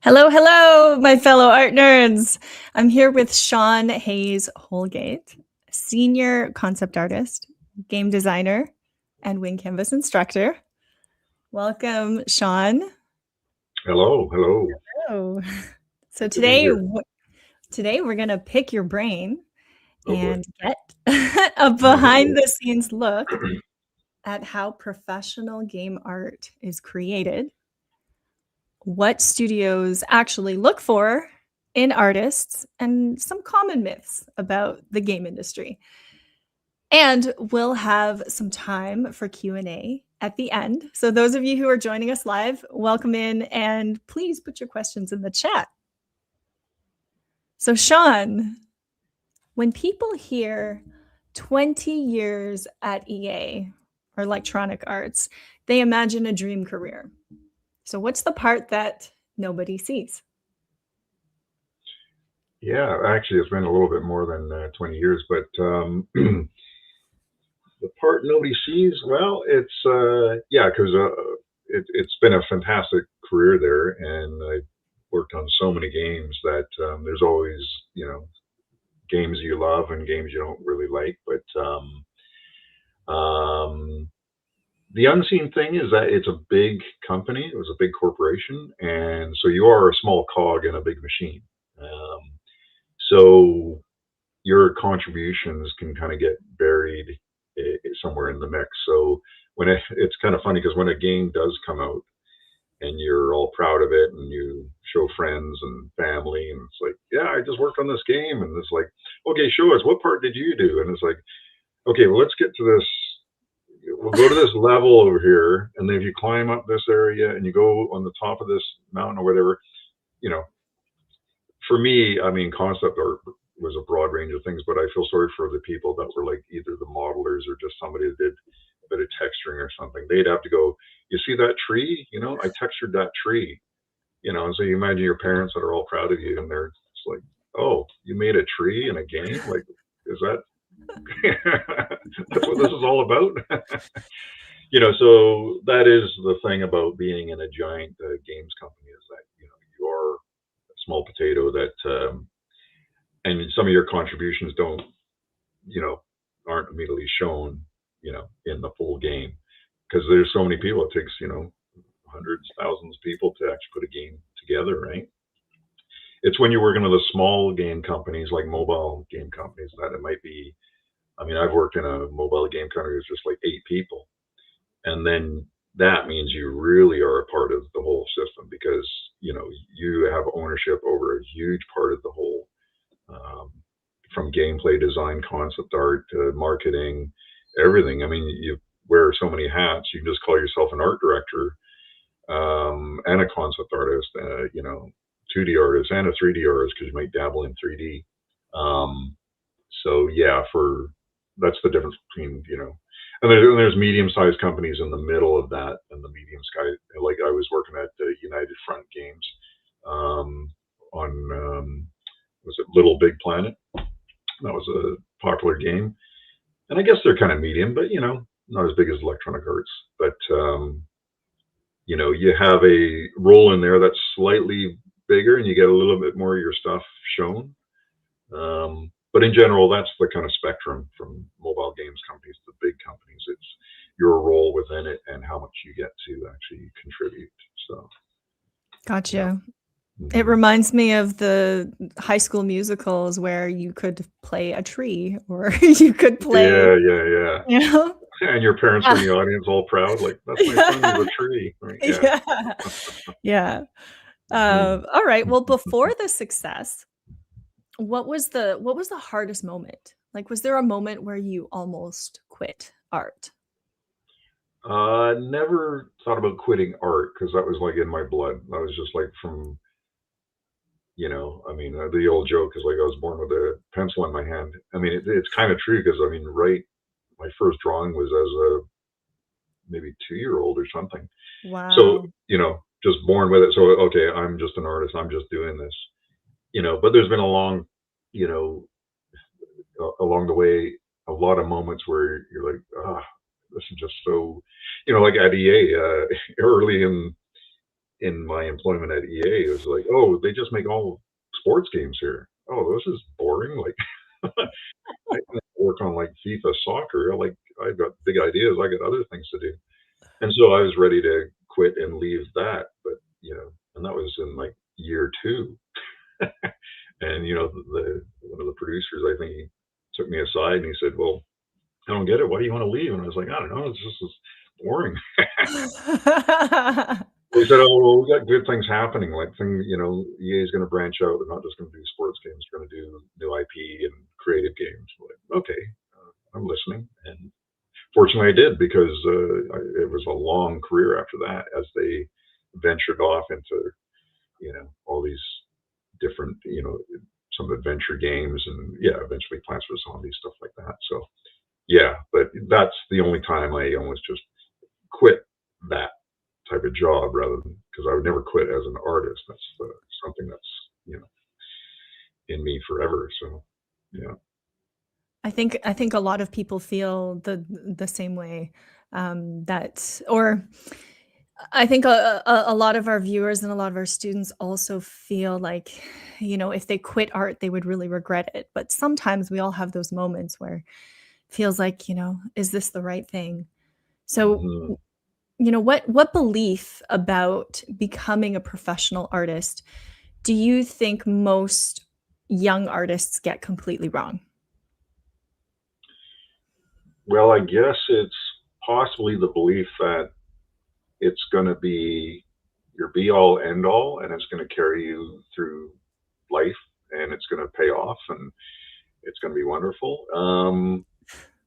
Hello, hello, my fellow art nerds. I'm here with Shaun Hayes-Holgate, senior concept artist, game designer, and wing canvas instructor. Welcome, Shaun. Hello, hello. Oh, so Good to be here. today we're gonna pick your brain Oh boy. and get a behind-the-scenes look at how professional game art is created, what studios actually look for in artists, and some common myths about the game industry. And we'll have some time for Q&A at the end. So those of you who are joining us live, welcome in, and please put your questions in the chat. So Shaun, when people hear 20 years at EA or Electronic Arts, they imagine a dream career. So what's the part that nobody sees? Yeah, actually, it's been a little bit more than 20 years, but the part nobody sees, well, yeah, because it's been a fantastic career there, and I worked on so many games that there's always, games you love and games you don't really like, but um, the unseen thing is that it's a big company, it was a big corporation, and so you are a small cog in a big machine. Um, So your contributions can kind of get buried somewhere in the mix. So it's kind of funny because when a game does come out and you're all proud of it and you show friends and family and it's like, yeah, I just worked on this game, and it's like, okay, show us, what part did you do? And it's like, okay, well, let's get to this. We'll go to this level over here, and then if you climb up this area and you go on the top of this mountain or whatever, you know, for me, I mean, concept art was a broad range of things, but I feel sorry for the people that were like either the modelers or just somebody that did a bit of texturing or something. They'd have to go, you see that tree? I textured that tree. And so you imagine your parents that are all proud of you, and they're just like, oh, you made a tree in a game? Like, is that that's what this is all about? So that is the thing about being in a giant games company, is that you are a small potato that and some of your contributions don't, you know, aren't immediately shown, in the full game, because there's so many people. It takes, hundreds, thousands of people to actually put a game together, right? It's when you're working with the small game companies, like mobile game companies, that it might be. I mean, I've worked in a mobile game company with just like 8 people, and then that means you really are a part of the whole system, because you have ownership over a huge part of the whole, um, from gameplay design, concept art to marketing, everything. I mean, you wear so many hats. You can just call yourself an art director, and a concept artist, 2D artist and a 3D artist, because you might dabble in 3D. Um, so yeah, for that's the difference between, and there's medium-sized companies in the middle of that, and the medium sky. Like, I was working at United Front Games, um, on, was it Little Big Planet? That was a popular game, and I guess they're kind of medium, but not as big as Electronic Arts. But you have a role in there that's slightly bigger, and you get a little bit more of your stuff shown. But in general, that's the kind of spectrum from mobile games companies to big companies. It's your role within it and how much you get to actually contribute. So, yeah. Gotcha. It Hmm. reminds me of the High School Musicals where you could play a tree or you could play, Yeah, yeah, yeah. you know? And your parents were in Yeah. the audience, all proud, like, that's my son. He's a tree, right? Yeah. Yeah. Yeah. Mhm. All right. Well, before the success, what was the hardest moment? Like, was there a moment where you almost quit art? Never thought about quitting art, because that was like in my blood. That was just like from, I mean, the old joke is like I was born with a pencil in my hand. I mean, it's kind of true, because I mean, right, my first drawing was as a maybe 2-year old or something. So, Wow. just born with it. So, okay, I'm just an artist. I'm just doing this, but there's been you know, along the way, a lot of moments where you're like, ah, this is just so, like at EA, early in in my employment at EA, it was like, oh, they just make all sports games here. Oh, this is boring. Like, I can work on like FIFA soccer. Like, I've got big ideas. I got other things to do. And so I was ready to quit and leave that. But, and that was in like year two. And, one of the producers, I think he took me aside and he said, well, I don't get it. Why do you want to leave? And I was like, I don't know. It's just boring. They said, "Oh, well, we got good things happening. Like, EA is going to branch out. They're not just going to do sports games. They're going to do new IP and creative games." Like, okay, I'm listening. And fortunately, I did because it was a long career after that as they ventured off into all these different some adventure games and eventually Plants vs Zombies, stuff like that. So yeah, but that's the only time I almost just quit that type of job rather than because I would never quit as an artist. That's something that's in me forever. So yeah. I think a lot of people feel the same way, that or I think a lot of our viewers and a lot of our students also feel like, if they quit art, they would really regret it. But sometimes we all have those moments where it feels like, is this the right thing? So, Mhm. what belief about becoming a professional artist do you think most young artists get completely wrong? Well, I guess it's possibly the belief that it's going to be your be all end all and it's going to carry you through life and it's going to pay off and it's going to be wonderful.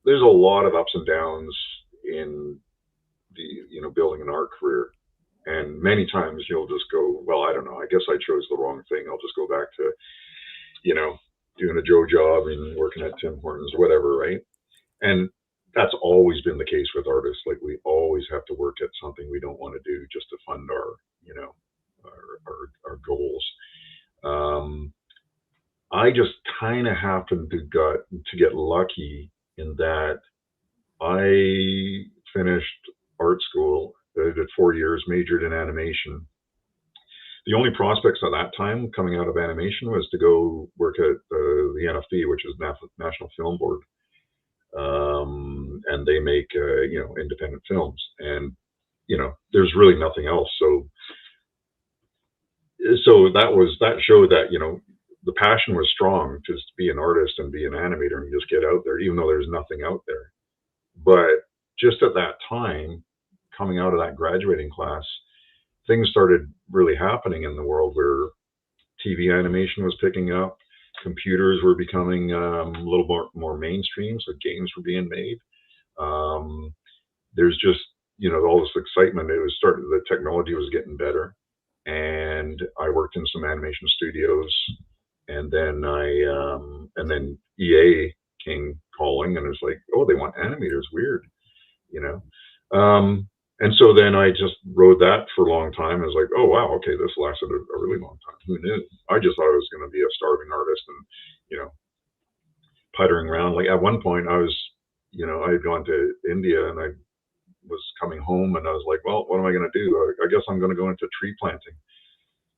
There's a lot of ups and downs in the building an art career, and many times you'll just go, well, I don't know, I guess I chose the wrong thing. I'll just go back to you know doing a Joe job and working at Tim Hortons, whatever, right? And that's always been the case with artists. Like, we always have to work at something we don't want to do just to fund our our goals. um, I just kind of happened to get lucky in that I finished art school. I did 4 years, majored in animation. The only prospects at that time coming out of animation was to go work at the NFB, which is National Film Board, and they make independent films, and there's really nothing else. So that showed that the passion was strong, just to be an artist and be an animator and just get out there, even though there's nothing out there. But just at that time, coming out of that graduating class, things started really happening in the world where TV animation was picking up, computers were becoming a little more mainstream, so games were being made. Um, there's just all this excitement. It was starting. The technology was getting better, and I worked in some animation studios, and then EA came calling, and it was like, oh, they want animators. Weird, you know. Um, and so then I just rode that for a long time. I was like, oh wow, okay, this lasted a really long time. Who knew? I just thought I was going to be a starving artist and you know puttering around. Like, at one point, I had gone to India and I was coming home and I was like, well, what am I going to do? I guess I'm going to go into tree planting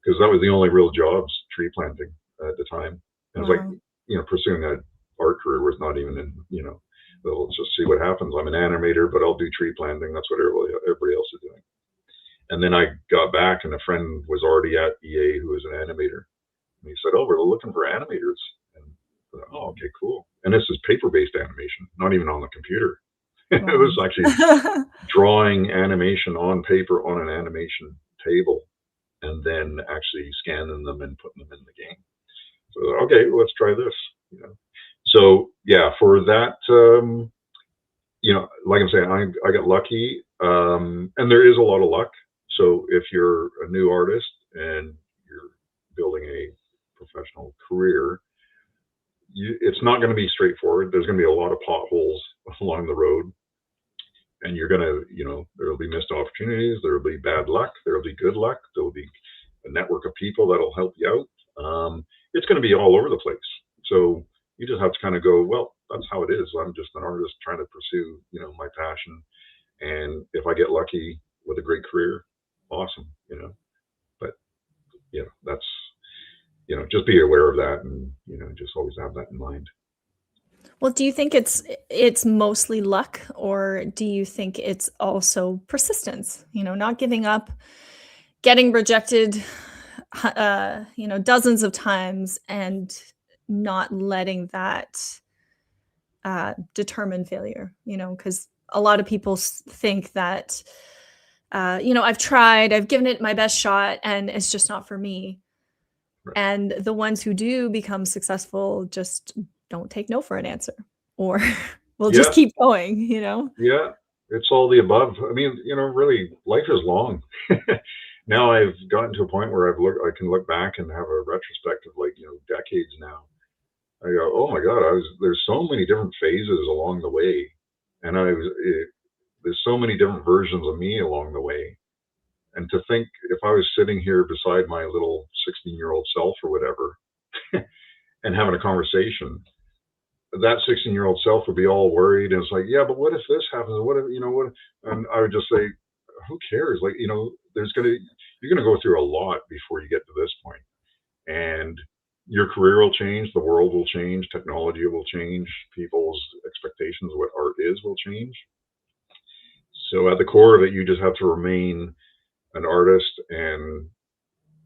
because that was the only real jobs, tree planting at the time. And it was like, Wow. pursuing an art career was not even in, well, let's just see what happens. I'm an animator, but I'll do tree planting. That's what everybody else is doing. And then I got back and a friend was already at EA who was an animator. And he said, oh, we're looking for animators. And I thought, oh, okay, cool. And this is paper-based animation, not even on the computer. It Wow. was actually drawing animation on paper on an animation table and then actually scanning them and putting them in the game. So, okay, let's try this. So yeah, for that, like I'm saying, I got lucky, and there is a lot of luck. So if you're a new artist and you're building a professional career, it's not going to be straightforward. There's going to be a lot of potholes along the road, and you're going to, there'll be missed opportunities. There'll be bad luck. There'll be good luck. There'll be a network of people that'll help you out. It's going to be all over the place. So you just have to kind of go, well, that's how it is. I'm just an artist trying to pursue, my passion. And if I get lucky with a great career, awesome. that's, just be aware of that, and, just always have that in mind. Well, do you think it's mostly luck, or do you think it's also persistence? Not giving up, getting rejected, dozens of times, and not letting that determine failure. Because a lot of people think that, I've tried, I've given it my best shot, and it's just not for me. Right. And the ones who do become successful just don't take no for an answer, or will just Yeah, keep going, yeah, it's all the above. I mean, really, life is long. Now I've gotten to a point where I can look back and have a retrospective, like, decades now. I go, oh my God, there's so many different phases along the way, and there's so many different versions of me along the way. And to think, if I was sitting here beside my little 16-year-old self or whatever, and having a conversation, that 16-year-old self would be all worried, and it's like, yeah, but what if this happens? What if, what? And I would just say, who cares? Like, you're gonna go through a lot before you get to this point, and your career will change, the world will change, technology will change, people's expectations of what art is will change. So at the core of it, you just have to remain an artist and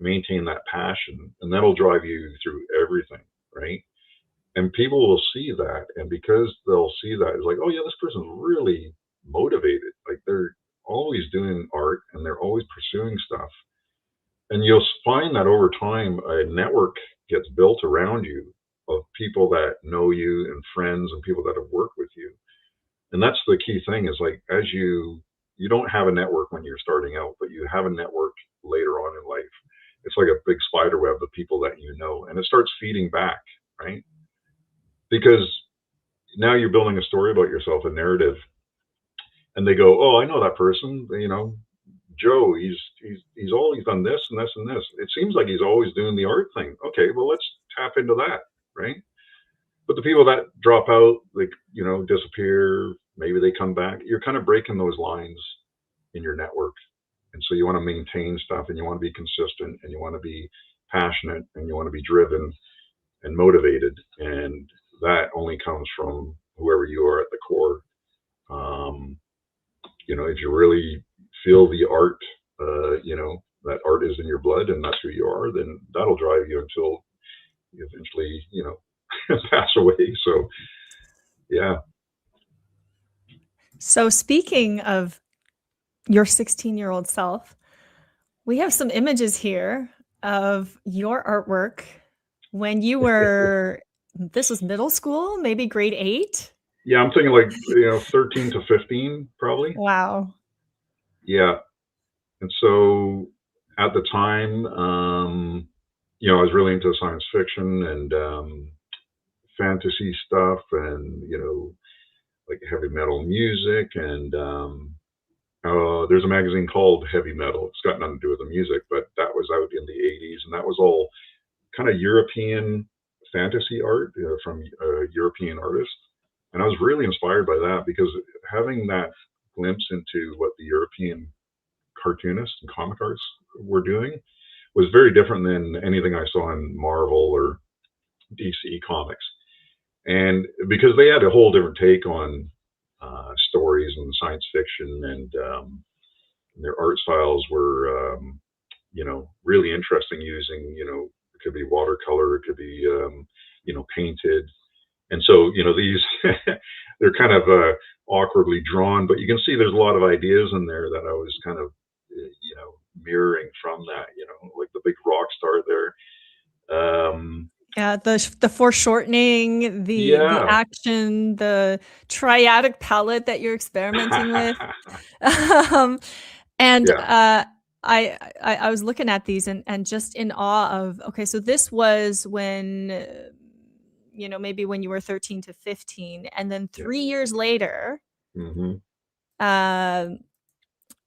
maintain that passion, and that'll drive you through everything, right? And people will see that, and because they'll see that, it's like, oh yeah, this person's really motivated, like they're always doing art and they're always pursuing stuff. And you'll find that over time a network gets built around you of people that know you, and friends, and people that have worked with you. And that's the key thing, is like, as you don't have a network when you're starting out, but you have a network later on in life. It's like a big spider web of people that and it starts feeding back, right? Because now you're building a story about yourself, a narrative, and they go, oh, I know that person, Joe, he's always done this and this and this. It seems like he's always doing the art thing. Okay, well, let's tap into that, right? But the people that drop out, like, disappear, maybe they come back, you're kind of breaking those lines in your network. And so you want to maintain stuff, and you want to be consistent, and you want to be passionate, and you want to be driven and motivated. And that only comes from whoever you are at the core. Um, if you really feel the art, that art is in your blood and that's who you are, then that'll drive you until you eventually, pass away. So, yeah. So speaking of your 16-year-old self, we have some images here of your artwork when you were, this was middle school, maybe grade 8? Yeah, I'm thinking like, 13 to 15, probably. Wow. Yeah. And so at the time, I was really into science fiction and fantasy stuff, and, like heavy metal music. And there's a magazine called Heavy Metal. It's got nothing to do with the music, but that was out in the 80s, and that was all kind of European fantasy art, from European artists. And I was really inspired by that, because having that glimpse into what the European cartoonists and comic arts were doing was very different than anything I saw in Marvel or DC Comics. And because they had a whole different take on stories and science fiction, and their art styles were, really interesting, using, it could be watercolor, it could be, painted. And so, these, they're kind of awkwardly drawn, but you can see there's a lot of ideas in there that I was kind of, mirroring from that, like the big rock star there. Yeah, the foreshortening, the Yeah. action, the triadic palette that you're experimenting with. Um, and, Yeah. I was looking at these and just in awe of, okay, so this was when, maybe when you were 13 to 15, and then Yeah. 3 years later, Hmm. um,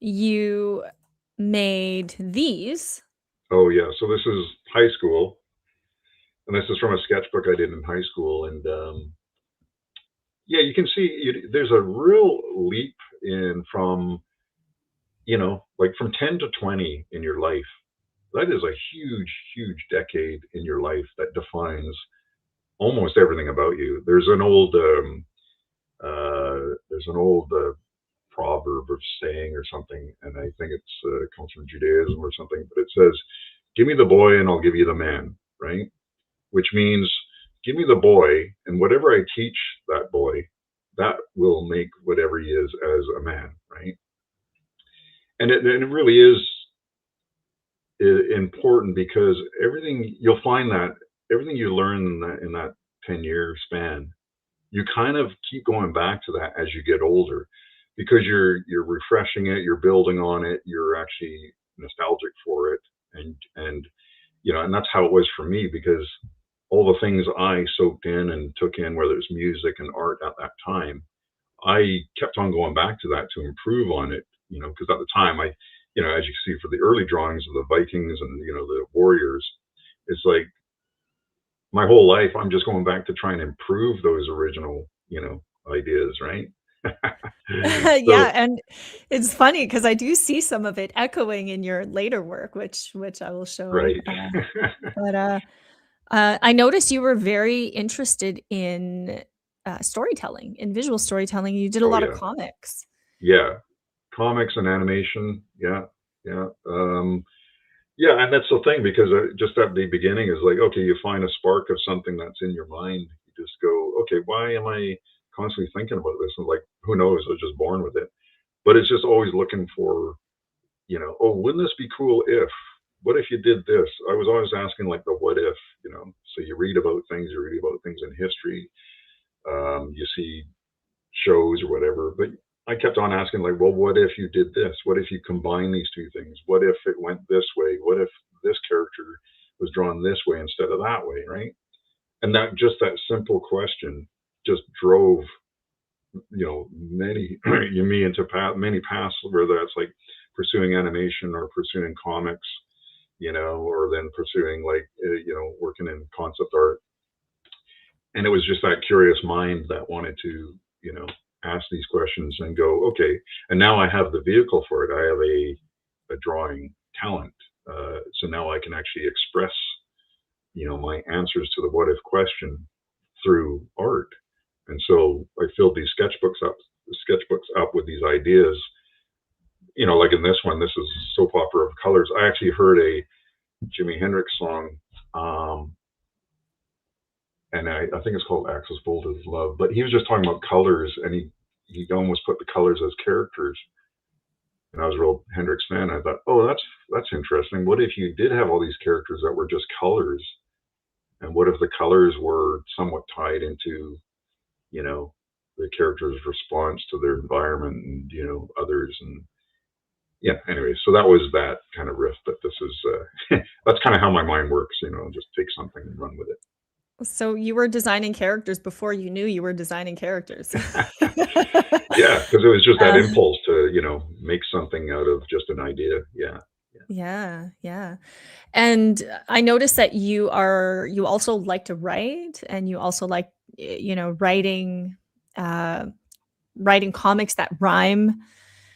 you made these. Oh, yeah. So this is high school, and this is from a sketchbook I did in high school. And yeah, you can see there's a real leap in from, like from 10 to 20 in your life. that is a huge, huge decade in your life that defines almost everything about you. There's an old proverb or saying or something, and I think comes from Judaism or something, but it says, "Give me the boy, and I'll give you the man." Right? Which means, give me the boy, and whatever I teach that boy, that will make whatever he is as a man. Right? And it really is important, because everything you'll find that everything you learn in that 10-year span, you kind of keep going back to that as you get older, because you're refreshing it, you're building on it, you're actually nostalgic for it, and and that's how it was for me, because all the things I soaked in and took in, whether it's music and art at that time, I kept on going back to that to improve on it, because at the time as you see for the early drawings of the Vikings and the warriors, it's like my whole life I'm just going back to try and improve those original, ideas, right? Yeah, So and it's funny because I do see some of it echoing in your later work, which I will show. right. But I noticed you were very interested in storytelling, in visual storytelling. You did a Oh lot of yeah, comics. yeah. Comics and animation, yeah, yeah. Yeah, and that's the thing, because just at the beginning is like, okay, you find a spark of something that's in your mind. You just go, okay, why am I constantly thinking about this? And like, who knows? I was just born with it. But it's just always looking for, oh, wouldn't this be cool if? What if you did this? I was always asking like the what if. So you read about things, in history, you see shows or whatever. But I kept on asking, like, well, what if you did this? What if you combine these two things? What if it went this way? What if this character was drawn this way instead of that way, right? And that simple question just drove, many me into many paths, whether that's like pursuing animation or pursuing comics, or then pursuing like working in concept art. And it was just that curious mind that wanted to ask these questions and go, okay, and now I have the vehicle for it. I have a drawing talent, so now I can actually express my answers to the what if question through art. And so I filled these sketchbooks up with these ideas. Like in this one, this is Soap Opera of Colors. I actually heard a Jimi Hendrix song, and I think it's called Axis Volta's Love. But he was just talking about colors, and he almost put the colors as characters. And I was a real Hendrix fan. I thought, oh, that's interesting. What if you did have all these characters that were just colors, and what if the colors were somewhat tied into, the character's response to their environment and others, and yeah. Anyway, so that was that kind of riff. But this is that's kind of how my mind works. Just take something and run with it. So you were designing characters before you knew you were designing characters. Yeah, because it was just that Uh, impulse to, make something out of just an idea. Yeah. Yeah. yeah, yeah. And I noticed that you also like to write, and you also like uh writing comics that rhyme.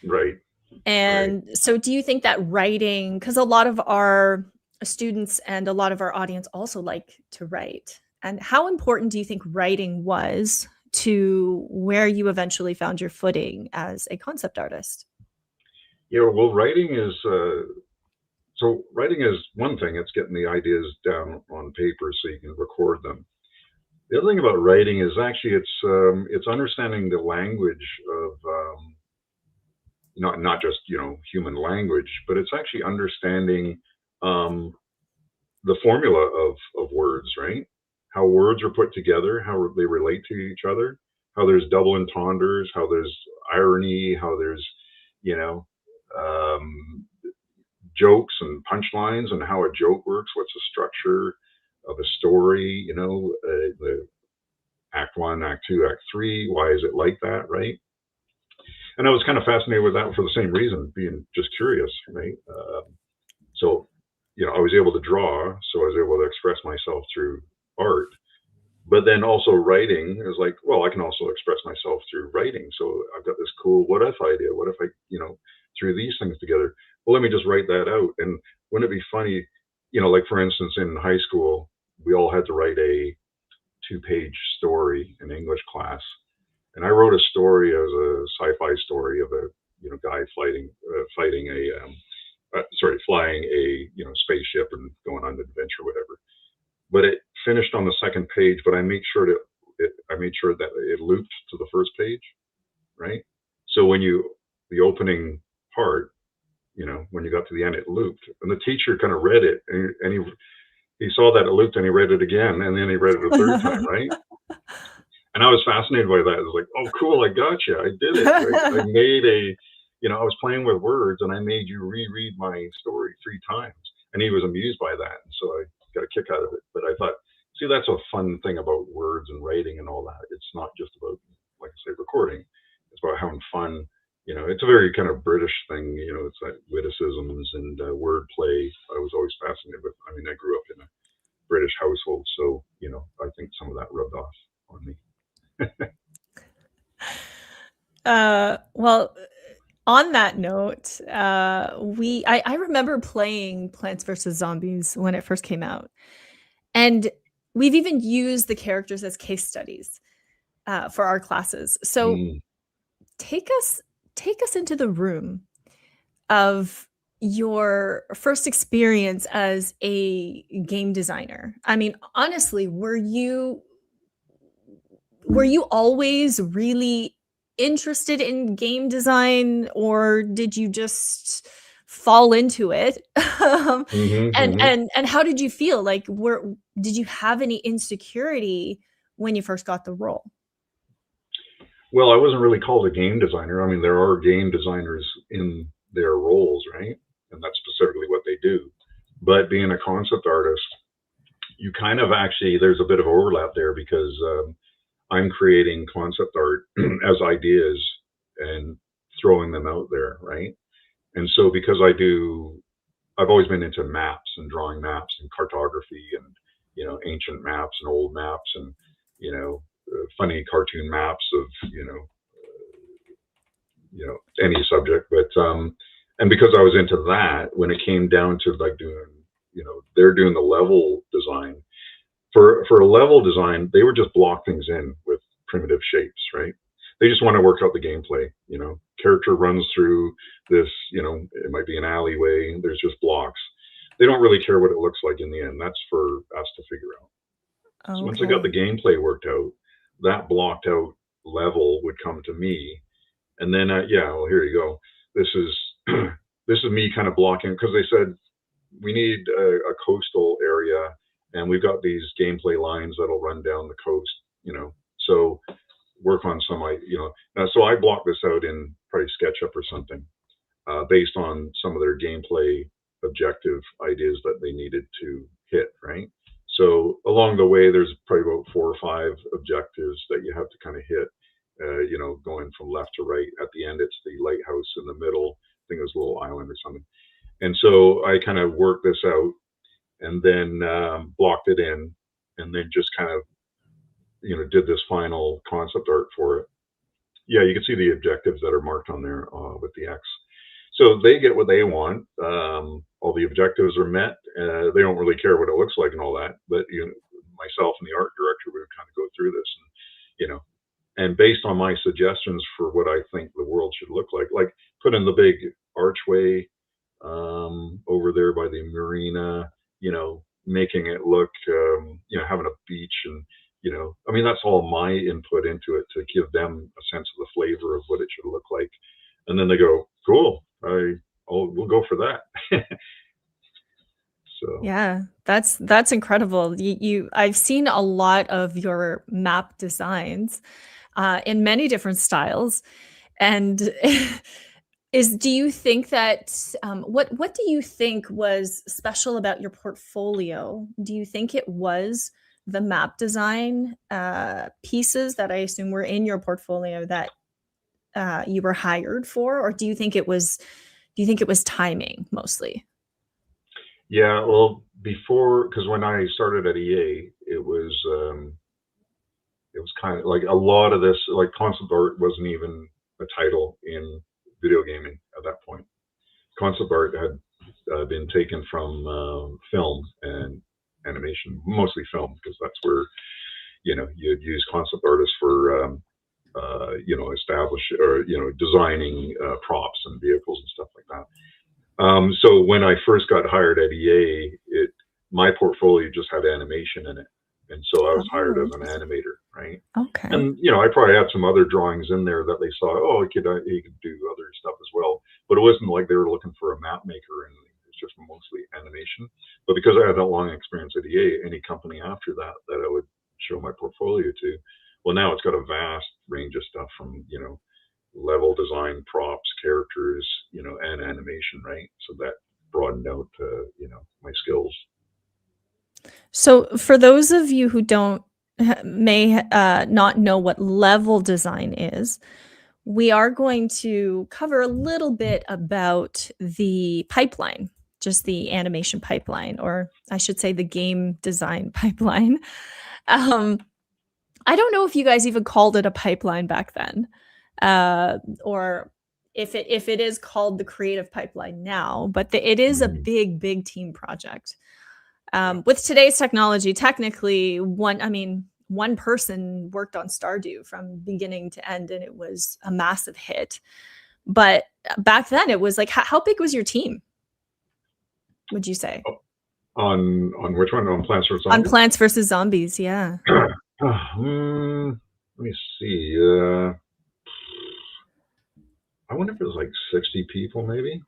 Right. Right. And so do you think that writing, because a lot of our students and a lot of our audience also like to write, and how important do you think writing was to where you eventually found your footing as a concept artist? Yeah. Well, writing is one thing. It's getting the ideas down on paper so you can record them. The other thing about writing is actually it's understanding the language of not just human language, but it's actually understanding um, the formula of words, right? How words are put together, how they relate to each other, how there's double entendres, how there's irony, how there's you know um, jokes and punchlines, and how a joke works. What's the structure of a story? The act one, act two, act three. Why is it like that, right? And I was kind of fascinated with that for the same reason, being just curious, right? So, I was able to draw, so I was able to express myself through art. But then also writing is like, well, I can also express myself through writing. So I've got this cool what if idea. What if I, threw these things together? well, let me just write that out. And wouldn't it be funny, like for instance, in high school, we all had to write a 2-page story in English class. And I wrote a story as a sci-fi story of a, guy flying a, spaceship and going on an adventure, whatever. But it finished on the second page, but I made sure that it looped to the first page, right? So the opening part, when you got to the end, it looped, and the teacher kind of read it, and he saw that it looped, and he read it again, and then he read it a third time, right? And I was fascinated by that. It was like, oh, cool, I gotcha, I did it, right? I made I was playing with words, and I made you reread my story 3 times, and he was amused by that, and so I got a kick out of it. But I thought, see, that's a fun thing about words and writing and all that. It's not just about, like I say, recording. It's about having fun. It's a very kind of British thing. It's like witticisms and wordplay. I was always fascinated with. I mean, I grew up in a British household, so I think some of that rubbed off on me. Well, on that note, I remember playing Plants vs. Zombies when it first came out. And we've even used the characters as case studies for our classes. So take us into the room of your first experience as a game designer. I mean, honestly, were you always really interested in game design, or did you just fall into it? And how did you feel? Like, did you have any insecurity when you first got the role? Well, I wasn't really called a game designer. I mean, there are game designers in their roles, right? And that's specifically what they do. But being a concept artist, you kind of actually, there's a bit of overlap there, because I'm creating concept art as ideas and throwing them out there, right? And so because I've always been into maps and drawing maps and cartography and, ancient maps and old maps and, funny cartoon maps of, any subject. But, and because I was into that, when it came down to like doing, they're doing the level design. For a level design, they would just block things in with primitive shapes, right? They just want to work out the gameplay. Character runs through this, it might be an alleyway, there's just blocks. They don't really care what it looks like in the end. That's for us to figure out. Okay. So once I got the gameplay worked out, that blocked out level would come to me, and then well, here you go. This is me kind of blocking, because they said we need a coastal area, and we've got these gameplay lines that'll run down the coast, so work on some, so I blocked this out in probably SketchUp or something, based on some of their gameplay objective ideas that they needed to hit, right? So along the way, there's probably about 4 or 5 objectives that you have to kind of hit, going from left to right. At the end, it's the lighthouse. In the middle, I think it was a little island or something. And so I kind of worked this out, and then blocked it in, and then just kind of, did this final concept art for it. Yeah, you can see the objectives that are marked on there with the X. So they get what they want. All the objectives are met. They don't really care what it looks like and all that. But myself and the art director would kind of go through this, and and based on my suggestions for what I think the world should look like put in the big archway over there by the marina, making it look, having a beach, and I mean, that's all my input into it to give them a sense of the flavor of what it should look like. And then they go, cool, we'll go for that. So yeah, that's incredible. I've seen a lot of your map designs in many different styles, and do you think that what do you think was special about your portfolio? Do you think it was the map design pieces that I assume were in your portfolio that you were hired for, or do you think it was timing mostly? Yeah, well, because when I started at EA, it was kind of like a lot of this, like concept art wasn't even a title in video gaming at that point. concept art had been taken from film and animation, mostly film, because that's where you'd use concept artists for establish or designing props and vehicles and stuff like that. So when I first got hired at EA, my portfolio just had animation in it, and so I was hired as an animator, right? Okay. And I probably had some other drawings in there that they saw. Oh, he could do other stuff as well, but it wasn't like they were looking for a map maker or anything. It's just mostly animation. But because I had that long experience at EA, any company after that I would show my portfolio to, well, now it's got a vast range of stuff from level design, props, characters, and animation, right? So that broadened out, my skills. So for those of you who may not know what level design is, we are going to cover a little bit about the pipeline, just the animation pipeline, or I should say the game design pipeline. I don't know if you guys even called it a pipeline back then, or if it is called the creative pipeline now, but it is a big team project. With today's technology, technically one person worked on Stardew from beginning to end, and it was a massive hit. But back then, it was like, how big was your team, would you say? On which one? On Plants vs. Zombies? On Plants vs. Zombies, yeah. Let me see. I wonder if it was like 60 people, maybe.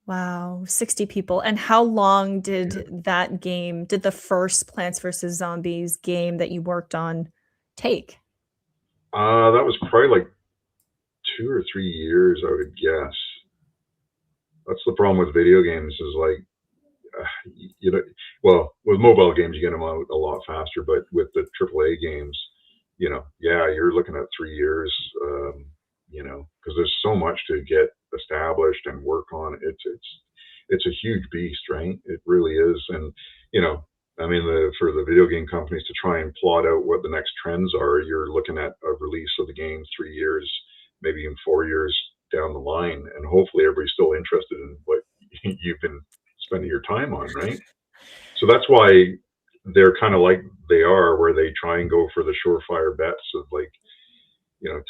Wow, 60 people. And how long did the first Plants vs. Zombies game that you worked on take? That was probably like 2 or 3 years, I would guess. That's the problem with video games is like, well, with mobile games, you get them out a lot faster, but with the AAA games, you're looking at 3 years, because there's so much to get established and work on. It's a huge beast, right? It really is. And, for the video game companies to try and plot out what the next trends are, you're looking at a release of the game 3 years, maybe even 4 years down the line. And hopefully everybody's still interested in what you've been spending your time on, right? So that's why they're kind of like they are, where they try and go for the surefire bets of like,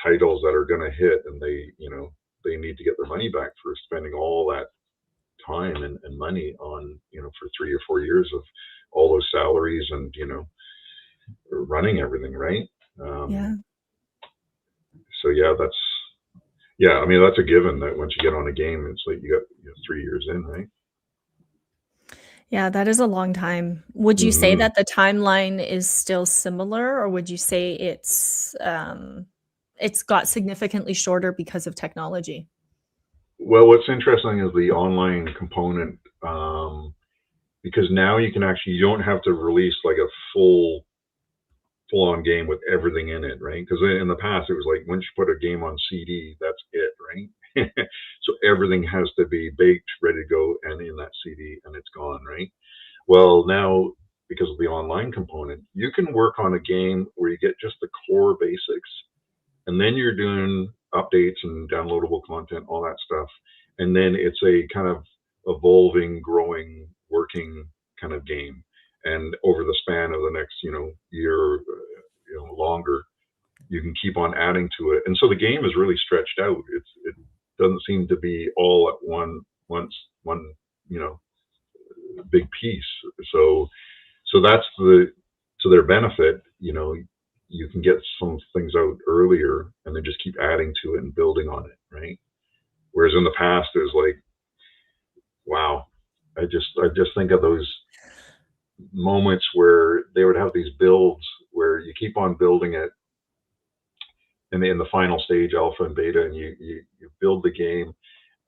titles that are going to hit, and they need to get their money back for spending all that time and money on, for 3 or 4 years of all those salaries and, running everything, right? Yeah. So that's a given that once you get on a game, it's like you got 3 years in, right? Yeah, that is a long time. Would you say that the timeline is still similar, or would you say it's got significantly shorter because of technology? Well, what's interesting is the online component, because now you don't have to release like a full-on game with everything in it, right? Because in the past it was like once you put a game on CD, that's it, right? So everything has to be baked, ready to go, and in that CD, and it's gone, right? Well, now because of the online component, you can work on a game where you get just the core basics, and then you're doing updates and downloadable content, all that stuff, and then it's a kind of evolving, growing, working kind of game. And over the span of the next, year, longer, you can keep on adding to it. And so the game is really stretched out. It doesn't seem to be all at one big piece. So that's to their benefit. You can get some things out earlier and then just keep adding to it and building on it, right? Whereas in the past, it was like, wow, I just think of those moments where they would have these builds where you keep on building it, and in the final stage, alpha and beta, and you build the game,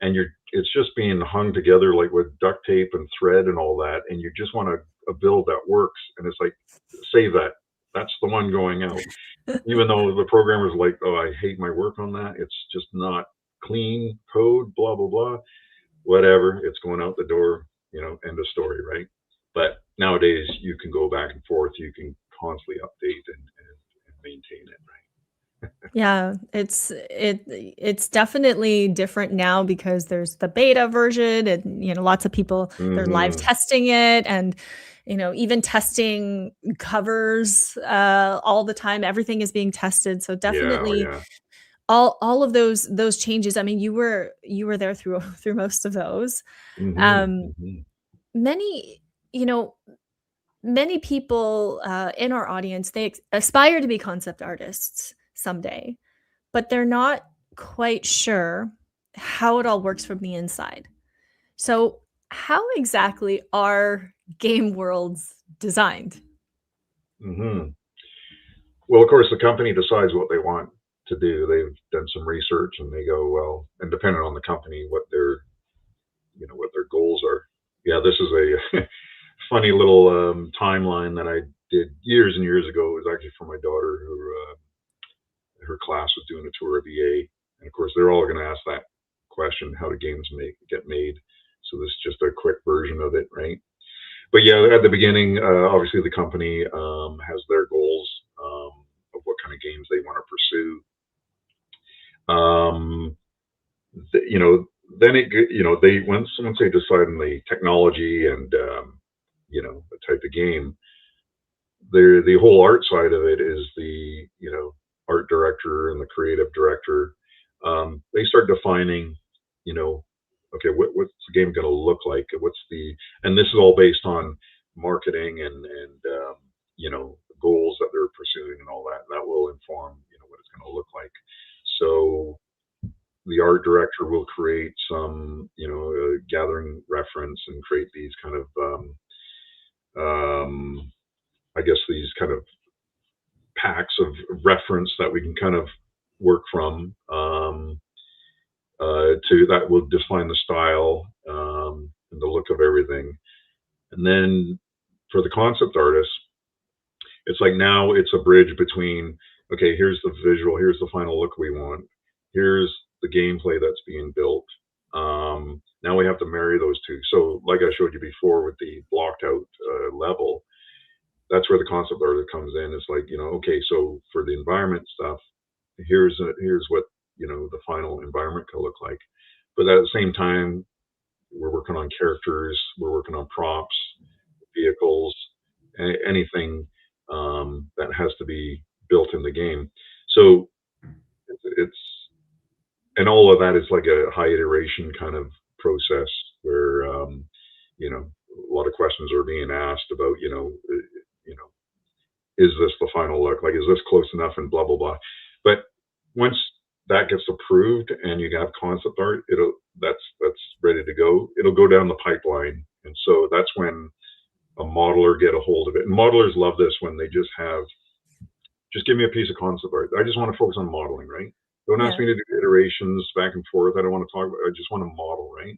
and it's just being hung together like with duct tape and thread and all that, and you just want a build that works, and it's like, save that. That's the one going out. Even though the programmer's like, oh, I hate my work on that. It's just not clean code, blah, blah, blah. Whatever, it's going out the door, end of story, right? But nowadays, you can go back and forth. You can constantly update and maintain it, right? Yeah, it's definitely different now because there's the beta version and, lots of people, they're live Hmm. testing it and, even testing covers, all the time. Everything is being tested. So Yeah, oh definitely yeah. all of those changes. I mean, you were there through through most of those. Hmm. Um, Hmm. many, you know, many people, in our audience, they aspire to be concept artists someday, but they're not quite sure how it all works from the inside. So, how exactly are game worlds designed? Hmm. Well, of course, the company decides what they want to do. They've done some research and they go, well, and depending on the company, what their goals are. Yeah, this is a funny little timeline that I did years and years ago. It was actually for my daughter, who her class was doing a tour of EA, and of course, they're all going to ask that question: how do games get made? So this is just a quick version of it, right? But yeah, at the beginning, obviously the company has their goals of what kind of games they want to pursue. Um, you know, then they once they decide on the technology and the type of game, the whole art side of it is the art director and the creative director. They start defining, you know, okay, what's the game going to look like? And this is all based on marketing and goals that they're pursuing and all that. And that will inform what it's going to look like. So the art director will create some gathering reference and create these kind of I guess these kind of packs of reference that we can kind of work from, to that will define the style and the look of everything. And then for the concept artist, it's like now it's a bridge between, okay, here's the visual, here's the final look we want, here's the gameplay that's being built. Now we have to marry those two. So, like I showed you before with the blocked out level, that's where the concept artist comes in. It's like, okay, so for the environment stuff, here's what the final environment could look like. But at the same time, we're working on characters, we're working on props, vehicles, anything that has to be built in the game. So it's and all of that is like a high iteration kind of process where a lot of questions are being asked about is this the final look? Like, is this close enough? And blah blah blah. But once that gets approved and you have concept art, that's ready to go. It'll go down the pipeline, and so that's when a modeler get a hold of it. And modelers love this when they just give me a piece of concept art. I just want to focus on modeling, right? Don't ask Yeah. me to do iterations back and forth. I don't want to talk about. I just want to model, right?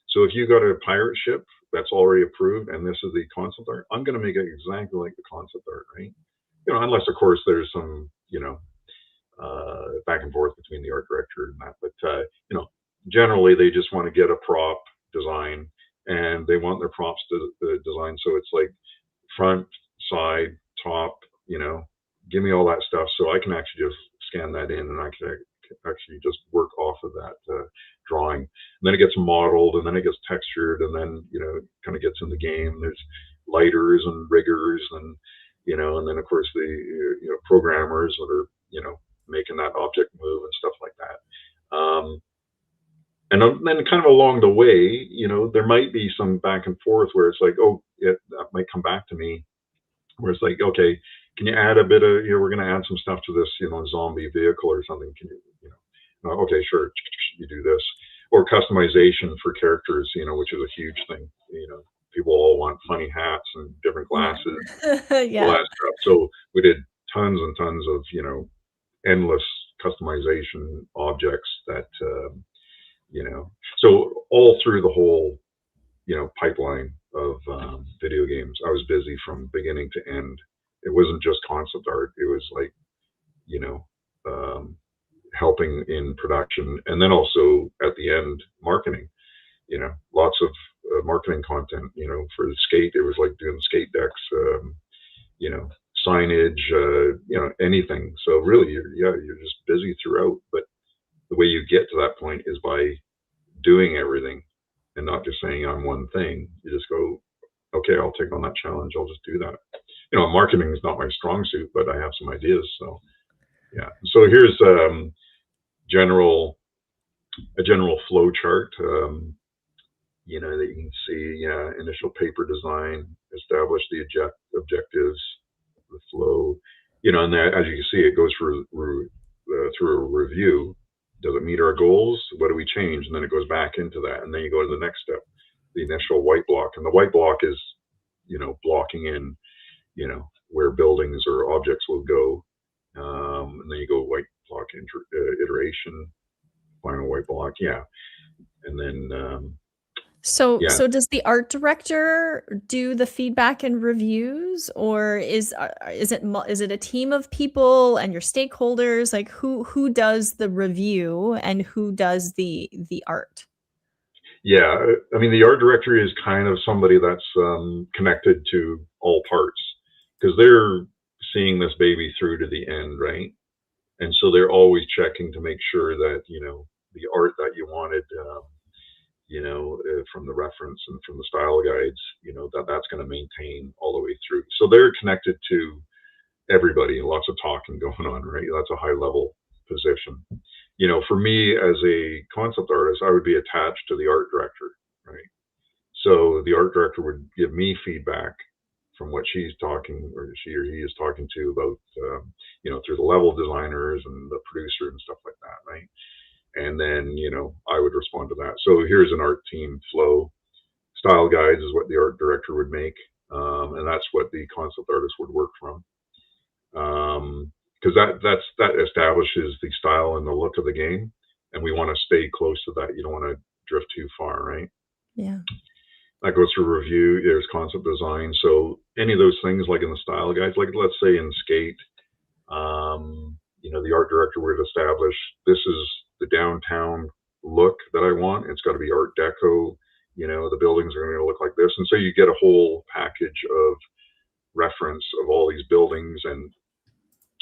So if you got a pirate ship that's already approved and this is the concept art, I'm going to make it exactly like the concept art, right? Unless of course there's some, back and forth between the art director and that. But generally they just want to get a prop design and they want their props to design so it's like front, side, top. Give me all that stuff so I can actually just scan that in and I can actually just work off of that drawing. And then it gets modeled and then it gets textured and then it kind of gets in the game. There's lighters and riggers and then of course the programmers that are making that object move and stuff like that. And then kind of along the way, there might be some back and forth where it's like, oh, that might come back to me, where it's like, okay, can you add a bit of, we're going to add some stuff to this, zombie vehicle or something. Can okay, sure, you do this. Or customization for characters, which is a huge thing. People all want funny hats and different Yeah. glasses, all Yeah. that stuff. So we did tons and tons of, endless customization objects that, so all through the whole, pipeline of video games, I was busy from beginning to end. It wasn't just concept art. It was like, you know, um, helping in production and then also at the end, marketing, lots of marketing content, for the skate. It was like doing skate decks, you know, signage, anything. So really, you're just busy throughout. But the way you get to that point is by doing everything and not just saying I'm one thing. You just go, okay, I'll take on that challenge. I'll just do that. Marketing is not my strong suit, but I have some ideas. So yeah. So here's general a general flow chart. That you can see. Yeah, initial paper design, establish the objectives, the flow. And that, as you can see, it goes through a review. Does it meet our goals? What do we change? And then it goes back into that, and then you go to the next step, the initial white block. And the white block is, blocking in, where buildings or objects will go. And then you go white block iteration, final white block. Yeah. And then, So does the art director do the feedback and reviews, or is it a team of people and your stakeholders? Like who does the review and who does the art? Yeah, I mean, the art director is kind of somebody that's connected to all parts, because they're seeing this baby through to the end, right? And so they're always checking to make sure that the art that you wanted, from the reference and from the style guides, that's going to maintain all the way through. So they're connected to everybody, and lots of talking going on, right? That's a high level position. For me as a concept artist, I would be attached to the art director, right? So the art director would give me feedback from what she's talking, or she or he is talking to about, through the level designers and the producer and stuff like that, right? And then, I would respond to that. So here's an art team flow. Style guides is what the art director would make, and that's what the concept artist would work from. Because that establishes the style and the look of the game, and we want to stay close to that. You don't want to drift too far, right? Yeah. That goes through review. There's concept design. So any of those things, like in the style guides, like let's say in Skate, the art director would establish, this is the downtown look that I want. It's got to be Art Deco. The buildings are going to look like this, and so you get a whole package of reference of all these buildings and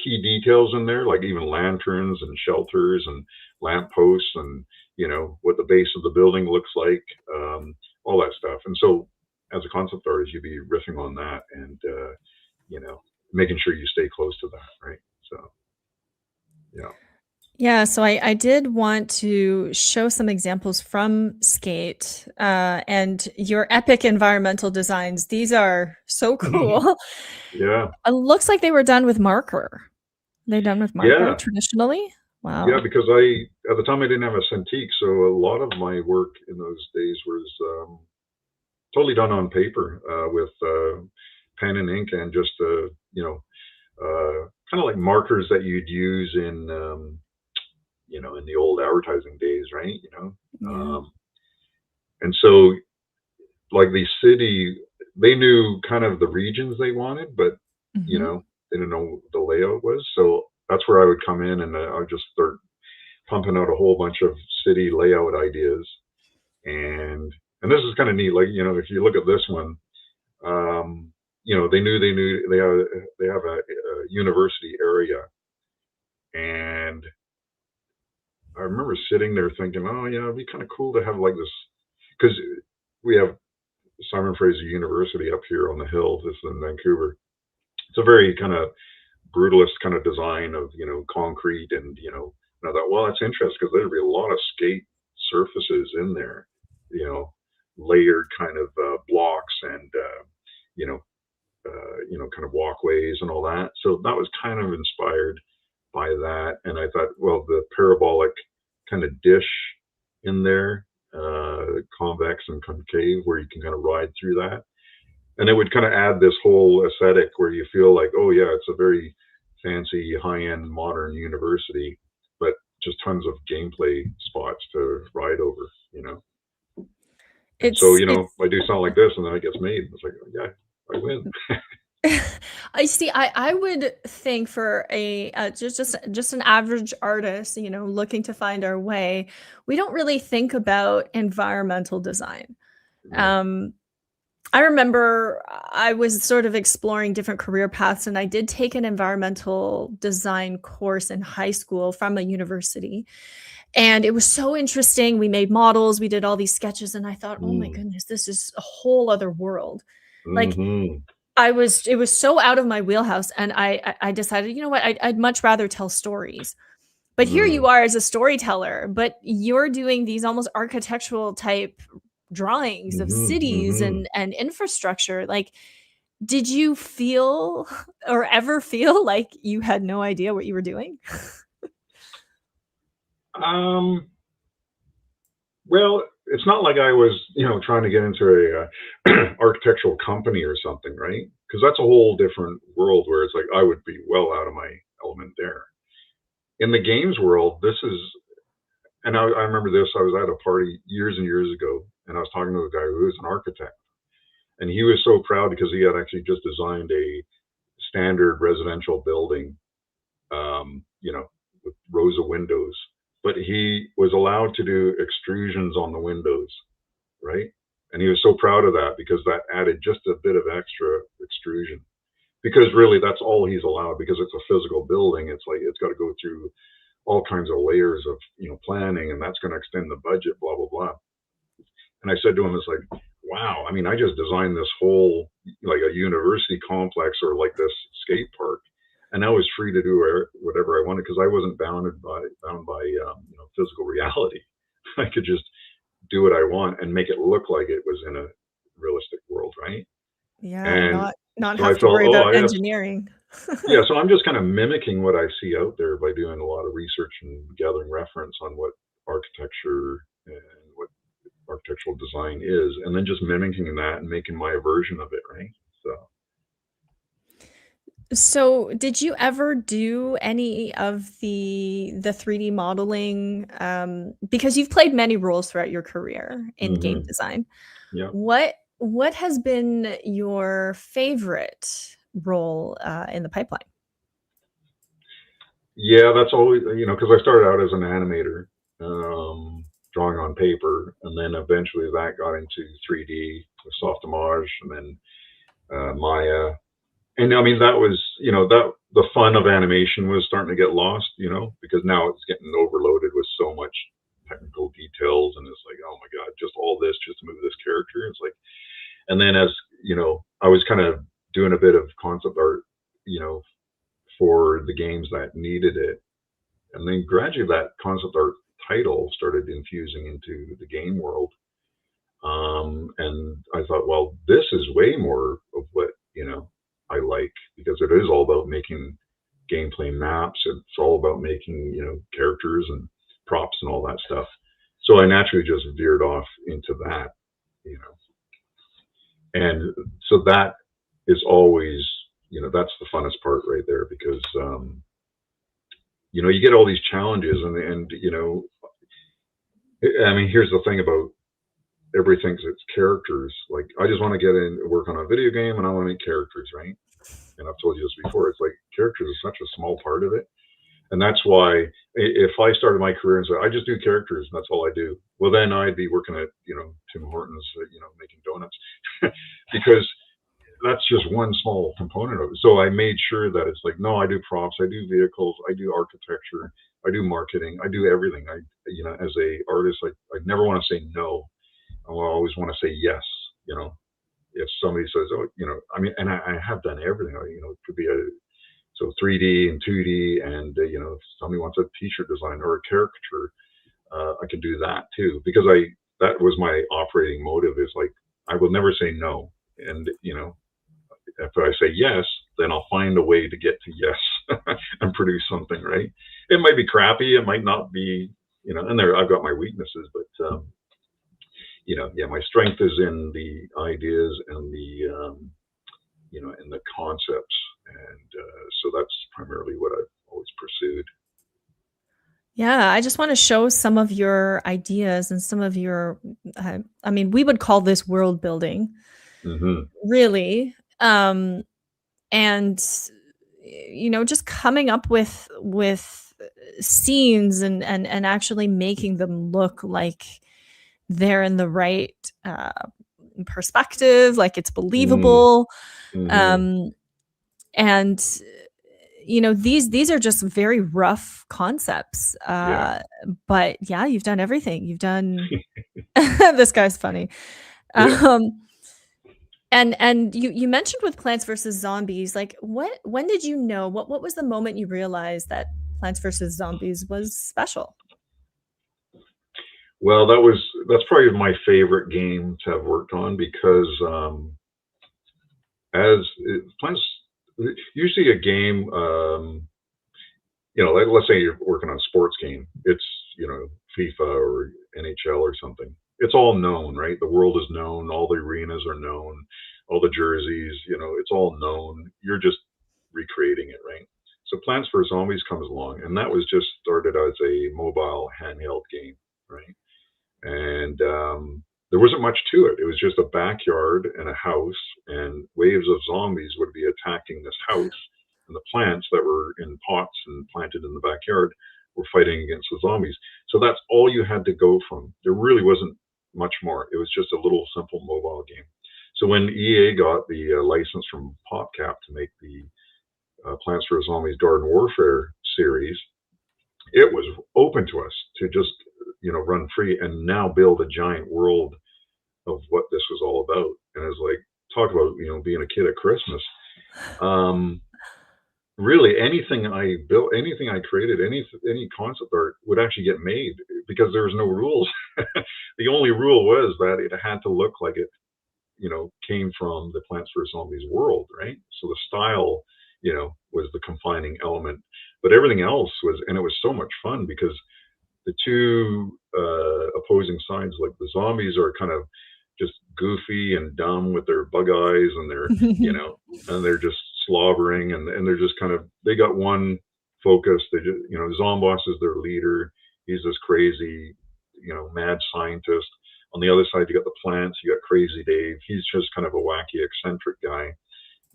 key details in there, like even lanterns and shelters and lamp posts, and what the base of the building looks like, all that stuff. And so as a concept artist, you'd be riffing on that and making sure you stay close to that, right? So yeah, so I did want to show some examples from Skate and your epic environmental designs. These are so cool. Yeah. It looks like they were done with marker. They're done with marker traditionally? Wow. Yeah, because at the time I didn't have a Cintiq, so a lot of my work in those days was totally done on paper with pen and ink, and just kind of like markers that you'd use in in the old advertising days, right? Yeah. And so like the city, they knew kind of the regions they wanted, but they didn't know what the layout was. So that's where I would come in, and I would just start pumping out a whole bunch of city layout ideas. And this is kind of neat. Like, if you look at this one, they knew they have a university area. And I remember sitting there thinking, oh yeah, it'd be kind of cool to have like this, because we have Simon Fraser University up here on the hill. This is in Vancouver. It's a very kind of brutalist kind of design of concrete, and I thought, well, that's interesting, because there'd be a lot of skate surfaces in there, layered kind of blocks, and kind of walkways and all that. So that was kind of inspired by that. And I thought, well, the parabolic kind of dish in there, convex and concave, where you can kind of ride through that, and it would kind of add this whole aesthetic where you feel like, oh yeah, it's a very fancy, high-end, modern university, but just tons of gameplay spots to ride over. And so I do something like this, and then it gets made. It's like, yeah, I win. I see. I would think for a just an average artist, looking to find our way, we don't really think about environmental design. I remember I was sort of exploring different career paths, and I did take an environmental design course in high school from a university. And it was so interesting. We made models, we did all these sketches, and I thought, oh my Mm. goodness, this is a whole other world. Like, Mhm. it was so out of my wheelhouse. And I decided, you know what, I'd much rather tell stories. But here you Mm. are as a storyteller, but you're doing these almost architectural type drawings of Mhm. cities Mhm. and infrastructure. Like, did you feel or ever feel like you had no idea what you were doing? Um, well, it's not like I was, trying to get into a architectural company or something, right? Because that's a whole different world where it's like I would be well out of my element there. In the games world, this is, and I remember this. I was at a party years and years ago, and I was talking to a guy who was an architect, and he was so proud because he had actually just designed a standard residential building, with rows of windows, but he was allowed to do extrusions on the windows, right? And he was so proud of that because that added just a bit of extra extrusion. Because really, that's all he's allowed because it's a physical building. It's like it's got to go through all kinds of layers of planning, and that's going to extend the budget, blah blah blah. And I said to him, "It's like, wow. I mean, I just designed this whole like a university complex or like this skate park, and I was free to do whatever I wanted because I wasn't bound by physical reality. I could just do what I want and make it look like it was in a realistic world, right? Yeah, And not so I have to felt, worry oh, about I guess, engineering. yeah. So I'm just kind of mimicking what I see out there by doing a lot of research and gathering reference on what architecture and what architectural design is, and then just mimicking that and making my version of it, right? So, So, did you ever do any of the 3D modeling? Because you've played many roles throughout your career in game hmm, design. yeah, What has been your favorite role in the pipeline? yeah. That's always because I started out as an animator, drawing on paper, and then eventually that got into 3D with soft image, and then Maya. And I mean, that was, that the fun of animation was starting to get lost, because now it's getting overloaded with so much technical details, and it's like, oh my god, just all this just to move this character. It's like, and then as I was kind of doing a bit of concept art, you know, for the games that needed it, and then gradually that concept art title started infusing into the game world. And I thought, well, this is way more of what I like because it is all about making gameplay maps. It's all about making characters and props and all that stuff. So I naturally just veered off into that, you know, and so that is always that's the funnest part right there because you get all these challenges and I mean here's the thing about everything's its characters. Like I just want to get in work on a video game and I want to make characters, right? And I've told you this before. It's like characters is such a small part of it, and that's why if I started my career and said I just do characters and that's all I do, well then I'd be working at Tim Hortons, making donuts, because that's just one small component of it. So I made sure that it's like no, I do props, I do vehicles, I do architecture, I do marketing, I do everything. I as a artist, I never want to say no. I always want to say yes. You know, if somebody says, "Oh, I mean," and I have done everything. It could be 3D and 2D, and if somebody wants a T-shirt design or a caricature, I can do that too because that was my operating motive. Is like I will never say no, and if I say yes, then I'll find a way to get to yes and produce something. Right? It might be crappy. It might not be. And there I've got my weaknesses, but yeah, my strength is in the ideas and the concepts, and so that's primarily what I've always pursued. Yeah, I just want to show some of your ideas and some of your, I mean, we would call this world building, Hmm. really. And just coming up with scenes and actually making them look like they're in the right perspective, like it's Mm, believable. mhm. And these are just very rough concepts. Yeah. But yeah, you've done everything. You've done this guy's funny. Yeah. Um, and you mentioned with Plants vs. Zombies, like when did you know what was the moment you realized that Plants vs. Zombies was special? Well, that's probably my favorite game to have worked on because, as it plans usually a game, let's say you're working on a sports game. It's, FIFA or NHL or something. It's all known, right? The world is known, all the arenas are known, all the jerseys, it's all known. You're just recreating it, right? So Plants vs. Zombies comes along, and that was just started as a mobile handheld game, right? And there wasn't much to it. It was just a backyard and a house, and waves of zombies would be attacking this house, and the plants that were in pots and planted in the backyard were fighting against the zombies. So that's all you had to go from. There really wasn't much more. It was just a little simple mobile game. So when EA got the license from PopCap to make the Plants vs Zombies Garden Warfare series, it was open to us to just run free and now build a giant world of what this was all about. And it's like, talk about being a kid at Christmas. um Really, anything I built, anything I created, any concept art would actually get made because there was no rules. The only rule was that it had to look like it came from the Plants vs Zombies world, right? So the style was the confining element, but everything else was, and it was so much fun because the two opposing sides, like the zombies, are kind of just goofy and dumb with their bug eyes, and and they're just slobbering, and they're just kind of, they got one focus. They just, Zomboss is their leader. He's this crazy, mad scientist. On the other side, you got the plants. You got Crazy Dave. He's just kind of a wacky, eccentric guy,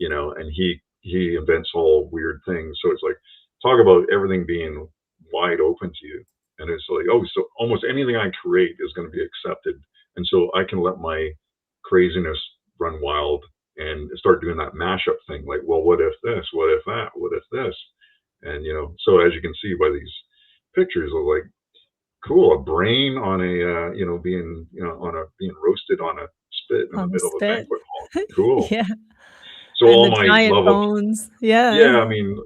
and he invents all weird things. So it's like, talk about everything being wide open to you. And it's like, oh, so almost anything I create is going to be accepted. And so I can let my craziness run wild and start doing that mashup thing. Like, well, what if this? What if that? What if this? And, so as you can see by these pictures, of like, cool, a brain on a, being roasted on a spit in the On the middle of a spit. banquet hall. Cool. Yeah. So And all the my giant love of, bones. Yeah. yeah, I mean,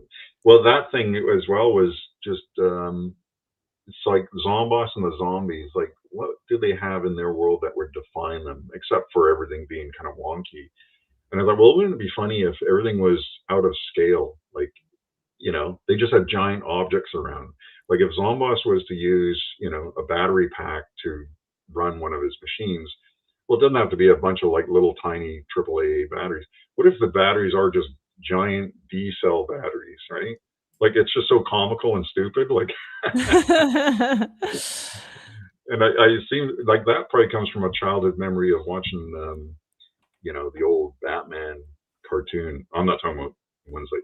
well, that thing as well was just, it's like Zomboss and the zombies. Like, what do they have in their world that would define them, except for everything being kind of wonky? And I thought, well, wouldn't it be funny if everything was out of scale? Like, they just had giant objects around. Like if Zomboss was to use, a battery pack to run one of his machines, well, it doesn't have to be a bunch of like little tiny AAA batteries. What if the batteries are just giant D cell batteries, right? Like it's just so comical and stupid. Like, and I seem like that probably comes from a childhood memory of watching, the old Batman cartoon. I'm not talking about ones that,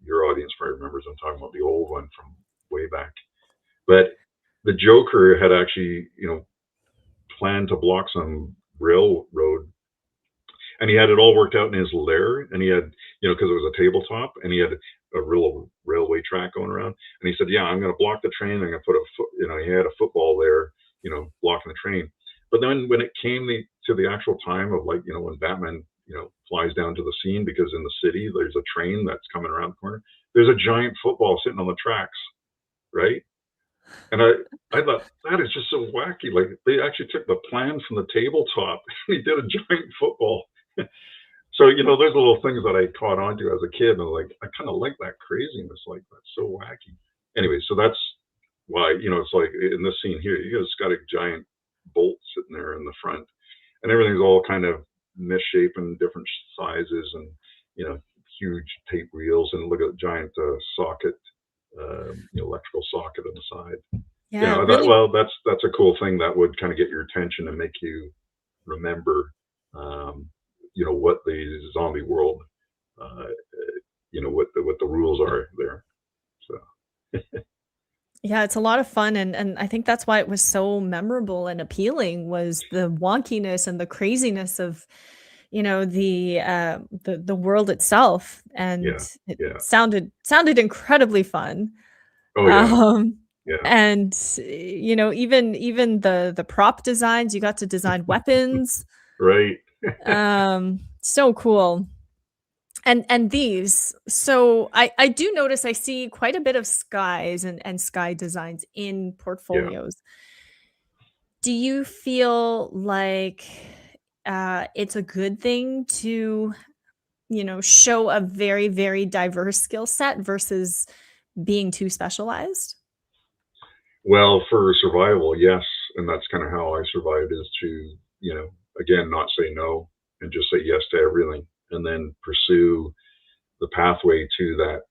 your audience probably remembers. I'm talking about the old one from way back. But the Joker had actually, planned to block some railroad, and he had it all worked out in his lair, and he had, because it was a tabletop, and he had a real railway track going around, and he said, yeah, I'm going to block the train. I'm going to put he had a football there, blocking the train. But then when it came to the actual time of, like, when Batman, flies down to the scene, because in the city there's a train that's coming around the corner, there's a giant football sitting on the tracks, right? And I thought, that is just so wacky. Like, they actually took the plan from the tabletop and he did a giant football. So, there's little things that I caught on to as a kid, and I'm like, I kind of like that craziness. Like, that's so wacky. Anyway, so that's why, it's like in this scene here, you just got a giant bolt sitting there in the front, and everything's all kind of misshapen, different sizes, and, huge tape reels, and look at the giant socket, electrical socket on the side. Yeah, I thought, really. well, that's a cool thing that would kind of get your attention and make you remember, um, what the zombie world, what the rules are there. So Yeah, it's a lot of fun, and I think that's why it was so memorable and appealing was the wonkiness and the craziness of, the world itself, and Yeah, it yeah. sounded incredibly fun. Oh, yeah, Um, yeah. and, even the prop designs, you got to design weapons, Right. so cool. And these, so I do notice I see quite a bit of skies and sky designs in Yeah. portfolios. Do you feel like, it's a good thing to, show a very, very diverse skill set versus being too specialized? Well, for survival, yes, and that's kinda how I survived is to, again, not say no and just say yes to everything, and then pursue the pathway to that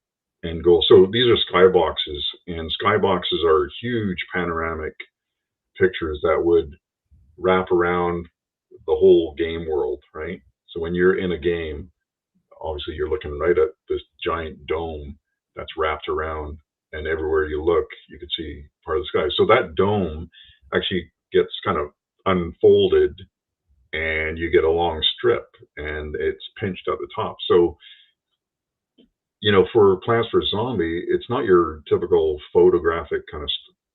end goal. So these are skyboxes, and skyboxes are huge panoramic pictures that would wrap around the whole game world, right? So when you're in a game, obviously you're looking right at this giant dome that's wrapped around, and everywhere you look, you can see part of the sky. So that dome actually gets kind of unfolded, and you get a long strip, and it's pinched at the top. So for Plants vs Zombie, it's not your typical photographic kind of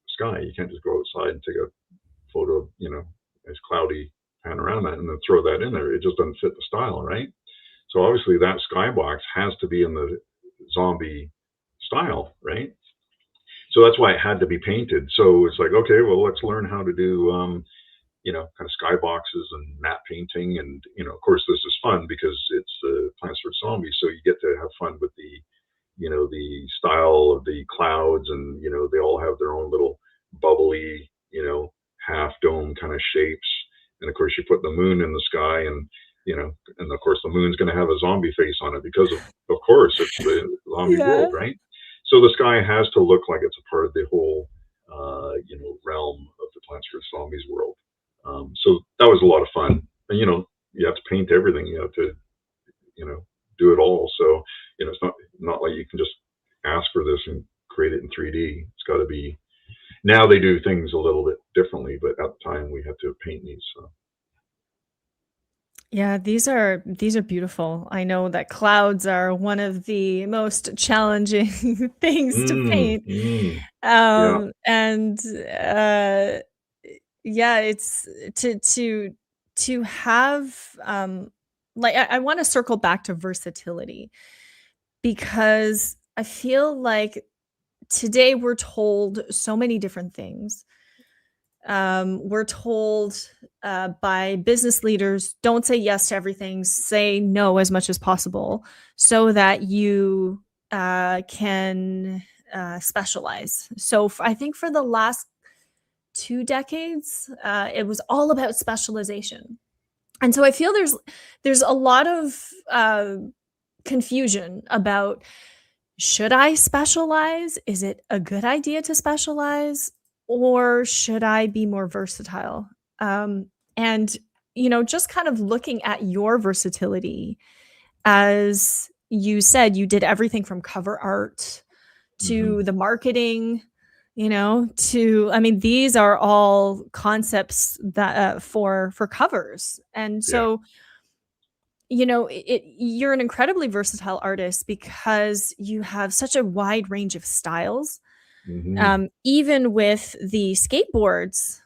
sky. You can't just go outside and take a photo of nice cloudy panorama and then throw that in there. It just doesn't fit the style, right? So obviously that skybox has to be in the zombie style, right? So that's why it had to be painted. So it's like, okay, well, let's learn how to do, kind of skyboxes and matte painting. And, of course, this is fun because it's Plants vs. Zombies. So you get to have fun with the style of the clouds, and, they all have their own little bubbly, half dome kind of shapes. And of course, you put the moon in the sky, and of course, the moon's going to have a zombie face on it because of course, it's the zombie Yeah. world, right? So the sky has to look like it's a part of the whole, realm of the Plants vs. Zombies world. So that was a lot of fun. And, you have to paint everything. You have to, you know, do it all. So, it's not like you can just ask for this and create it in 3D. It's got to be. Now they do things a little bit differently, but at the time we had to paint these. So. Yeah, these are beautiful. I know that clouds are one of the most challenging things to Mm, paint. mm, yeah. And, yeah, it's to have, like, I wanna circle back to versatility because I feel like today we're told so many different things. We're told, by business leaders, don't say yes to everything, say no as much as possible so that you, can, specialize. So I think for the last 2 decades, it was all about specialization. And so I feel there's a lot of, confusion about, should I specialize? Is it a good idea to specialize? Or should I be more versatile? And, just kind of looking at your versatility, as you said, you did everything from cover art Hmm. to the marketing, I mean, these are all concepts that, for covers. And Yeah. so, you're an incredibly versatile artist because you have such a wide range of styles. Hmm. Even with the skateboards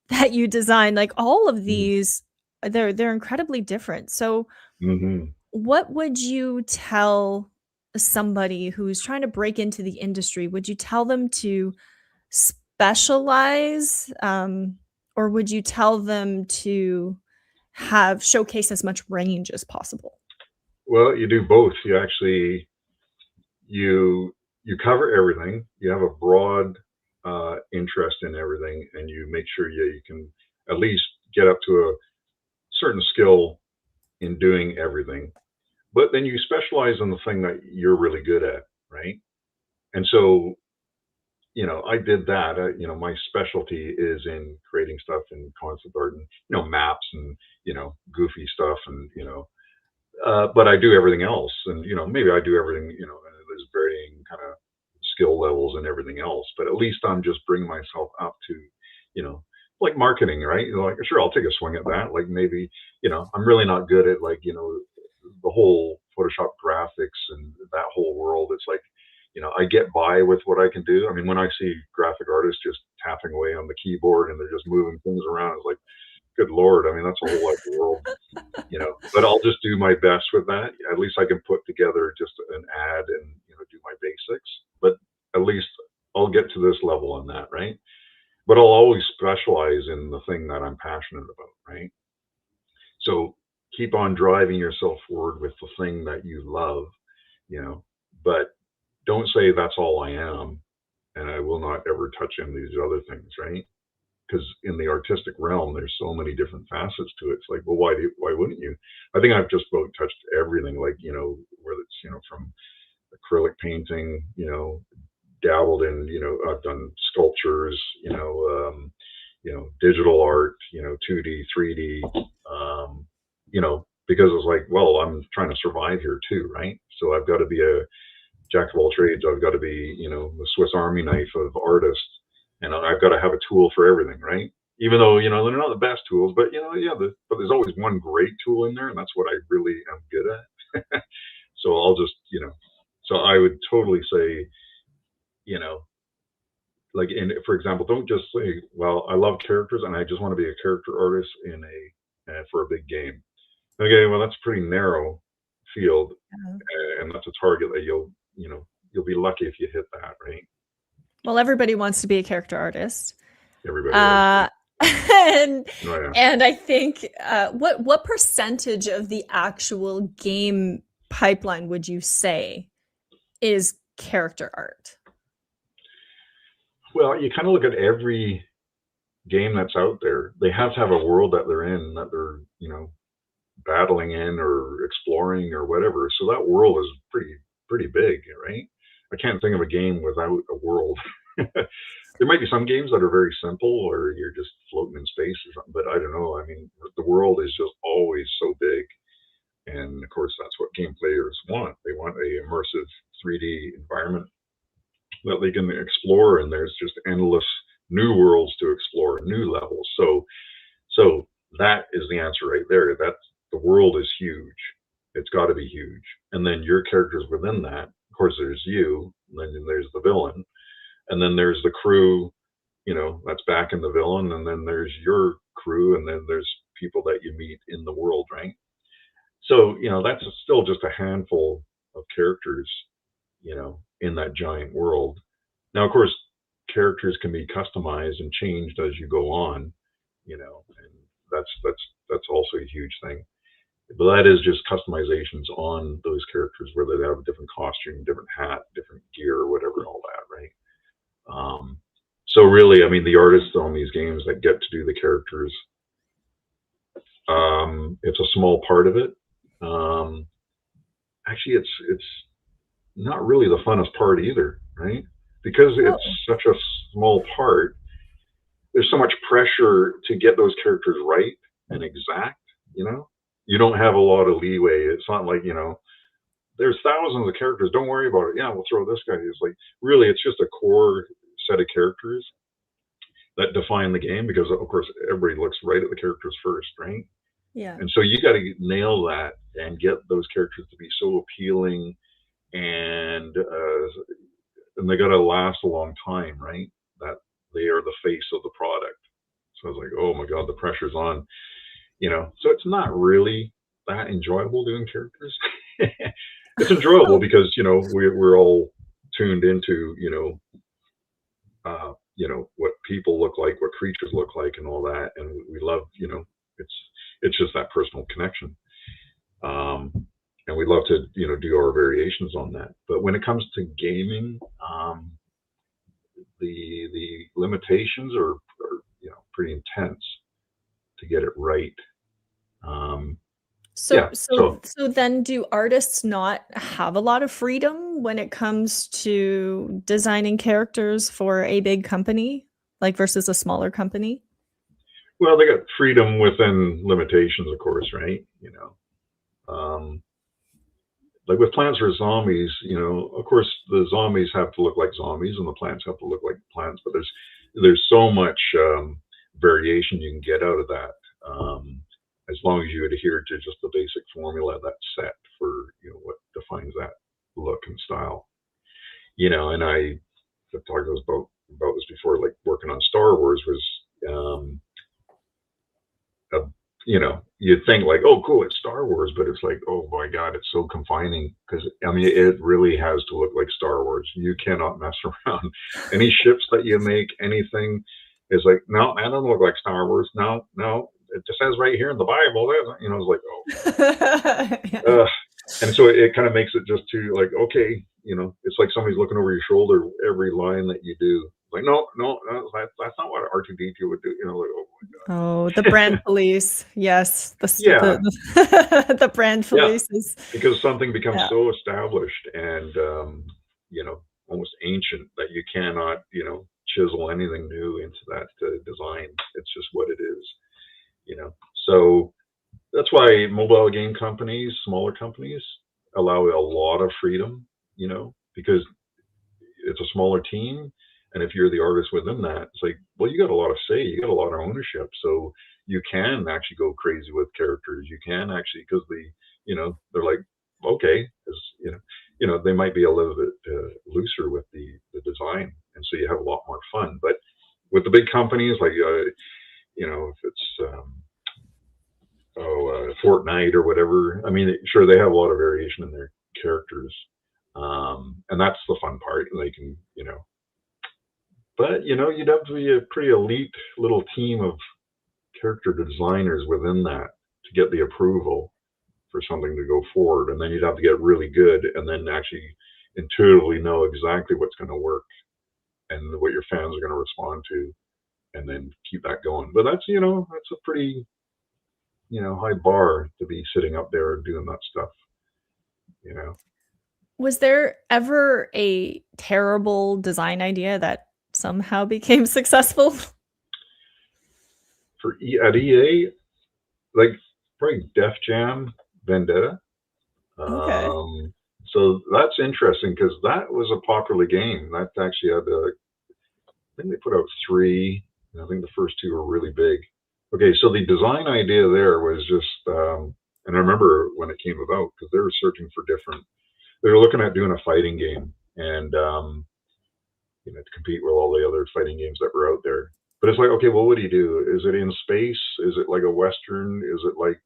that you design, like, all of Hmm. these, they're incredibly different. So, Hmm. what would you tell somebody who's trying to break into the industry? Would you tell them to specialize, or would you tell them to have showcase as much range as possible? Well, you do both. You actually you cover everything. You have a broad interest in everything, and you make sure you can at least get up to a certain skill in doing everything. But then you specialize in the thing that you're really good at, right? And so, I did that. My specialty is in creating stuff in concept art and maps and goofy stuff and but I do everything else, and maybe I do everything. And there's varying kind of skill levels and everything else, but at least I'm just bringing myself up to, you know, like marketing, right? Like, sure, I'll take a swing at that. Like maybe, I'm really not good at like, the whole Photoshop graphics and that whole world. It's like, I get by with what I can do. I mean, when I see graphic artists just tapping away on the keyboard and they're just moving things around, it's like, good Lord. I mean, that's a whole other world, but I'll just do my best with that. At least I can put together just an ad and, do my basics, but at least I'll get to this level on that. Right. But I'll always specialize in the thing that I'm passionate about. Right. So keep on driving yourself forward with the thing that you love, but don't say that's all I am and I will not ever touch any of these other things, right? Because in the artistic realm, there's so many different facets to it. It's like, well, why wouldn't you? I think I've just about touched everything, like, whether it's, from acrylic painting, dabbled in, I've done sculptures, digital art, 2D, 3D, because it's like, well, I'm trying to survive here too, right? So I've got to be a jack of all trades. I've got to be, the Swiss Army knife of artists, and I've got to have a tool for everything, right? Even though, they're not the best tools, but, but there's always one great tool in there, and that's what I really am good at. So I'll just, so I would totally say, like, for example, don't just say, well, I love characters and I just want to be a character artist for a big game. Okay, well, that's a pretty narrow field, and that's a target that you'll be lucky if you hit that, right? Well, everybody wants to be a character artist. Everybody. And Oh, yeah. and I think what percentage of the actual game pipeline would you say is character art? Well, you kind of look at every game that's out there. They have to have a world that they're in, that they're battling in or exploring or whatever. So that world is pretty big, right? I can't think of a game without a world. There might be some games that are very simple, or you're just floating in space or something, but I don't know. I mean, the world is just always so big, and of course, that's what game players want. They want a immersive 3D environment that they can explore, and there's just endless new worlds to explore, new levels. So that is the answer right there. That the world is huge. It's got to be huge, and then your characters within that. Of course, there's you, and then there's the villain, and then there's the crew, that's backing the villain, and then there's your crew, and then there's people that you meet in the world, right? So, that's still just a handful of characters, in that giant world. Now, of course, characters can be customized and changed as you go on, and that's also a huge thing. But that is just customizations on those characters, where they have a different costume, different hat, different gear, whatever, all that, right? So really, I mean, the artists on these games that get to do the characters, it's a small part of it. Actually, it's not really the funnest part either, right? Because it's such a small part. There's so much pressure to get those characters right and exact. You don't have a lot of leeway. It's not like, there's thousands of characters. Don't worry about it. Yeah, we'll throw this guy. It's like, really, it's just a core set of characters that define the game, because, of course, everybody looks right at the characters first, right? Yeah. And so you got to nail that and get those characters to be so appealing, and they got to last a long time, right? That they are the face of the product. So I was like, oh my God, the pressure's on. So it's not really that enjoyable doing characters. It's enjoyable because we're all tuned into what people look like, what creatures look like, and all that, and we love it's just that personal connection, and we love to do our variations on that. But when it comes to gaming, the limitations are pretty intense to get it right. So then do artists not have a lot of freedom when it comes to designing characters for a big company, like versus a smaller company? Well, they got freedom within limitations, of course, right? like with Plants vs Zombies, of course the zombies have to look like zombies and the plants have to look like plants, but there's so much variation you can get out of that, as long as you adhere to just the basic formula that's set for what defines that look and style. And I've talked about this before, like working on Star Wars was, a, you'd think like, oh, cool, it's Star Wars, but it's like, oh my God, it's so confining because I mean, it really has to look like Star Wars. You cannot mess around. Any ships that you make, anything is like, no, that doesn't look like Star Wars. No, no, it just says right here in the Bible. It's like, oh, Yeah. and so it kind of makes it just too like, okay, it's like somebody's looking over your shoulder every line that you do. Like, no, no, no, that's not what R2D2 would do. Like, oh my God. Oh, the brand police. Yes. Yeah, The brand yeah, police is, because something becomes yeah. so established and almost ancient that you cannot chisel anything new into that design. It's just what it is. So that's why mobile game companies, smaller companies, allow a lot of freedom. Because it's a smaller team, and if you're the artist within that, it's like, well, you got a lot of say, you got a lot of ownership, so you can actually go crazy with characters. You can actually, because they're like, okay, because they might be a little bit looser with the design, and so you have a lot more fun. But with the big companies, like if it's Fortnite or whatever, I mean, sure, they have a lot of variation in their characters, and that's the fun part. They can, but you'd have to be a pretty elite little team of character designers within that to get the approval for something to go forward, and then you'd have to get really good, and then actually intuitively know exactly what's going to work and what your fans are going to respond to, and then keep that going. But that's that's a pretty high bar to be sitting up there doing that stuff. Was there ever a terrible design idea that somehow became successful? At EA, like probably Def Jam, Vendetta. Okay. So that's interesting because that was a popular game. That actually had I think they put out 3. And I think the first 2 were really big. Okay, so the design idea there was just, and I remember when it came about because they were searching for different. They were looking at doing a fighting game and to compete with all the other fighting games that were out there. But it's like, okay, well, what do you do? Is it in space? Is it like a Western? Is it like,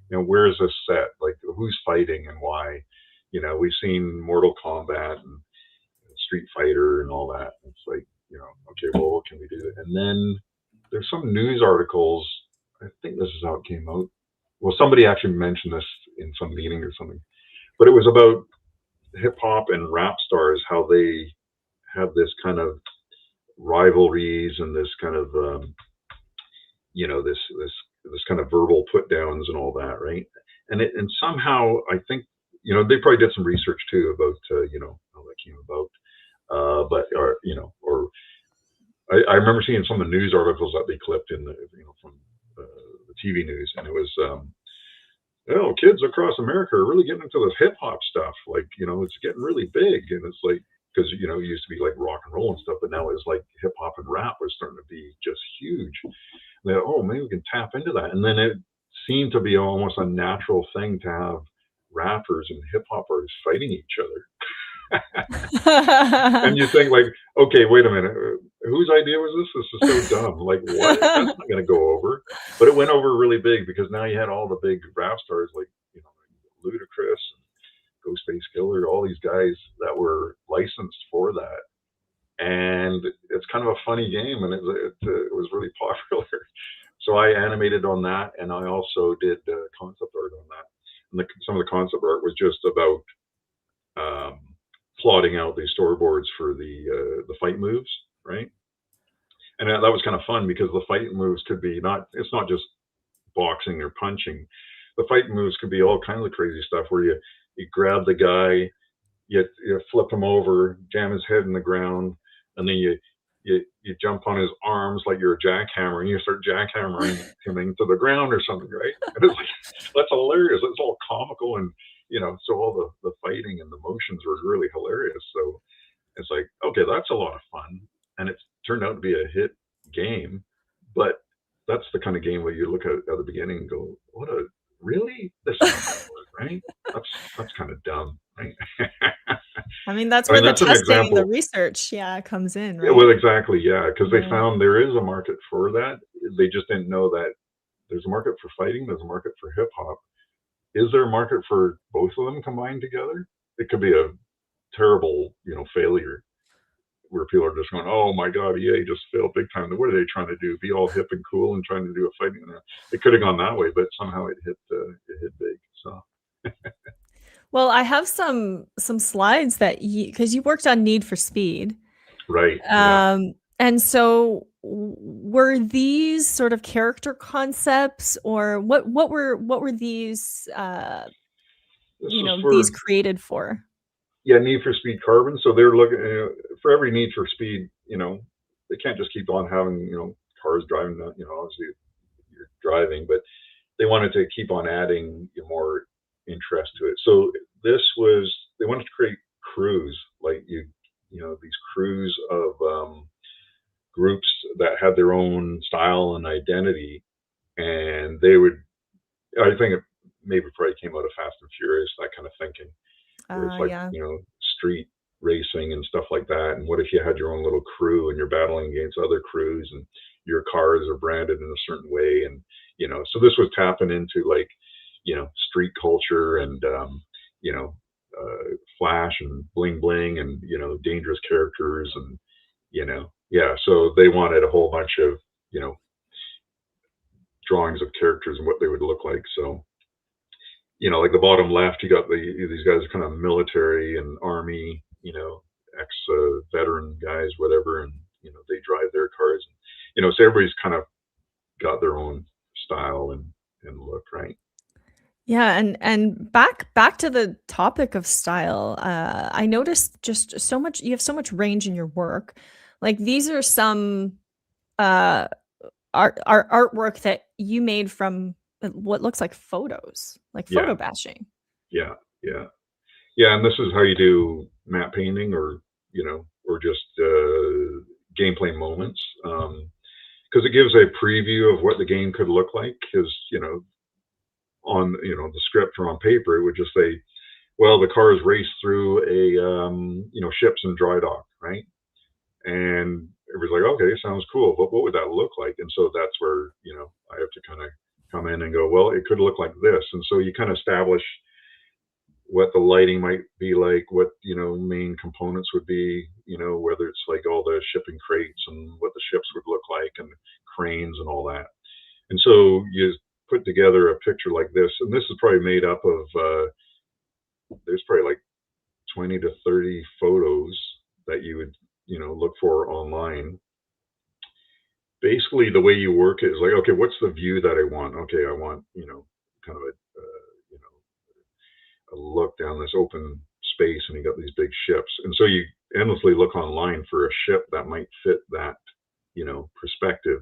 where is this set? Like, who's fighting and why? We've seen Mortal Kombat and Street Fighter and all that. It's like, okay, well, what can we do? And then there's some news articles. I think this is how it came out. Well, somebody actually mentioned this in some meeting or something, but it was about hip hop and rap stars, how they have this kind of rivalries and this kind of this kind of verbal put downs and all that, right? And somehow I think they probably did some research too about how that came about, but or I remember seeing some of the news articles that they clipped in the from the TV news, and it was kids across America are really getting into this hip hop stuff. Like, it's getting really big, and it's like, because it used to be like rock and roll and stuff, but now it's like hip hop and rap was starting to be just huge. And oh, maybe we can tap into that, and then it seemed to be almost a natural thing to have rappers and hip hoppers fighting each other. And you think like, okay, wait a minute, whose idea was this? This is so dumb. Like, what? That's not going to go over. But it went over really big because now you had all the big rap stars like Ludacris and Ghostface Killer, all these guys that were licensed for that. And it's kind of a funny game, and it was really popular. So I animated on that, and I also did concept art on that. And some of the concept art was just about plotting out the storyboards for the fight moves, right? And that was kind of fun because the fight moves could be it's not just boxing or punching. The fight moves could be all kinds of crazy stuff where you grab the guy, you flip him over, jam his head in the ground, and then you jump on his arms like you're a jackhammer, and you start jackhammering him into the ground or something, right? And it's like, that's hilarious. It's all comical, and So all the fighting and the motions were really hilarious. So it's like, okay, that's a lot of fun, and it's turned out to be a hit game. But that's the kind of game where you look at the beginning and go, "What a really? This isn't going to work, right? That's kind of dumb, right?" I mean, that's I where mean, the that's an testing and the example. research, yeah, comes in, Yeah, well, right? exactly, yeah, because they Yeah. found there is a market for that. They just didn't know that there's a market for fighting. There's a market for hip hop. Is there a market for both of them combined together? It could be a terrible, failure where people are just going, "Oh my God, EA just failed big time." What are they trying to do? Be all hip and cool and trying to do a fighting? It could have gone that way, but somehow it hit big. So Well, I have some slides that because you worked on Need for Speed. right, yeah. And so were these sort of character concepts, or what were these This you was know, these for, created for? yeah, Need for Speed Carbon. So they're looking for every Need for Speed. They can't just keep on having cars driving. Obviously you're driving, but they wanted to keep on adding more interest to it. So they wanted to create crews, like these crews of groups that had their own style and identity, and they would. I think it maybe probably came out of Fast and Furious, that kind of thinking, where it's like Yeah. street racing and stuff like that. And what if you had your own little crew and you're battling against other crews and your cars are branded in a certain way? And so this was tapping into like street culture and flash and bling bling and dangerous characters and yeah. So they wanted a whole bunch of you know drawings of characters and what they would look like. So like the bottom left, you got these guys are kind of military and army, ex veteran guys, whatever, and they drive their cars. So everybody's kind of got their own style and look, right? Yeah, and back to the topic of style, I noticed just so much you have so much range in your work. Like, these are some, uh, artwork that you made from, what looks like photos, like Yeah, photobashing. yeah, yeah, yeah. And this is how you do map painting, or just gameplay moments, because it gives a preview of what the game could look like. Because on the script or on paper, it would just say, well, the cars race through a ships in dry dock, right? And it was like, okay, sounds cool, but what would that look like? And so that's where I have to kind of come in and go, well, it could look like this. And so you kind of establish what the lighting might be like, what main components would be, whether it's like all the shipping crates and what the ships would look like and cranes and all that. And so you put together a picture like this, and this is probably made up of there's probably like 20 to 30 photos that you would look for online. Basically the way you work it is like, okay, what's the view that I want? Okay, I want kind of a look down this open space, and you got these big ships, and so you endlessly look online for a ship that might fit that perspective.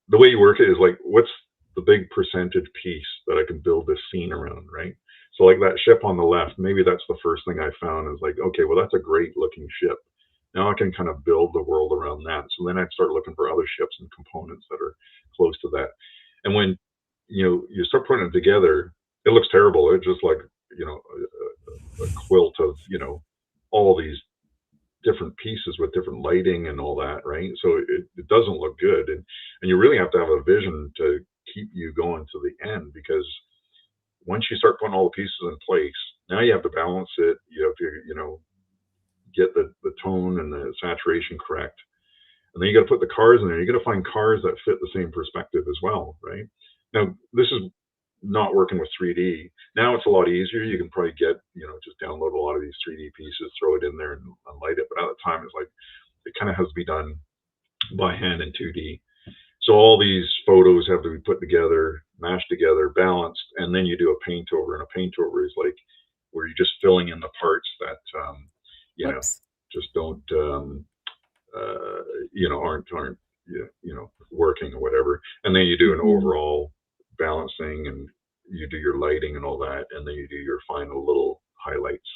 The way you work it is like, what's the big percentage piece that I can build this scene around, right? So like that ship on the left, maybe that's the first thing I found is like, okay, well, that's a great looking ship. Now I can kind of build the world around that. So then I'd start looking for other ships and components that are close to that. And when you start putting it together, it looks terrible. It's just like a quilt of all these different pieces with different lighting and all that, right? So it doesn't look good, and you really have to have a vision to keep you going to the end, because once you start putting all the pieces in place, now you have to balance it. You have to get the tone and the saturation correct, and then you got to put the cars in there. You got to find cars that fit the same perspective as well, right? Now this is not working with 3D. Now it's a lot easier. You can probably get just download a lot of these 3D pieces, throw it in there, and light it. But at the time, it's like it kind of has to be done by hand in 2D. So all these photos have to be put together, mashed together, balanced, and then you do a paint over. And a paint over is like where you're just filling in the parts that you know Whoops. just don't aren't working or whatever. And then you do an Mhm. overall balancing, and you do your lighting and all that, and then you do your final little highlights.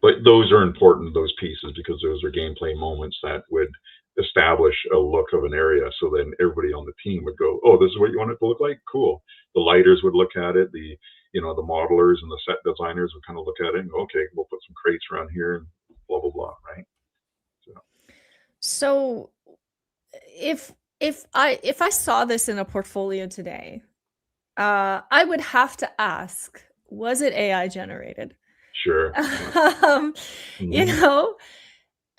But those are important, those pieces, because those are gameplay moments that would establish a look of an area. So then everybody on the team would go, "Oh, this is what you want it to look like? Cool." The lighters would look at it. The modelers and the set designers would kind of look at it and go, "Okay, we'll put some crates around here and blah blah blah." Right. So if I saw this in a portfolio today, I would have to ask, was it AI generated? Sure. You Hmm. know,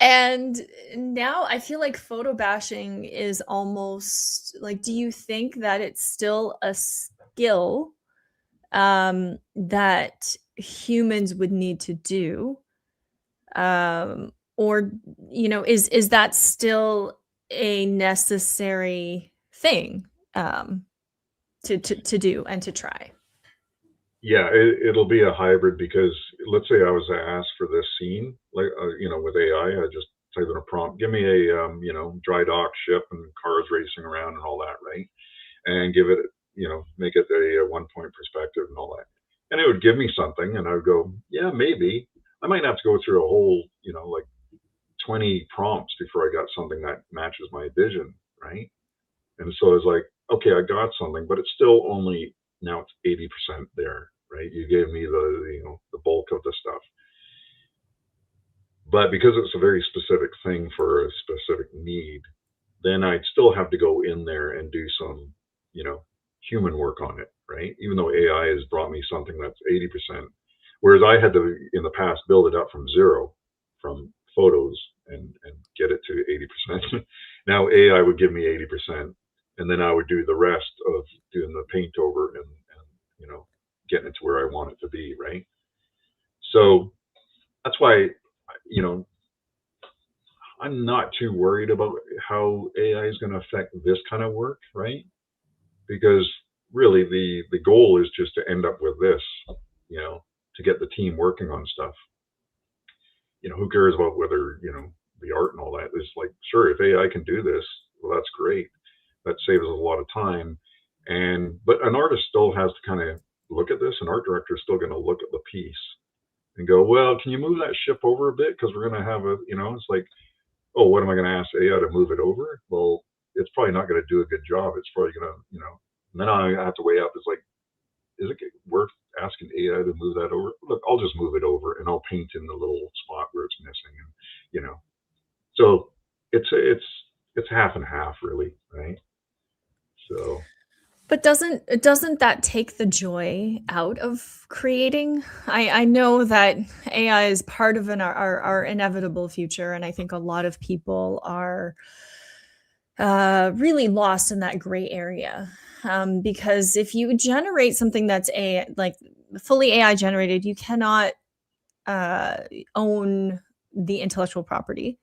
and now I feel like photobashing is almost like, do you think that it's still a skill that humans would need to do? Or, is that still a necessary thing to do and to try? Yeah, it'll be a hybrid because let's say I was asked for this scene, like with AI, I just type in a prompt, give me a dry dock ship and cars racing around and all that, right? And give it, make it a 1 point perspective and all that, and it would give me something, and I would go, yeah, maybe. I might have to go through a whole, like 20 prompts before I got something that matches my vision, right? And so it's like, okay, I got something, but it's still only now it's 80% there, right? You gave me the bulk of the stuff. But because it's a very specific thing for a specific need, then I'd still have to go in there and do some, you know, human work on it, right? Even though AI has brought me something that's 80%, whereas I had to in the past build it up from zero, from photos and get it to 80%. Now AI would give me 80%, and then I would do the rest of doing the paint over and getting it to where I want it to be, right? So that's why, you know, I'm not too worried about how AI is going to affect this kind of work, right? Because really the goal is just to end up with this, to get the team working on stuff. Who cares about whether, the art and all that? It's like, sure, if AI can do this, well, that's great. That saves us a lot of time. But an artist still has to kind of look at this. An art director is still going to look at the piece and go, well, can you move that ship over a bit? Because we're going to have it's like, oh, what am I going to ask AI to move it over? Well, it's probably not going to do a good job. It's probably going to, and then I have to weigh up. It's like, is it worth asking AI to move that over? Look, I'll just move it over and I'll paint in the little spot where it's missing, and so it's half and half, really, right? So But doesn't that take the joy out of creating? I know that AI is part of our inevitable future, and I think a lot of people are really lost in that gray area. Because if you generate something that's like fully AI generated, you cannot uh, own the intellectual property.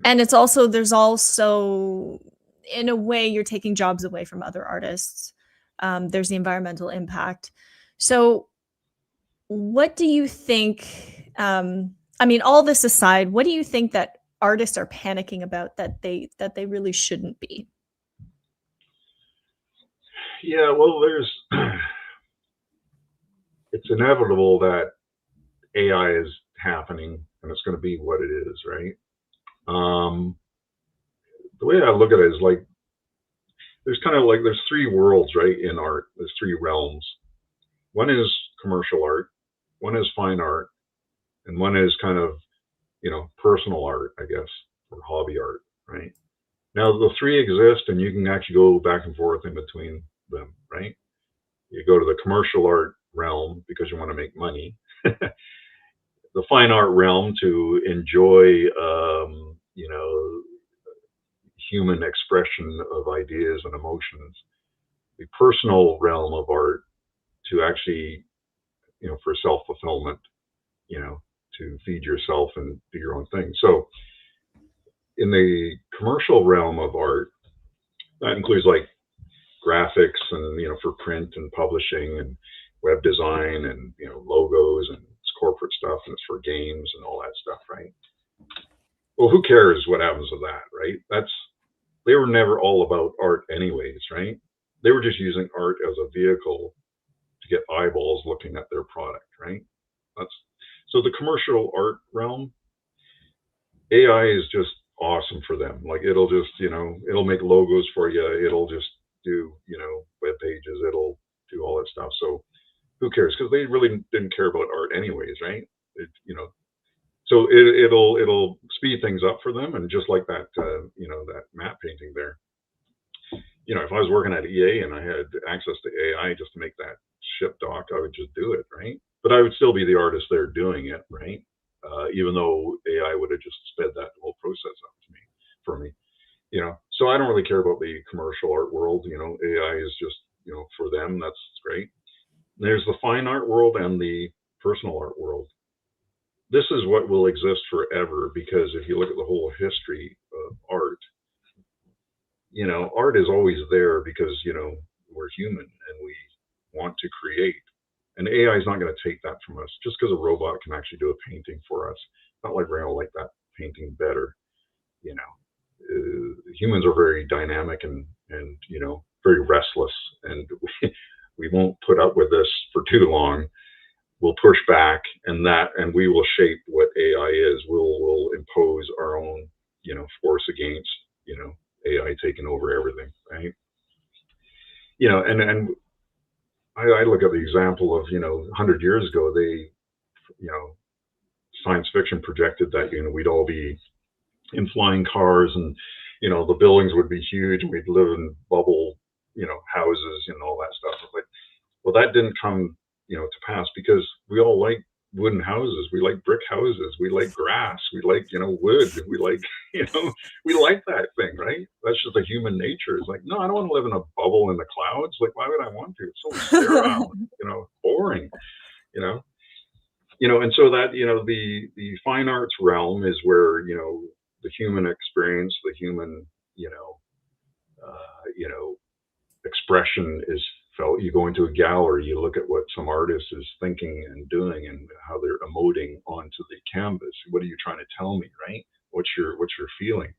And there's also, in a way, you're taking jobs away from other artists. There's the environmental impact. So what do you think? I mean, all this aside, what do you think that artists are panicking about that they really shouldn't be? yeah, well, there's it's inevitable that AI is happening and it's going to be what it is, right? The way I look at it is like there's three worlds, right? In art, there's three realms. One is commercial art, one is fine art, and one is kind of personal art, I guess, or hobby art, right? Now the three exist, and you can actually go back and forth in between them, right? You go to the commercial art realm because you want to make money. The fine art realm to enjoy, human expression of ideas and emotions. The personal realm of art to actually, for self fulfillment, to feed yourself and do your own thing. So in the commercial realm of art, that includes like graphics and for print and publishing and web design and logos, and it's corporate stuff, and it's for games and all that stuff, right? Well, who cares what happens to that, right? They were never all about art anyways, right? They were just using art as a vehicle to get eyeballs looking at their product, right? That's so the commercial art realm, AI is just awesome for them. Like it'll just, it'll make logos for you. It'll just do, web pages. It'll do all that stuff. So who cares? Because they really didn't care about art anyways, right? So it'll speed things up for them. And just like that, that matte painting there, if I was working at EA and I had access to AI just to make that ship doc, I would just do it, right? But I would still be the artist there doing it, right? Even though AI would have just sped that whole process up to me for me, So I don't really care about the commercial art world. AI is just, for them, that's great. There's the fine art world and the personal art world. This is what will exist forever because if you look at the whole history of art, art is always there because, we're human and we want to create. And AI is not going to take that from us just because a robot can actually do a painting for us. Not like we're going to like that painting better. Humans are very dynamic and very restless, and we won't put up with this for too long. We'll push back, and we will shape what AI is. We'll impose our own force against AI taking over everything, right? And I look at the example of 100 years ago, they science fiction projected that we'd all be in flying cars, and the buildings would be huge, and we'd live in bubble houses and all that stuff. It's like, well, that didn't come to pass because we all like wooden houses, we like brick houses, we like grass, we like wood, we like we like that thing, right? That's just a human nature. It's like, no, I don't want to live in a bubble in the clouds. Like, why would I want to? It's so sterile, boring, and so that the fine arts realm is where the human experience, the human expression is felt. You go into a gallery, you look at what some artist is thinking and doing and how they're emoting onto the canvas. What are you trying to tell me, right? What's your feeling?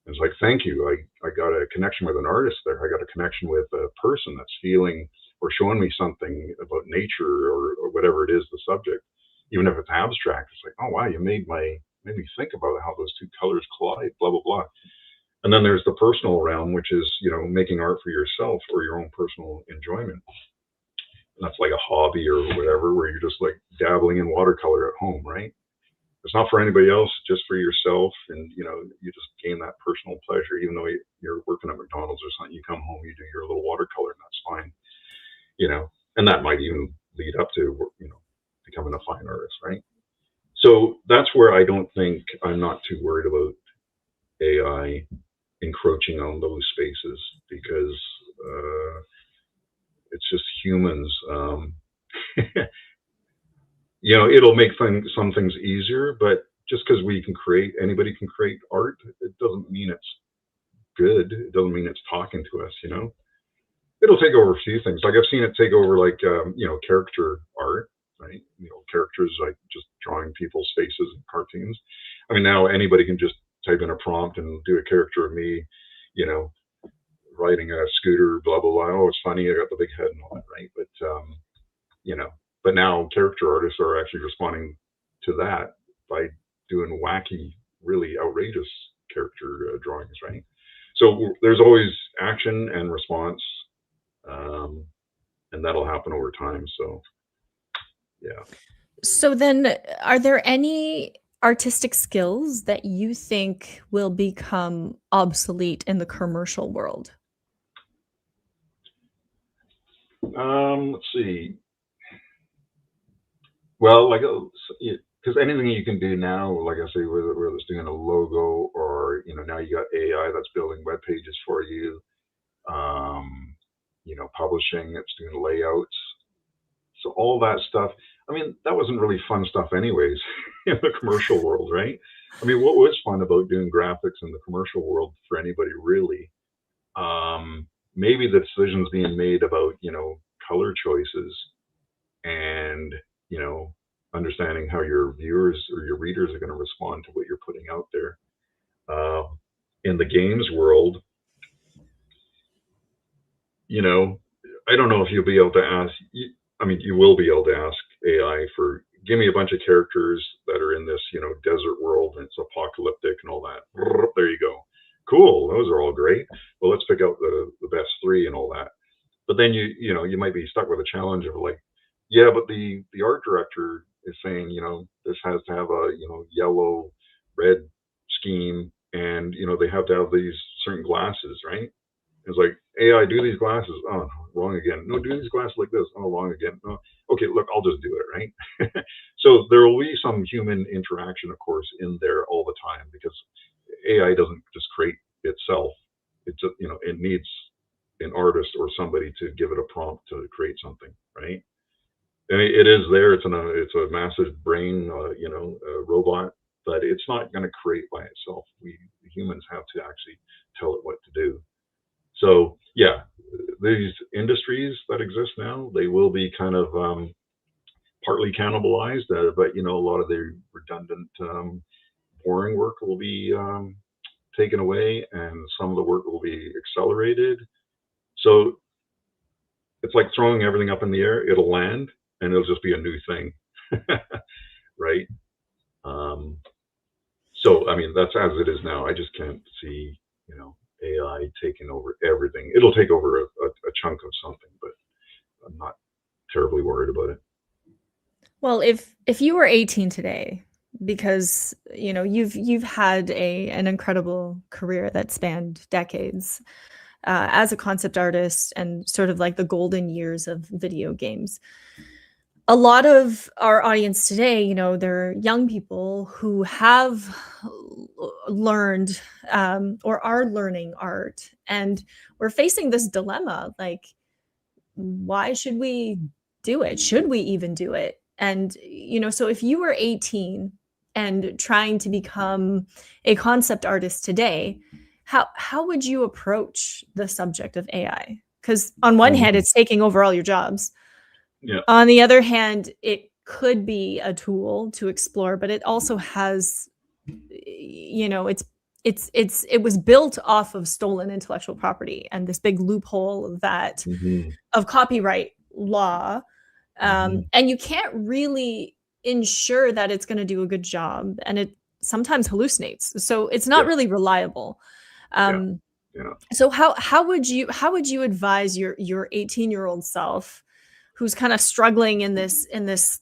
It's like, thank you. I got a connection with an artist there. I got a connection with a person that's feeling or showing me something about nature or whatever it is, the subject. Even if it's abstract, it's like, oh wow, you made me think about how those two colors collide, blah blah blah. And then there's the personal realm, which is making art for yourself or your own personal enjoyment. And that's like a hobby or whatever, where you're just like dabbling in watercolor at home, right? It's not for anybody else, just for yourself, and you just gain that personal pleasure. Even though you're working at McDonald's or something, you come home, you do your little watercolor, and that's fine. And that might even lead up to becoming a fine artist, right? So that's where I'm not too worried about AI encroaching on those spaces because it's just humans. It'll make some things easier, but just because anybody can create art, it doesn't mean it's good. It doesn't mean it's talking to us. It'll take over a few things. Like I've seen it take over, like character art, right? Characters like just drawing people's faces in cartoons. I mean, now anybody can just type in a prompt and do a character of me, riding a scooter, blah blah blah. Oh, it's funny, I got the big head and all that, right? But now character artists are actually responding to that by doing wacky, really outrageous character drawings, right? So there's always action and response, and that'll happen over time. So yeah. So then, are there any artistic skills that you think will become obsolete in the commercial world? Let's see. Well, like, because anything you can do now, like I say, whether it's doing a logo or now you got AI that's building web pages for you, publishing, it's doing layouts. So all that stuff. I mean, that wasn't really fun stuff, anyways, in the commercial world, right? I mean, what was fun about doing graphics in the commercial world for anybody really? Maybe the decisions being made about color choices and understanding how your viewers or your readers are going to respond to what you're putting out there. In the games world, I don't know if you'll be able to ask. I mean, you will be able to ask AI for, give me a bunch of characters that are in this, desert world and it's apocalyptic and all that. There you go. Cool. Those are all great. Well, let's pick out the best three and all that. But then you might be stuck with a challenge of like, yeah, but the art director is saying, this has to have a, yellow, red scheme, and they have to have these certain glasses, right? It's like, AI, do these glasses. Oh, wrong again. No, do these glasses like this. Oh, wrong again. No. Okay, look, I'll just do it, right? So there will be some human interaction, of course, in there all the time, because AI doesn't just create itself. It needs an artist or somebody to give it a prompt to create something, right? And it is there. It's a massive brain, robot, but it's not going to create by itself. We humans have to actually tell it what to do. So yeah, these industries that exist now, they will be kind of partly cannibalized, but a lot of the redundant, boring work will be taken away, and some of the work will be accelerated. So it's like throwing everything up in the air. It'll land, and it'll just be a new thing, right? So I mean, that's as it is now. I just can't see, AI taking over everything. It'll take over a chunk of something, but I'm not terribly worried about it. Well, if you were 18 today, because you've had an incredible career that spanned decades as a concept artist and sort of like the golden years of video games. A lot of our audience today, they're young people who have learned or are learning art, and we're facing this dilemma, like, why should we do it? Should we even do it? And so if you were 18 and trying to become a concept artist today, how would you approach the subject of AI? Because on one hand, it's taking over all your jobs. Yeah. On the other hand, it could be a tool to explore, but it also has, it was built off of stolen intellectual property and this big loophole that of copyright law. And you can't really ensure that it's going to do a good job, and it sometimes hallucinates, so it's not really reliable. So how would you advise your 18-year-old self who's kind of struggling in this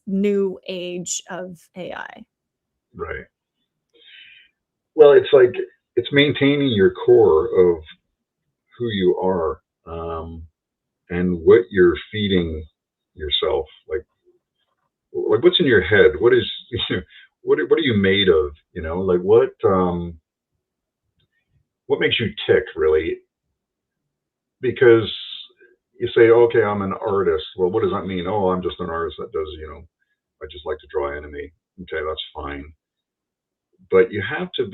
new age of AI? Right. Well, it's maintaining your core of who you are, and what you're feeding yourself. Like what's in your head? What is what are you made of? Like what makes you tick, really? Because you say, okay, I'm an artist. Well, what does that mean? Oh, I'm just an artist that does, I just like to draw anime. Okay, that's fine. But you have to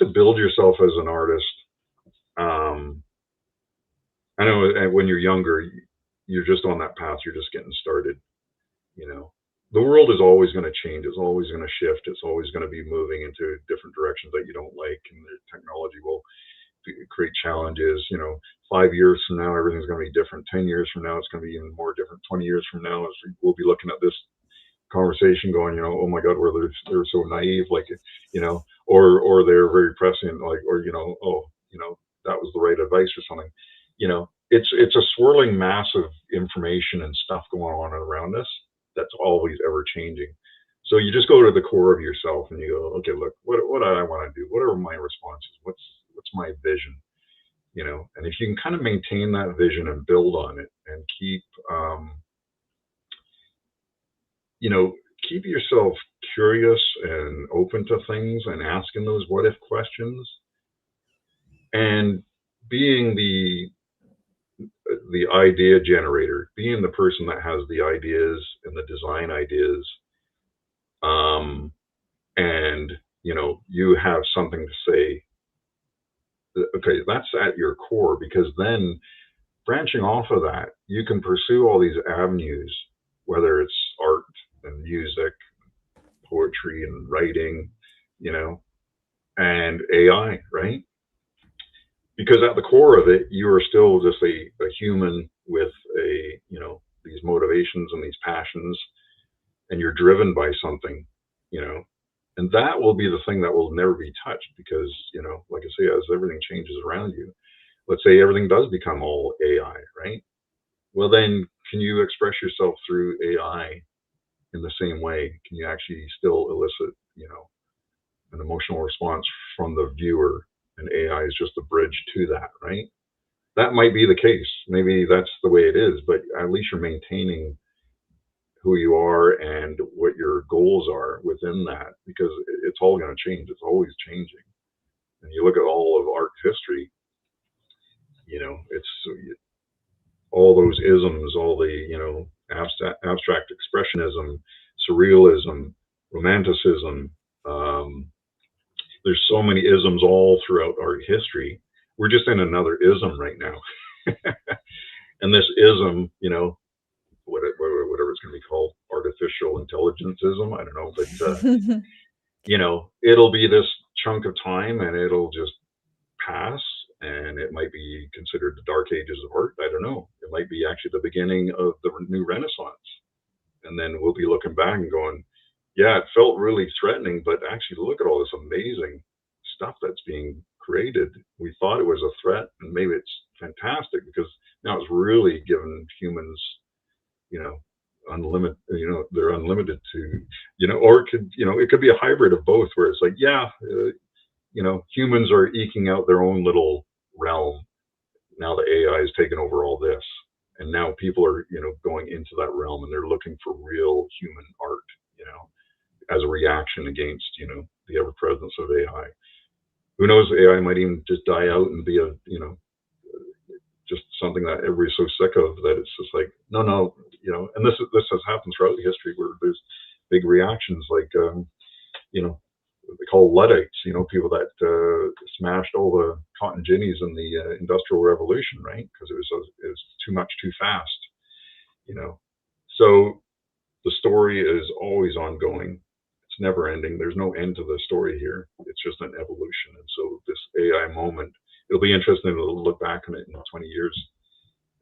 build yourself as an artist. I know when you're younger, you're just on that path. You're just getting started. The world is always going to change. It's always going to shift. It's always going to be moving into different directions that you don't like, and the technology will create challenges. 5 years from now, everything's going to be different. 10 years from now, it's going to be even more different. 20 years from now, we'll be looking at this conversation going, oh my God, they're so naive, like, or they're very prescient, like, or, oh, that was the right advice or something. It's a swirling mass of information and stuff going on around us that's always ever changing. So you just go to the core of yourself and you go, okay, look, what do I want to do? What are my responses? What's my vision? And if you can kind of maintain that vision and build on it and keep yourself curious and open to things and asking those what if questions, and being the idea generator, being the person that has the ideas and the design ideas, and you have something to say. Okay, that's at your core, because then branching off of that, you can pursue all these avenues, whether it's art and music, poetry and writing, and AI, right? Because at the core of it, you are still just a human with a these motivations and these passions, and you're driven by something, you know, and that will be the thing that will never be touched because, you know, like I say, as everything changes around you, let's say everything does become all AI, right? Well, then can you express yourself through AI in the same way? Can you actually still elicit, you know, an emotional response from the viewer? And AI is just a bridge to that, right? That might be the case. Maybe that's the way it is, but at least you're maintaining who you are and what your goals are within that because it's all going to change. It's always changing. And you look at all of art history, you know, it's all those isms, all the, you know, abstract expressionism, surrealism, romanticism. Um, there's so many isms all throughout art history. We're just in another ism right now. And this ism, you know, whatever it's going to be called, artificial intelligenceism, I don't know, but you know, it'll be this chunk of time and it'll just pass, and it might be considered the dark ages of art. I don't know. It might be actually the beginning of the new Renaissance, and then we'll be looking back and going, yeah, it felt really threatening, but actually look at all this amazing stuff that's being created. We thought it was a threat, and maybe it's fantastic because now it's really given humans, you know, unlimited, you know, they're unlimited to, you know, or it could, you know, it could be a hybrid of both where it's like, yeah, you know, humans are eking out their own little realm. Now the AI has taken over all this. And now people are, you know, going into that realm and they're looking for real human art, you know, as a reaction against, you know, the ever presence of AI. Who knows, AI might even just die out and be a, you know, just something that everybody's so sick of that it's just like, no, you know, and this has happened throughout history where there's big reactions like, you know, they call Luddites, you know, people that smashed all the cotton ginnies in the Industrial Revolution, right? Because it was too much too fast, you know. So the story is always ongoing. It's never ending. There's no end to the story here. It's just an evolution. And so this AI moment, it'll be interesting to look back on it in 20 years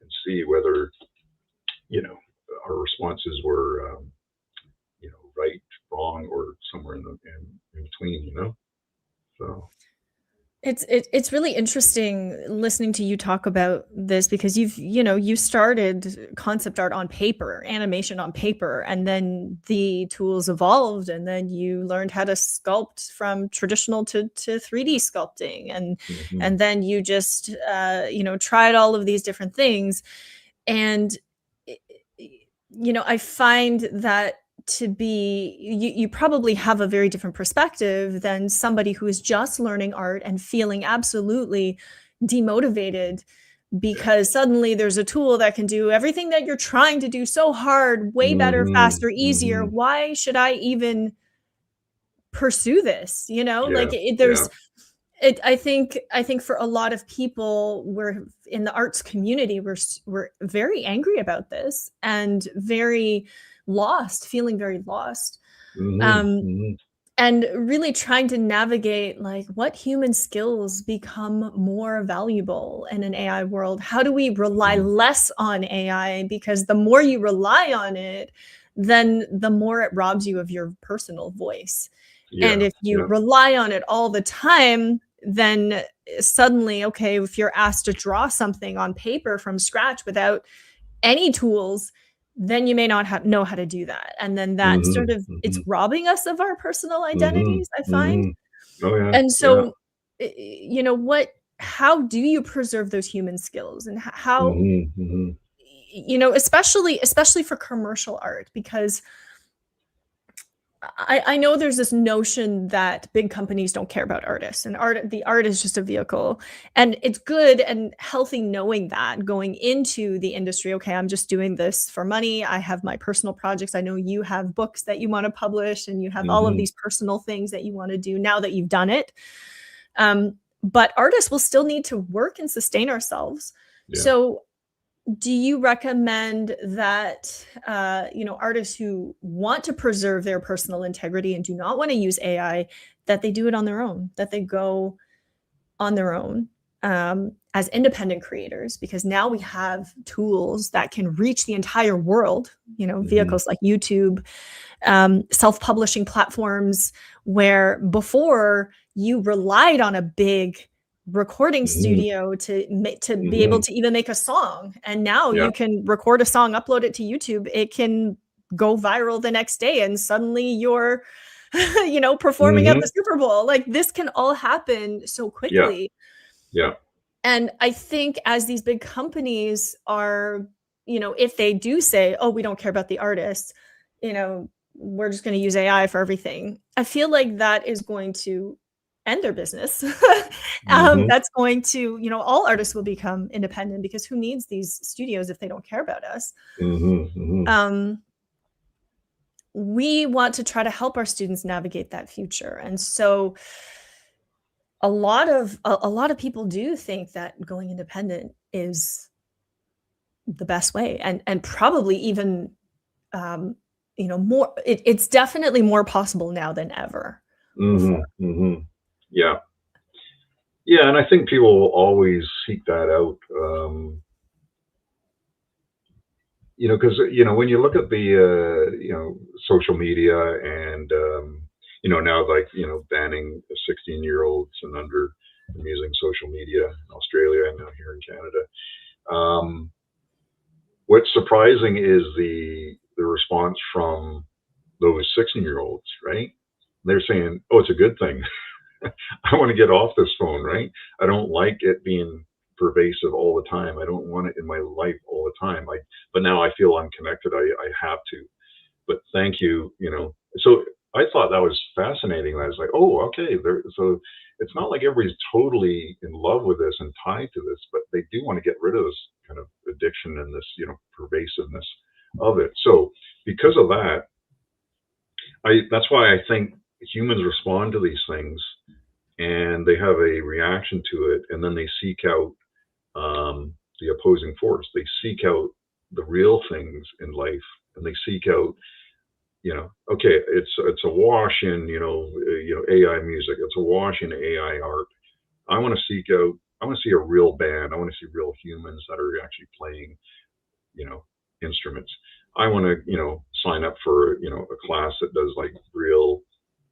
and see whether, you know, our responses were, you know, right, wrong, or somewhere in between, you know. So It's really interesting listening to you talk about this because you started concept art on paper, animation on paper, and then the tools evolved, and then you learned how to sculpt from traditional to 3D sculpting, and then you just tried all of these different things, and I find that to be you probably have a very different perspective than somebody who is just learning art and feeling absolutely demotivated because suddenly there's a tool that can do everything that you're trying to do so hard, way better, faster, easier. Why should I even pursue this? yeah, There's I think for a lot of people, we're in the arts community, we're very angry about this and very lost, feeling very lost, and really trying to navigate like what human skills become more valuable in an AI world. How do we rely less on AI? Because the more you rely on it, then the more it robs you of your personal voice. And if you rely on it all the time, then suddenly, okay, if you're asked to draw something on paper from scratch without any tools, then you may not know how to do that. And then that sort of, it's robbing us of our personal identities, I find. Oh yeah. And so, how do you preserve those human skills, and how, especially for commercial art, because I know there's this notion that big companies don't care about artists, and the art is just a vehicle. And it's good and healthy knowing that going into the industry, okay, I'm just doing this for money. I have my personal projects. I know you have books that you want to publish, and you have all of these personal things that you want to do now that you've done it. But artists will still need to work and sustain ourselves. Yeah. So do you recommend that, artists who want to preserve their personal integrity and do not want to use AI, that they do it on their own, that they go on their own? as independent creators, because now we have tools that can reach the entire world, vehicles like YouTube, self-publishing platforms, where before you relied on a big recording studio to be able to even make a song. And now you can record a song, upload it to YouTube. It can go viral the next day, and suddenly you're, performing at the Super Bowl. Like, this can all happen so quickly. Yeah. And I think as these big companies are, if they do say, oh, we don't care about the artists, we're just going to use AI for everything, I feel like that is going to end their business. That's going to, all artists will become independent, because who needs these studios if they don't care about us? We want to try to help our students navigate that future. And so a lot of people do think that going independent is the best way, and probably even more. It's definitely more possible now than ever before. Yeah, and I think people will always seek that out. Because when you look at the social media and now, like, banning 16-year-olds and under from using social media in Australia and now here in Canada. What's surprising is the response from those 16-year-olds, right? They're saying, oh, it's a good thing. I want to get off this phone, right? I don't like it being pervasive all the time. I don't want it in my life all the time. But now I feel I'm connected. I have to. But thank you, So I thought that was fascinating. I was like, oh, okay. So it's not like everybody's totally in love with this and tied to this, but they do want to get rid of this kind of addiction and this, pervasiveness of it. So because of that, that's why I think humans respond to these things, and they have a reaction to it, and then they seek out the opposing force. They seek out the real things in life, and they seek out, okay, it's a wash in AI music. It's a wash in AI art. I want to see a real band. I want to see real humans that are actually playing, instruments. I want to, sign up for, a class that does like real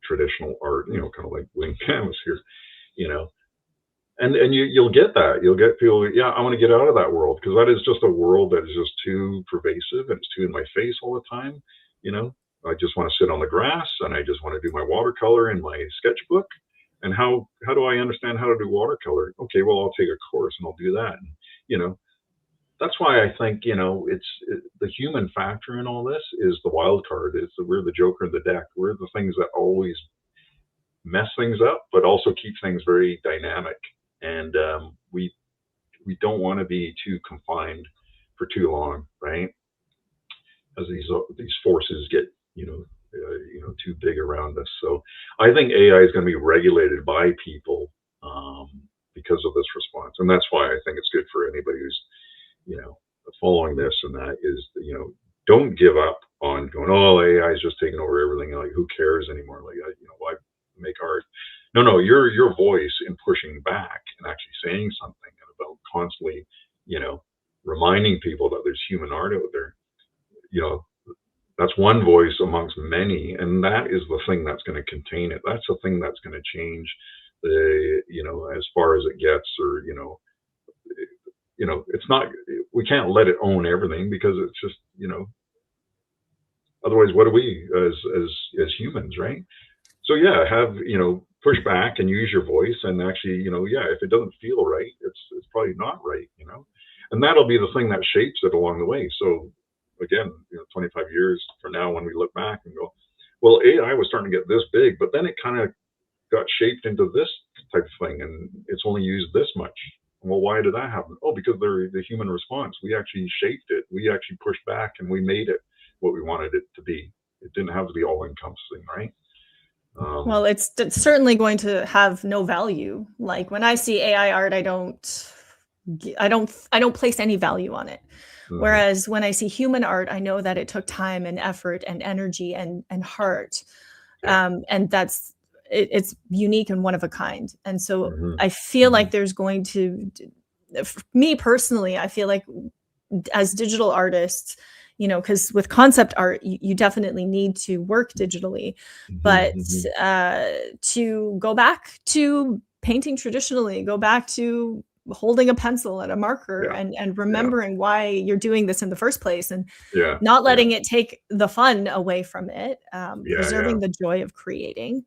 traditional art, kind of like blank canvas here, and you'll get that. You'll get people, I want to get out of that world, because that is just a world that is just too pervasive, and it's too in my face all the time. I just want to sit on the grass, and I just want to do my watercolor in my sketchbook. And how do I understand how to do watercolor? Okay, well, I'll take a course and I'll do that. And, that's why I think, the human factor in all this is the wild card. We're the joker in the deck. We're the things that always mess things up, but also keep things very dynamic. And we don't want to be too confined for too long, right? As these forces get, too big around us. So I think AI is going to be regulated by people because of this response. And that's why I think it's good for anybody who's, following this and that is, don't give up on going, oh, AI is just taking over everything. Like, who cares anymore? Like, why make art? No, your voice in pushing back and actually saying something, and about constantly, reminding people that there's human art out there, that's one voice amongst many. And that is the thing that's going to contain it. That's the thing that's going to change the, as far as it gets, or, it's not, we can't let it own everything, because it's just, otherwise what are we as humans, right? So have, push back and use your voice, and actually, if it doesn't feel right, it's probably not right, and that'll be the thing that shapes it along the way. So again, 25 years from now, when we look back and go, well, AI was starting to get this big, but then it kind of got shaped into this type of thing, and it's only used this much. Well, why did that happen? Oh, because the human response. We actually shaped it. We actually pushed back, and we made it what we wanted it to be. It didn't have to be all encompassing, right? Well, it's certainly going to have no value. Like, when I see AI art, I don't place any value on it. Whereas when I see human art, I know that it took time and effort and energy and heart, and it's unique and one of a kind. And so I feel like there's going to, me personally, I feel like as digital artists, because with concept art, you definitely need to work digitally, but to go back to painting traditionally, go back to holding a pencil and a marker, and remembering why you're doing this in the first place, and not letting it take the fun away from it, preserving the joy of creating,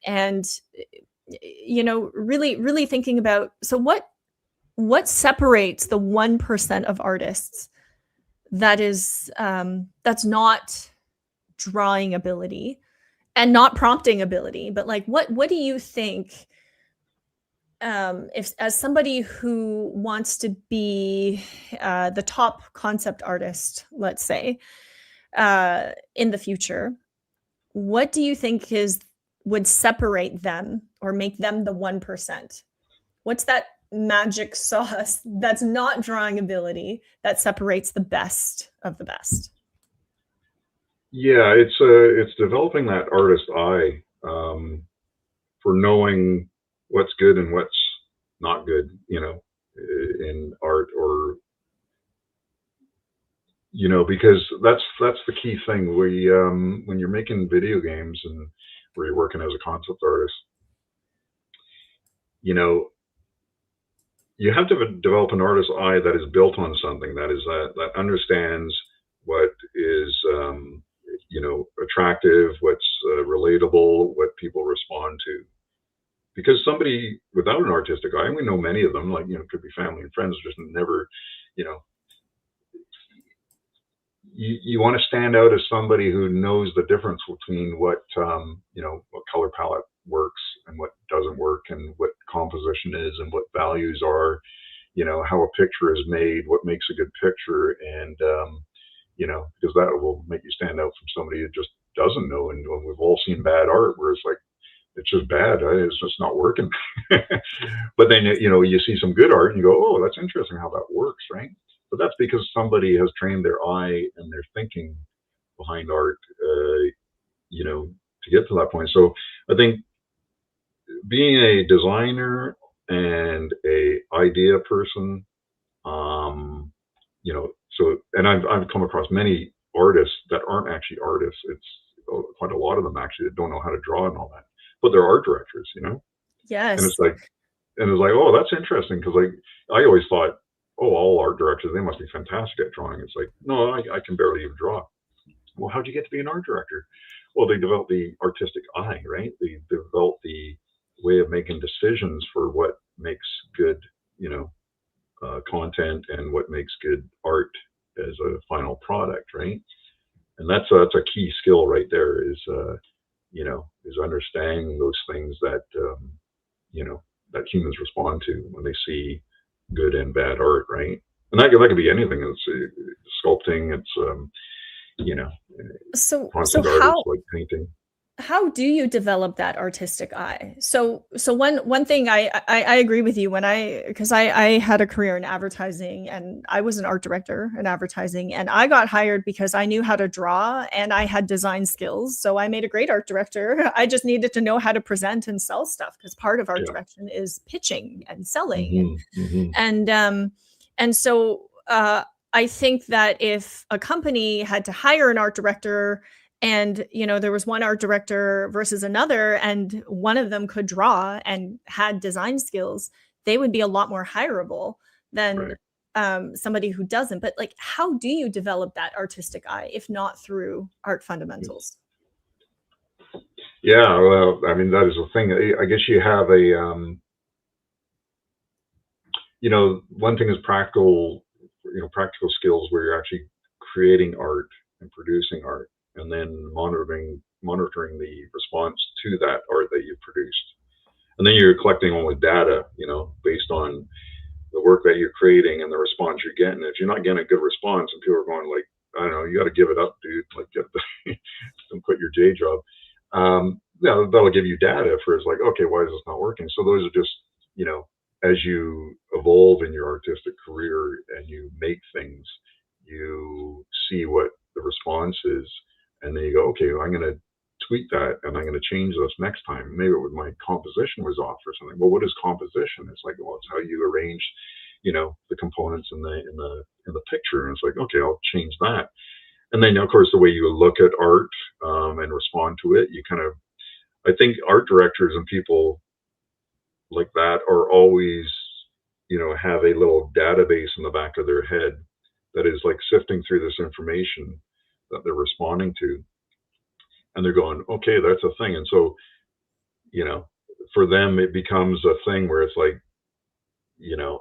and really thinking about, so what separates the 1% of artists that's not drawing ability and not prompting ability, but like what do you think, if, as somebody who wants to be the top concept artist, let's say, in the future, what do you think would separate them or make them the 1%? What's that magic sauce that's not drawing ability that separates the best of the best? Yeah, it's developing that artist eye, for knowing what's good and what's not good, in art, or because that's the key thing. When you're making video games and where you're working as a concept artist, you have to develop an artist's eye that is built on something that understands what is attractive, what's relatable, what people respond to. Because somebody without an artistic eye, and we know many of them, like could be family and friends, just never, you want to stand out as somebody who knows the difference between what color palette works and what doesn't work, and what composition is and what values are, how a picture is made, what makes a good picture, and because that will make you stand out from somebody who just doesn't know. And we've all seen bad art where it's like, it's just bad, it's just not working. But then you see some good art and you go, oh, that's interesting how that works, right? But that's because somebody has trained their eye and their thinking behind art, to get to that point. So I think being a designer and a idea person, and I've come across many artists that aren't actually artists. It's quite a lot of them actually that don't know how to draw and all that, but they're art directors, Yes. And it's like, oh, that's interesting, because like I always thought, oh, all art directors, they must be fantastic at drawing. It's like, no, I can barely even draw. Well, how'd you get to be an art director? Well, they develop the artistic eye, right? They develop the way of making decisions for what makes good, content, and what makes good art as a final product, right? And that's a key skill right there, is understanding those things that that humans respond to when they see good and bad art, right? And that could be anything. It's sculpting. It's So concept artists, like painting. how do you develop that artistic eye? So one thing I agree with you, because I had a career in advertising, and I was an art director in advertising, and I got hired because I knew how to draw and I had design skills. So I made a great art director. I just needed to know how to present and sell stuff, because part of art direction is pitching and selling. And so I think that if a company had to hire an art director, and there was one art director versus another, and one of them could draw and had design skills, they would be a lot more hireable than somebody who doesn't. But like, how do you develop that artistic eye if not through art fundamentals? Yeah, well, I mean, that is a thing. I guess you have a one thing is practical skills, where you're actually creating art and producing art, and then monitoring the response to that art that you've produced. And then you're collecting all the data, based on the work that you're creating and the response you're getting. If you're not getting a good response and people are going like, I don't know, you got to give it up, dude, like don't quit your day job. That'll give you data for, it's like, okay, why is this not working? So those are just, as you evolve in your artistic career and you make things, you see what the response is, and then you go, okay, well, I'm going to tweak that and I'm going to change this next time. Maybe my composition was off or something. Well, what is composition? It's like, well, it's how you arrange, the components in the picture. And it's like, okay, I'll change that. And then, of course, the way you look at art and respond to it, I think art directors and people like that are always, have a little database in the back of their head that is like sifting through this information that they're responding to. And they're going, okay, that's a thing. And so, for them, it becomes a thing where it's like,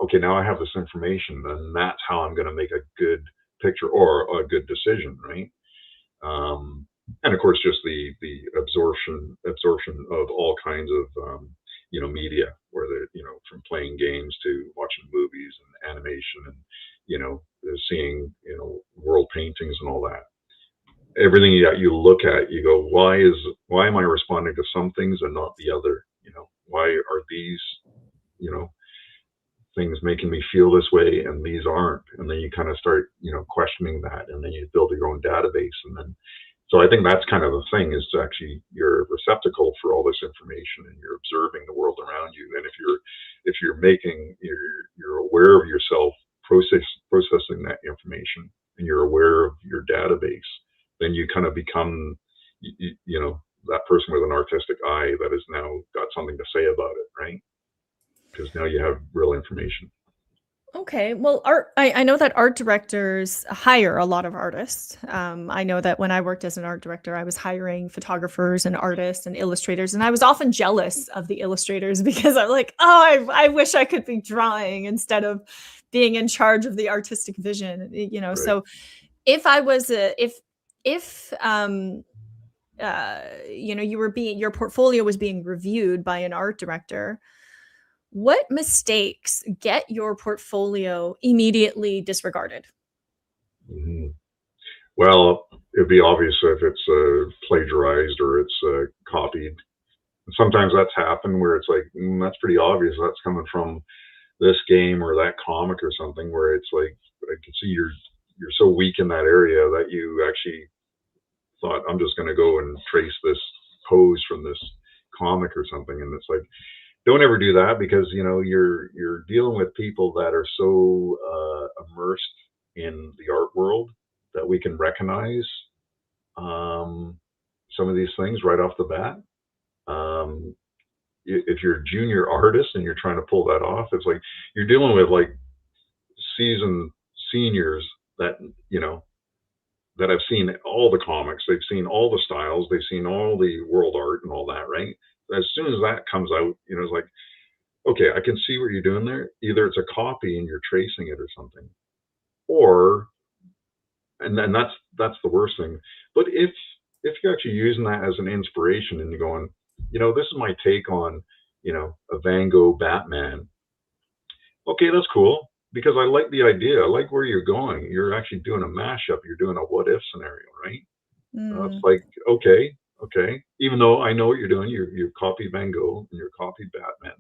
okay, now I have this information, and that's how I'm going to make a good picture or a good decision, right? And of course, just the absorption of all kinds of media, where from playing games to watching movies and animation, and seeing world paintings and all that. Everything that you look at, you go, why am I responding to some things and not the other? Why are these things making me feel this way and these aren't? And then you kind of start questioning that, and then you build your own database. And then so I think that's kind of the thing, is actually you're a receptacle for all this information, and you're observing the world around you. And if you're aware of yourself processing that information, and you're aware of your database, then you kind of become that person with an artistic eye that has now got something to say about it, right? Because now you have real information. Okay. Well, I know that art directors hire a lot of artists. I know that when I worked as an art director, I was hiring photographers and artists and illustrators, and I was often jealous of the illustrators because I'm like, oh, I wish I could be drawing instead of being in charge of the artistic vision. Right. So if I was your portfolio was being reviewed by an art director, what mistakes get your portfolio immediately disregarded? Mm-hmm. Well, it'd be obvious if it's plagiarized or it's copied. And sometimes that's happened where it's like, that's pretty obvious. That's coming from this game or that comic or something, where it's like, I can see you're so weak in that area that you actually thought, I'm just going to go and trace this pose from this comic or something. And it's like, don't ever do that, because you're dealing with people that are so immersed in the art world that we can recognize some of these things right off the bat. If you're a junior artist and you're trying to pull that off, it's like you're dealing with like seasoned seniors that that have seen all the comics, they've seen all the styles, they've seen all the world art and all that, right? As soon as that comes out, it's like, okay, I can see what you're doing there. Either it's a copy and you're tracing it or something, and then that's the worst thing. But if you're actually using that as an inspiration and you're going, this is my take on, a Van Gogh Batman. Okay, that's cool, because I like the idea. I like where you're going. You're actually doing a mashup. You're doing a what if scenario, right? It's like, okay. Even though I know what you're doing, you're copied Van Gogh and you're copied Batman,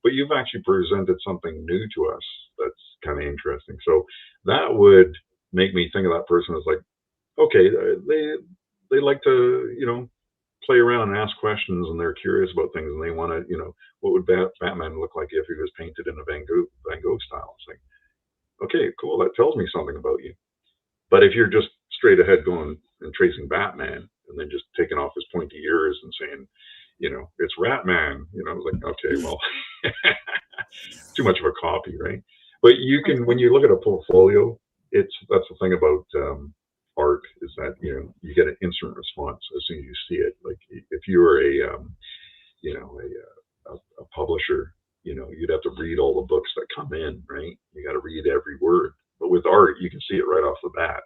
but you've actually presented something new to us that's kind of interesting. So that would make me think of that person as like, okay, they like to play around and ask questions, and they're curious about things, and they want to what would Batman look like if he was painted in a Van Gogh style? It's like, okay, cool, that tells me something about you. But if you're just straight ahead going and tracing Batman, and then just taking off his pointy ears and saying, it's Ratman, like, okay, well, too much of a copy, right? But you can, when you look at a portfolio, that's the thing about art, is that you get an instant response as soon as you see it. Like if you were a publisher, you'd have to read all the books that come in, right? You got to read every word. But with art, you can see it right off the bat.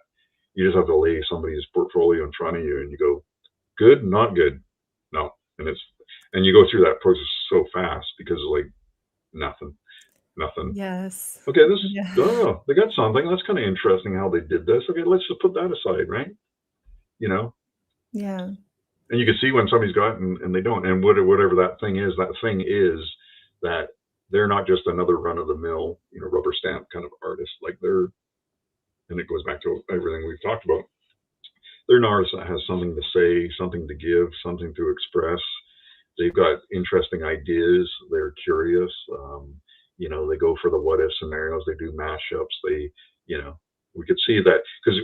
You just have to lay somebody's portfolio in front of you, and you go, good, not good, no, and you go through that process so fast, because like nothing. Yes. Okay, they got something. That's kind of interesting how they did this. Okay, let's just put that aside, right? Yeah. And you can see when somebody's got and they don't, and whatever that thing is that they're not just another run of the mill, rubber stamp kind of artist. Like and it goes back to everything we've talked about. they're an artist that has something to say, something to give, something to express. They've got interesting ideas. They're curious. They go for the what if scenarios. They do mashups. We could see that because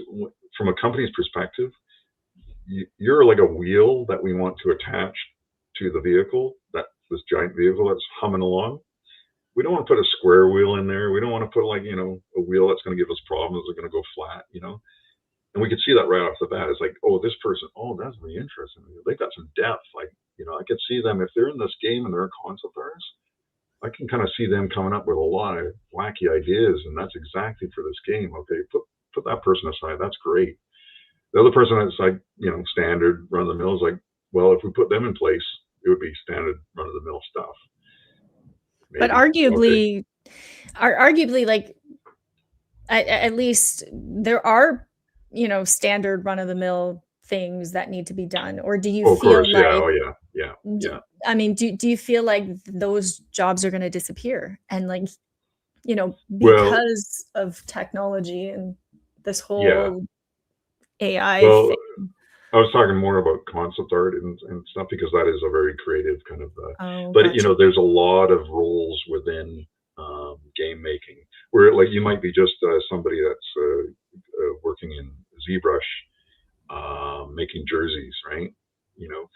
from a company's perspective, you're like a wheel that we want to attach to the vehicle, this giant vehicle that's humming along. We don't want to put a square wheel in there. We don't want to put a wheel that's going to give us problems. They're going to go flat. And we could see that right off the bat. It's like, oh, this person, oh, that's really interesting. They've got some depth. I could see them if they're in this game and they're a concept artist. I can kind of see them coming up with a lot of wacky ideas, and that's exactly for this game. Okay, put that person aside. That's great. The other person that's standard run of the mill is like, well, if we put them in place, it would be standard run of the mill stuff. Maybe. But arguably, like at least there are standard run of the mill things that need to be done, or do you feel like yeah. I mean, do you feel like those jobs are going to disappear and because of technology and this whole AI thing? I was talking more about concept art and stuff because that is a very creative kind of but gotcha. There's a lot of roles within game making where you might be just somebody that's working in ZBrush making jerseys, right?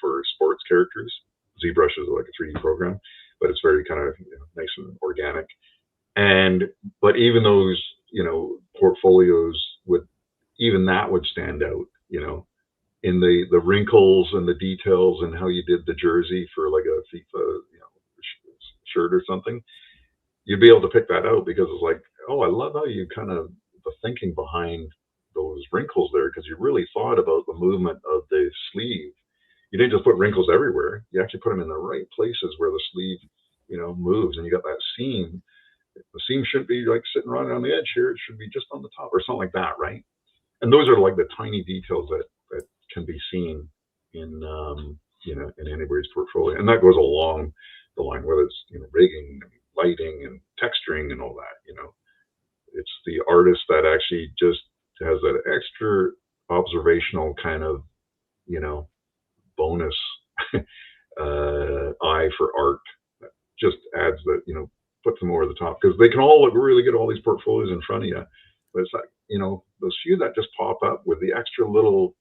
For sports characters. ZBrush is like a 3D program, but it's very kind of nice and organic. But even those portfolios would stand out, in the wrinkles and the details and how you did the jersey for like a FIFA shirt or something. You'd be able to pick that out because it's like, oh, I love how you kind of the thinking behind those wrinkles there, because you really thought about the movement of the sleeve. You didn't just put wrinkles everywhere. You actually put them in the right places where the sleeve, moves, and you got that seam. The seam shouldn't be like sitting right on the edge here. It should be just on the top or something like that, right? And those are like the tiny details that can be seen in in anybody's portfolio, and that goes along the line, whether it's rigging and lighting and texturing and all that. It's the artist that actually just has that extra observational kind of bonus eye for art that just adds that puts them over the top, because they can all look really good, all these portfolios in front of you, but it's like those few that just pop up with the extra little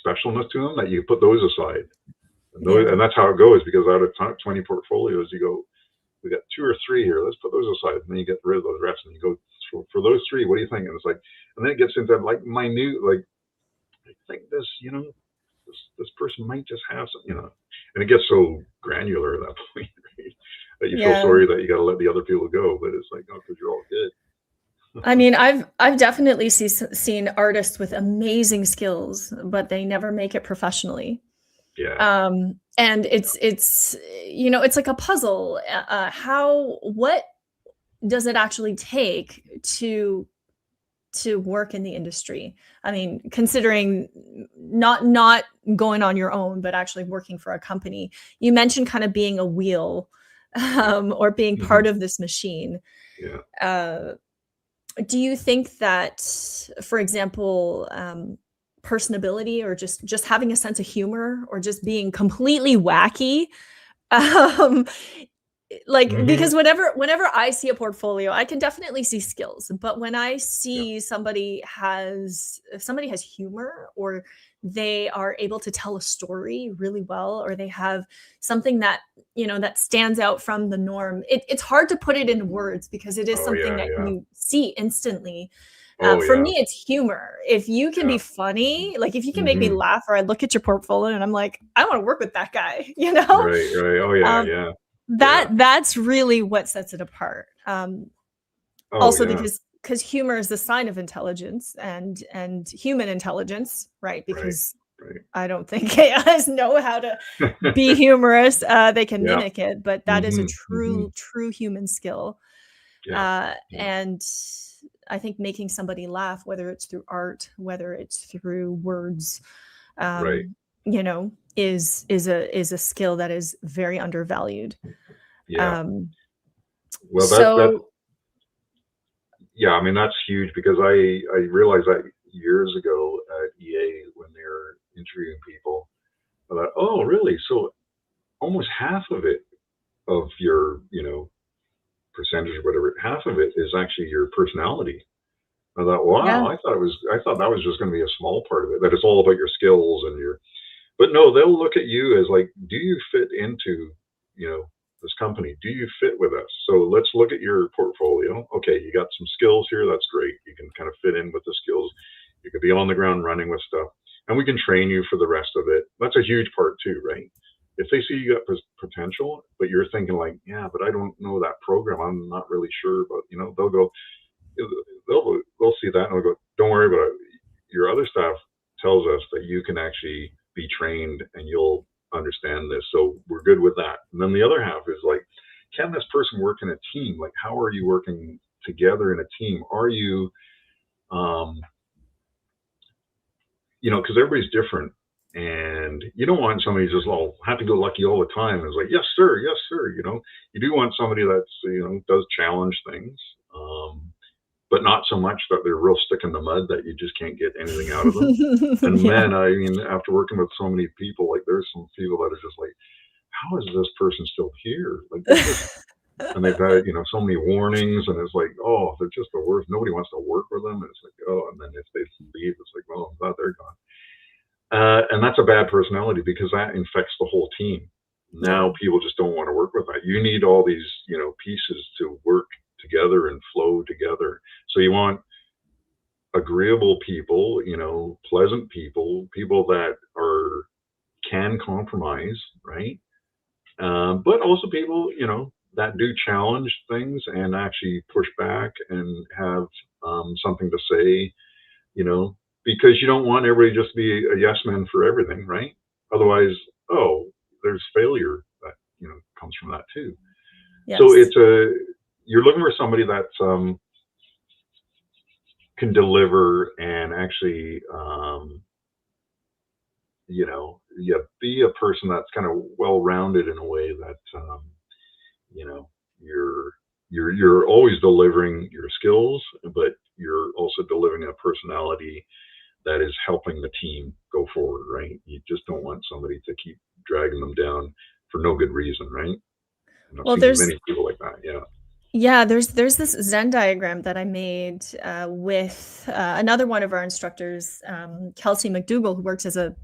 specialness to them, that you put those aside, and that's how it goes, because out of 20 portfolios you go, we got 2 or 3 here, let's put those aside, and then you get rid of those rest and you go, for those 3, what do you think? And it's like, and then it gets into like minute, like, I think this this person might just have some, and it gets so granular at that point, right? That you feel sorry that you got to let the other people go, but it's like, oh, because you're all good. I mean, I've definitely seen artists with amazing skills, but they never make it professionally. Yeah. And it's it's like a puzzle. What does it actually take to work in the industry? I mean, considering not going on your own, but actually working for a company. You mentioned kind of being a wheel, or being part of this machine. Yeah. Do you think that, for example, personability, or just having a sense of humor, or just being completely wacky, because whenever I see a portfolio, I can definitely see skills, but when I see somebody has humor, or they are able to tell a story really well, or they have something that that stands out from the norm, it's hard to put it in words, because it is something that you see instantly. For me, it's humor. If you can be funny, like if you can make me laugh, or I look at your portfolio and I'm like, I want to work with that guy, Right. Oh yeah. That's really what sets it apart. Because humor is the sign of intelligence and human intelligence, right? Because I don't think AIs know how to be humorous. They can mimic it, but that is a true human skill. And I think making somebody laugh, whether it's through art, whether it's through words, is a skill that is very undervalued. Well, I mean, that's huge, because I realize that years ago at EA when they were interviewing people. I thought, oh, really? So almost half of it, of your, percentage or whatever, half of it is actually your personality. I thought, Yeah. wow, I thought that was just going to be a small part of it, that it's all about your skills and but no, they'll look at you as like, do you fit into, this company? Do you fit with us? So let's look at your portfolio. Okay, you got some skills here. That's great. You can kind of fit in with the skills. You could be on the ground running with stuff, and we can train you for the rest of it. That's a huge part too, right? If they see you got potential, but you're thinking like, yeah, but I don't know that program. I'm not really sure, but they'll go, they'll see that and they'll go, don't worry about it. Your other staff tells us that you can actually be trained and you'll understand this. So we're good with that. And then the other half is like, can this person work in a team? Like, how are you working together in a team? Are you, because everybody's different. And you don't want somebody just all happy-go-lucky all the time. It's like, yes, sir, yes, sir. You do want somebody that's, does challenge things, but not so much that they're real stick in the mud that you just can't get anything out of them. And Yeah. man, I mean, after working with so many people, like there's some people that are just like, how is this person still here? Like, and they've had, so many warnings, and it's like, oh, they're just the worst. Nobody wants to work with them. And it's like, oh, and then if they leave, it's like, well, I'm glad they're gone. And that's a bad personality because that infects the whole team. Now Yeah. people just don't want to work with that. You need all these, pieces to work together and flow together. So you want agreeable people, pleasant people, people that can compromise, right? But also people, that do challenge things and actually push back and have something to say, you know, because you don't want everybody just to be a yes man for everything, right? Otherwise, oh, there's failure that comes from that too. So Yes. you're looking for somebody that can deliver and actually yeah, be a person that's kind of well rounded in a way that you know you're always delivering your skills, but you're also delivering a personality that is helping the team go forward, right? You just don't want somebody to keep dragging them down for no good reason, right? And I've Well, seen there's many people like that. Yeah. there's this Zen diagram that I made with another one of our instructors, Kelsey McDougall, who works as a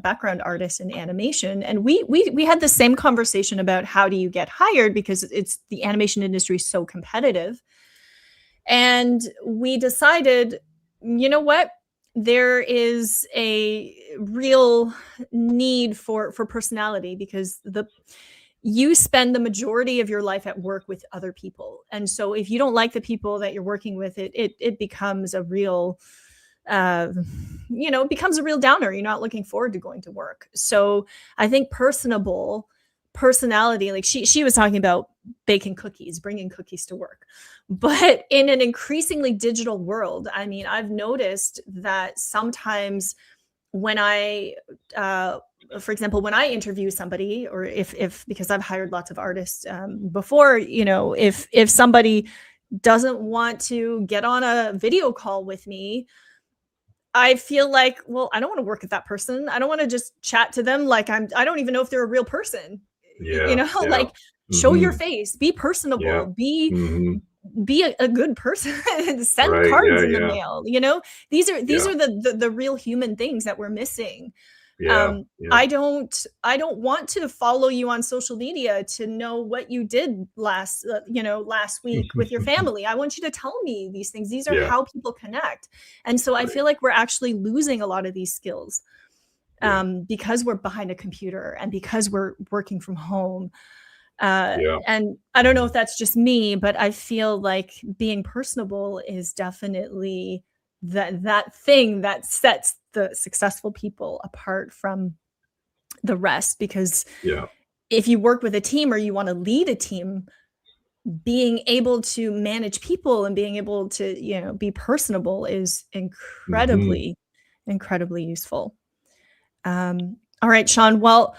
background artist in animation, and we had the same conversation about how do you get hired because it's the animation industry is so competitive, and we decided, you know what, there is a real need for personality because you spend the majority of your life at work with other people. And so if you don't like the people that you're working with, it becomes a real, it becomes a real downer. You're not looking forward to going to work. So I think personality, like she was talking about baking cookies, bringing cookies to work. But in an increasingly digital world, I mean, I've noticed that sometimes when for example, when I interview somebody, or if because I've hired lots of artists before, if somebody doesn't want to get on a video call with me, I feel like, well, I don't want to work with that person. I don't want to just chat to them like I don't even know if they're a real person. Yeah. Yeah. Like show your Hmm. face, be Yeah. personable, be Hmm. a good person, send Right. Yeah. cards in the Yeah. mail. These Yeah. are the real human things that we're missing. Yeah. Yeah. I don't want to follow you on social media to know what you did last week with your family. I want you to tell me these things. These are Yeah. how people connect. And so I Right. feel like we're actually losing a lot of these skills Yeah. because we're behind a computer and because we're working from home. Yeah. And I don't know if that's just me, but I feel like being personable is definitely that thing that sets the successful people apart from the rest. Because Yeah. if you work with a team or you want to lead a team, being able to manage people and being able to be personable is Hmm. incredibly useful. All right, Shaun. Well,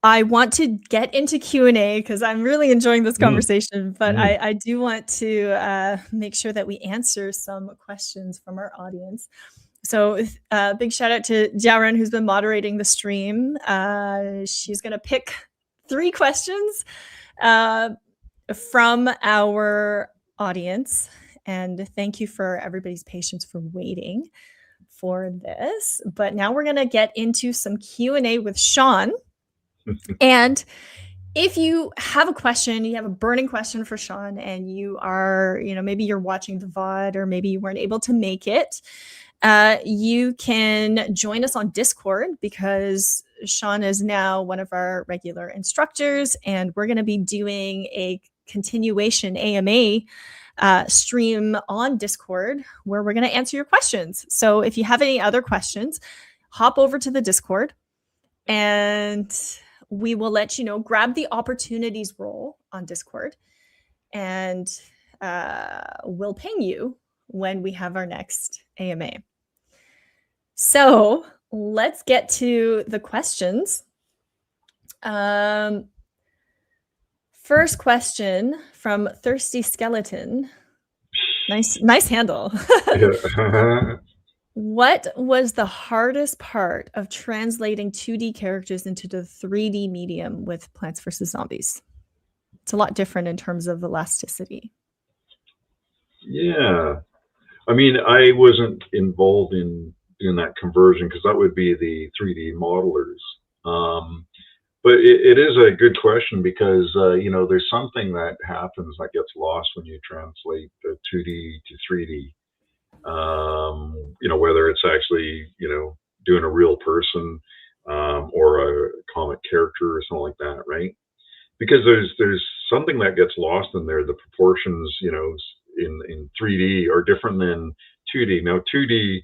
I want to get into Q&A because I'm really enjoying this Mm. conversation, but Mm. I do want to make sure that we answer some questions from our audience. So big shout out to Jaren, who's been moderating the stream. She's going to pick 3 questions from our audience. And thank you for everybody's patience for waiting for this. But now we're going to get into some Q&A with Shaun. And if you have a question, you have a burning question for Shaun, and you are, maybe you're watching the VOD, or maybe you weren't able to make it, you can join us on Discord, because Shaun is now one of our regular instructors, and we're going to be doing a continuation AMA stream on Discord where we're going to answer your questions. So if you have any other questions, hop over to the Discord, and we will let you know. Grab the opportunities role on Discord, and we'll ping you when we have our next AMA. So let's get to the questions. First question from Thirsty Skeleton. Nice handle. What was the hardest part of translating 2D characters into the 3D medium with Plants vs. Zombies? It's a lot different in terms of elasticity. Yeah. I mean, I wasn't involved in that conversion, because that would be the 3D modelers. But it is a good question, because, there's something that happens that gets lost when you translate the 2D to 3D. Whether it's actually, doing a real person, or a comic character or something like that, right? Because there's something that gets lost in there. The proportions, in 3D are different than 2D. Now 2D,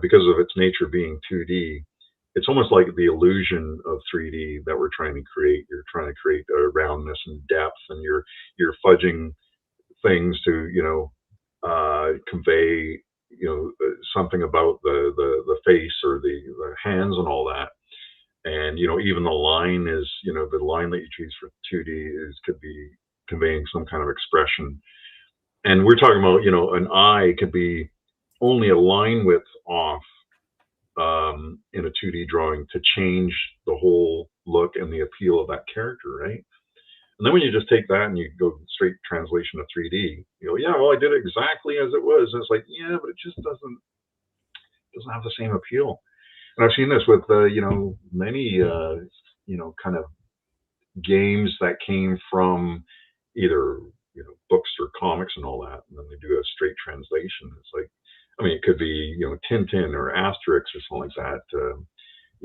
because of its nature being 2D, it's almost like the illusion of 3D that we're trying to create. You're trying to create a roundness and depth, and you're fudging things to, convey, something about the face, or the hands and all that. And even the line is, the line that you choose for 2D could be conveying some kind of expression. And we're talking about, an eye could be only a line width off in a 2D drawing to change the whole look and the appeal of that character, right? And then when you just take that and you go straight translation to 3D, yeah, well, I did it exactly as it was. And it's like, yeah, but it just doesn't have the same appeal. And I've seen this with, many, kind of games that came from either, books or comics and all that. And then they do a straight translation. It's like, I mean, it could be, Tintin or Asterix or something like that,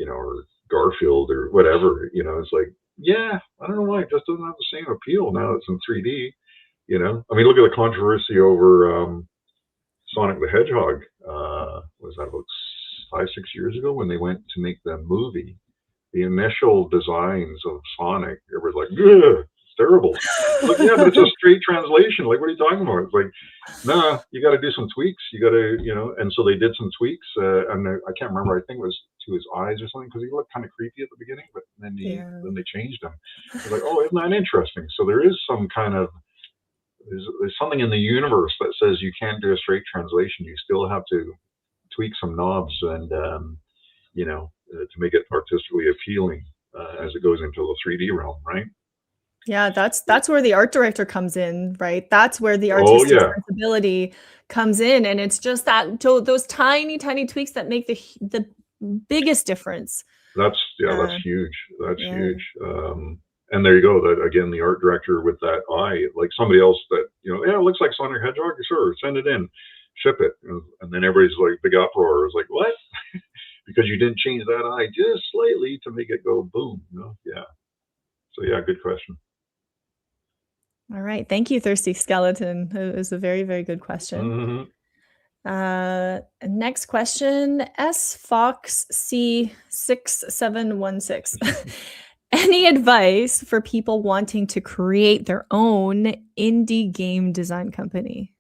or Garfield or whatever, it's like, yeah, I don't know why it just doesn't have the same appeal now it's in 3D, I mean, look at the controversy over Sonic the Hedgehog. Was that about 5-6 years ago when they went to make the movie? The initial designs of Sonic, it was like, ugh, it's terrible. Like, yeah, but it's a straight translation. Like, what are you talking about? It's like, nah, you got to do some tweaks. You got to, and so they did some tweaks. And I can't remember. I think it was to his eyes or something, because he looked kind of creepy at the beginning, but then they changed him. It's like, oh, isn't that interesting? So there is some kind of, there's something in the universe that says you can't do a straight translation. You still have to tweak some knobs, and to make it artistically appealing as it goes into the 3D realm, right? Yeah, that's where the art director comes in, right? That's where the artistic sensibility comes in, and it's just that those tiny tweaks that make the biggest difference. That's huge. That's huge. And there you go. That again, the art director with that eye, like somebody else that it looks like Sonic Hedgehog. Sure, send it in, ship it, and then everybody's like big uproar. It's like, what? Because you didn't change that eye just slightly to make it go boom. Yeah. So yeah, good question. All right, thank you, Thirsty Skeleton. It was a very, very good question. Next question, SFoxC6716. Any advice for people wanting to create their own indie game design company?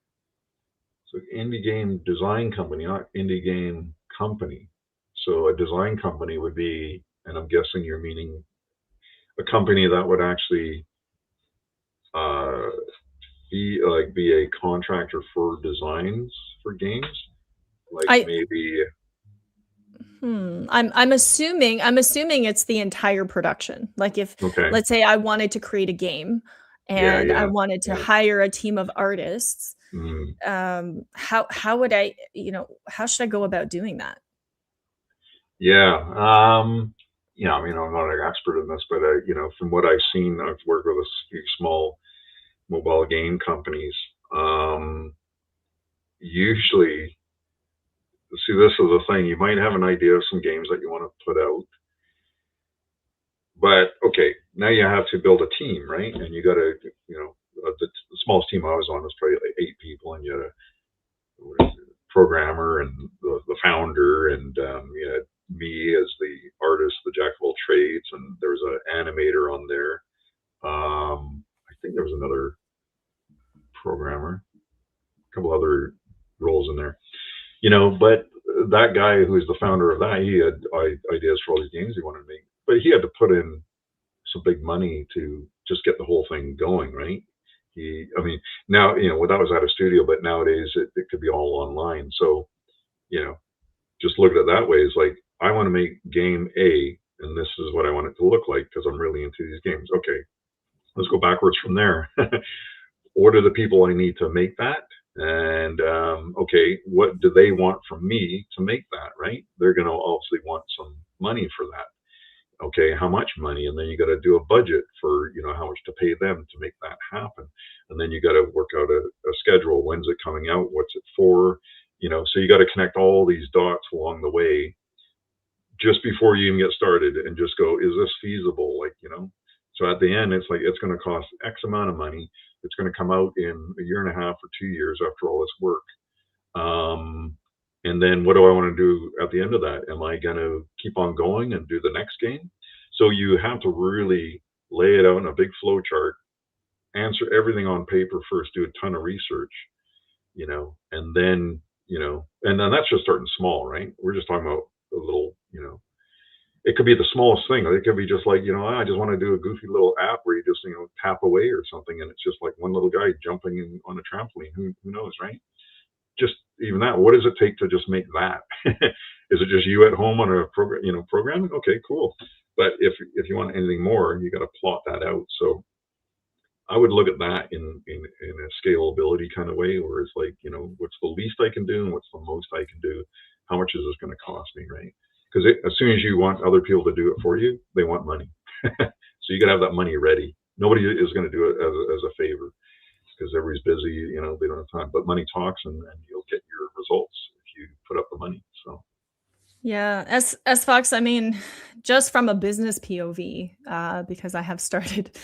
So indie game design company, not indie game company. So a design company would be, and I'm guessing you're meaning a company that would actually be a contractor for designs for games. Like maybe. I'm assuming it's the entire production. Like if, Okay. let's say I wanted to create a game and I wanted to hire a team of artists, how would I, how should I go about doing that? Yeah. I mean, I'm not an expert in this, but from what I've seen, I've worked with a few small mobile game companies. Usually, see, this is the thing. You might have an idea of some games that you want to put out, but okay, now you have to build a team, right? And you got to, the smallest team I was on was probably like 8 people, and you had a programmer and the founder, and you had me as the artist, the jack of all trades, and there was an animator on there. I think there was another programmer, a couple other roles in there, but that guy who was the founder of that, he had ideas for all these games he wanted to make, but he had to put in some big money to just get the whole thing going, right? I mean, now, well, that was at a studio, but nowadays it could be all online. So, just look at it that way. It's like, I want to make game A, and this is what I want it to look like because I'm really into these games. Okay, let's go backwards from there. What are the people I need to make that? And okay, what do they want from me to make that, right? They're going to obviously want some money for that. Okay, how much money? And then you got to do a budget for, how much to pay them to make that happen. And then you got to work out a schedule. When's it coming out? What's it for? So you got to connect all these dots along the way just before you even get started and just go, is this feasible? So at the end, it's like, it's going to cost X amount of money. It's going to come out in a year and a half or 2 years after all this work. And then what do I want to do at the end of that? Am I going to keep on going and do the next game? So you have to really lay it out in a big flow chart, answer everything on paper first, do a ton of research, and then, and then that's just starting small, right? We're just talking about a little, it could be the smallest thing. It could be just like, I just want to do a goofy little app where you just, tap away or something. And it's just like one little guy jumping on a trampoline. Who knows, right? Just even that, what does it take to just make that? Is it just you at home on a program, programming? Okay, cool. But if you want anything more, you got to plot that out. So I would look at that in a scalability kind of way, where it's like, what's the least I can do and what's the most I can do? How much is this going to cost me, right? Because as soon as you want other people to do it for you, they want money. So you got to have that money ready. Nobody is going to do it as a favor, because everybody's busy, they don't have time. But money talks, and you'll get your results if you put up the money. So. Yeah, as Fox, I mean, just from a business POV, because I have started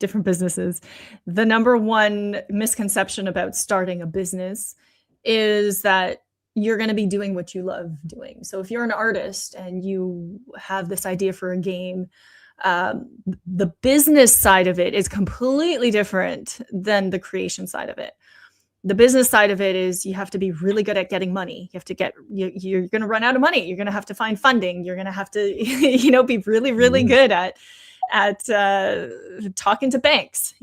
different businesses, the number one misconception about starting a business is that you're going to be doing what you love doing. So if you're an artist and you have this idea for a game, the business side of it is completely different than the creation side of it. The business side of it is you have to be really good at getting money. You have to you're going to run out of money. You're going to have to find funding. You're going to have to, be really, really good at talking to banks,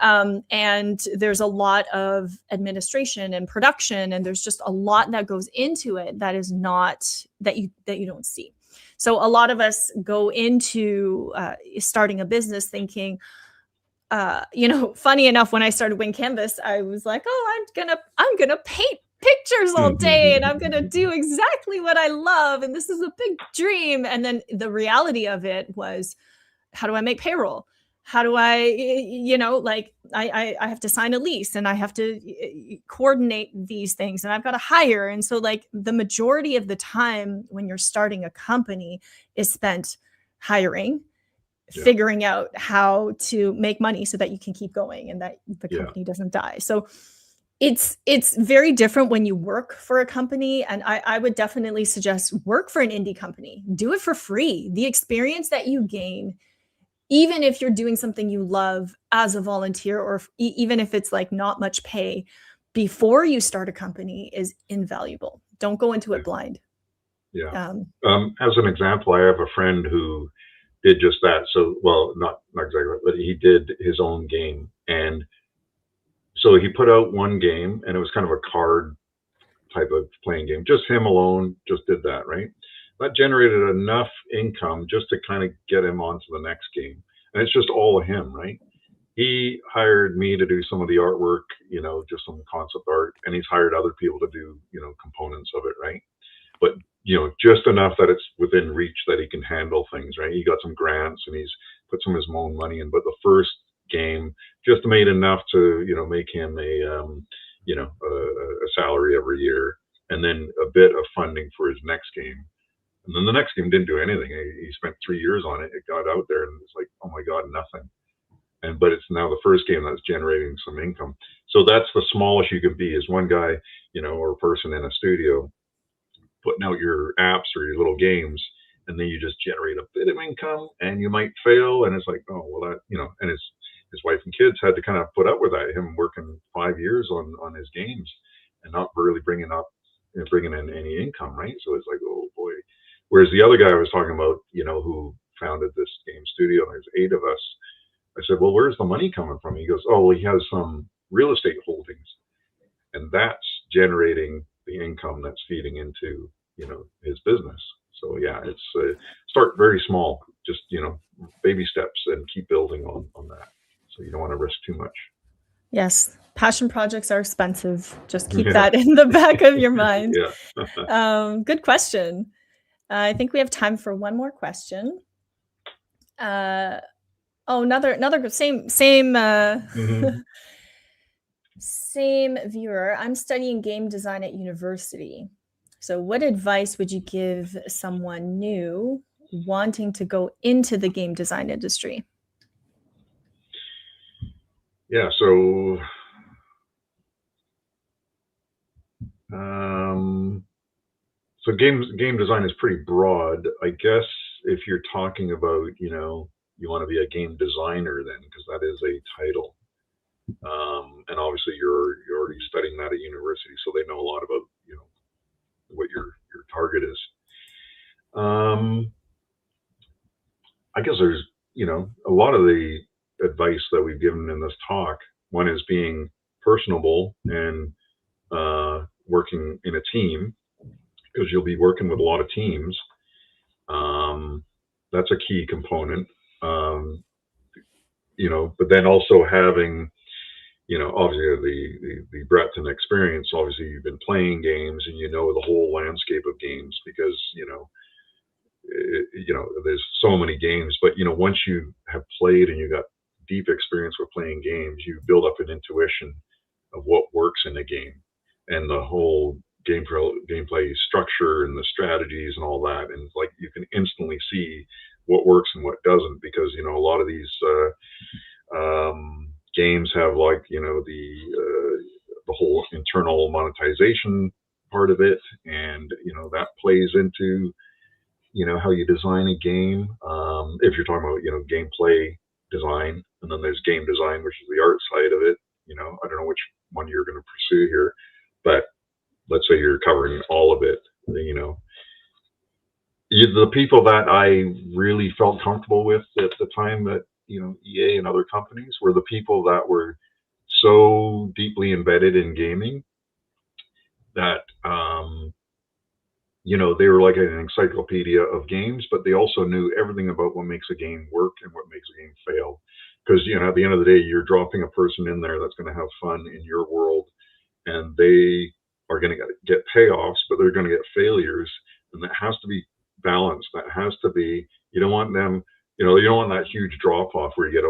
and there's a lot of administration and production, and there's just a lot that goes into it that is not, that you don't see. So a lot of us go into starting a business thinking, funny enough, when I started Wing Canvas, I was like, oh, I'm gonna paint pictures all day, and I'm gonna do exactly what I love, and this is a big dream. And then the reality of it was, how do I make payroll? How do I, I have to sign a lease, and I have to coordinate these things, and I've got to hire. And so like the majority of the time when you're starting a company is spent hiring, figuring out how to make money so that you can keep going and that the company doesn't die. So it's very different when you work for a company. And I would definitely suggest work for an indie company. Do it for free. The experience that you gain, even if you're doing something you love as a volunteer, or even if it's like not much pay, before you start a company, is invaluable. Don't go into it blind. Yeah. As an example, I have a friend who did just that. So, well, not exactly, but he did his own game. And so he put out one game, and it was kind of a card type of playing game. Just him alone just did that, right? That generated enough income just to kind of get him onto the next game. And it's just all of him, right? He hired me to do some of the artwork, just some concept art, and he's hired other people to do, components of it, right? But, just enough that it's within reach that he can handle things, right? He got some grants and he's put some of his own money in, but the first game just made enough to, make him a salary every year, and then a bit of funding for his next game. And then the next game didn't do anything. He spent 3 years on it. It got out there and it's like, oh my God, nothing. But it's now the first game that's generating some income. So that's the smallest you can be, is one guy, or person in a studio putting out your apps or your little games, and then you just generate a bit of income, and you might fail, and it's like, oh well, that, and his wife and kids had to kind of put up with that, him working 5 years on his games and not really bringing in any income, right? So it's like, oh boy. Whereas the other guy I was talking about, who founded this game studio, and there's 8 of us. I said, well, where's the money coming from? He goes, oh, well, he has some real estate holdings, and that's generating the income that's feeding into, his business. So yeah, it's start very small, just, baby steps, and keep building on that. So you don't want to risk too much. Yes. Passion projects are expensive. Just keep that in the back of your mind. Yeah. Good question. I think we have time for one more question. Another same same viewer. I'm studying game design at university. So what advice would you give someone new wanting to go into the game design industry? Yeah, so game design is pretty broad. I guess if you're talking about, you want to be a game designer then, because that is a title. And obviously you're already studying that at university, so they know a lot about, what your target is. I guess there's, a lot of the advice that we've given in this talk. One is being personable and working in a team, because you'll be working with a lot of teams. That's a key component. But then also having, obviously the breadth and experience. Obviously you've been playing games and the whole landscape of games, because there's so many games. But once you have played and you got deep experience with playing games, you build up an intuition of what works in a game, and the whole gameplay structure and the strategies and all that. And like, you can instantly see what works and what doesn't, because a lot of these games have, like, the whole internal monetization part of it, and that plays into how you design a game. If you're talking about gameplay design, and then there's game design, which is the art side of it. I don't know which one you're going to pursue here, but let's say you're covering all of it. The people that I really felt comfortable with at the time at EA and other companies were the people that were so deeply embedded in gaming that they were like an encyclopedia of games, but they also knew everything about what makes a game work and what makes a game fail. Because at the end of the day, you're dropping a person in there that's going to have fun in your world, and they are going to get payoffs, but they're going to get failures, and that has to be balanced. That has to be, you don't want them, you don't want that huge drop off where you get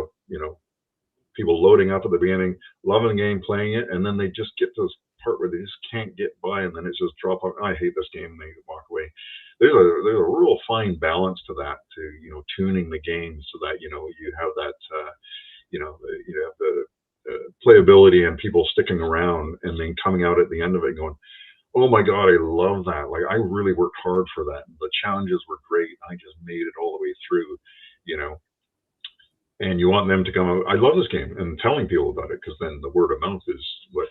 people loading up at the beginning, loving the game, playing it, and then they just get to this part where they just can't get by, and then it's just drop off. I hate this game, and they walk away. There's a real fine balance to that, to tuning the game so that you have that you have the playability and people sticking around, and then coming out at the end of it going, oh my God, I love that. Like, I really worked hard for that. The challenges were great. I just made it all the way through, and you want them to come out, I love this game, and telling people about it, because then the word of mouth is what,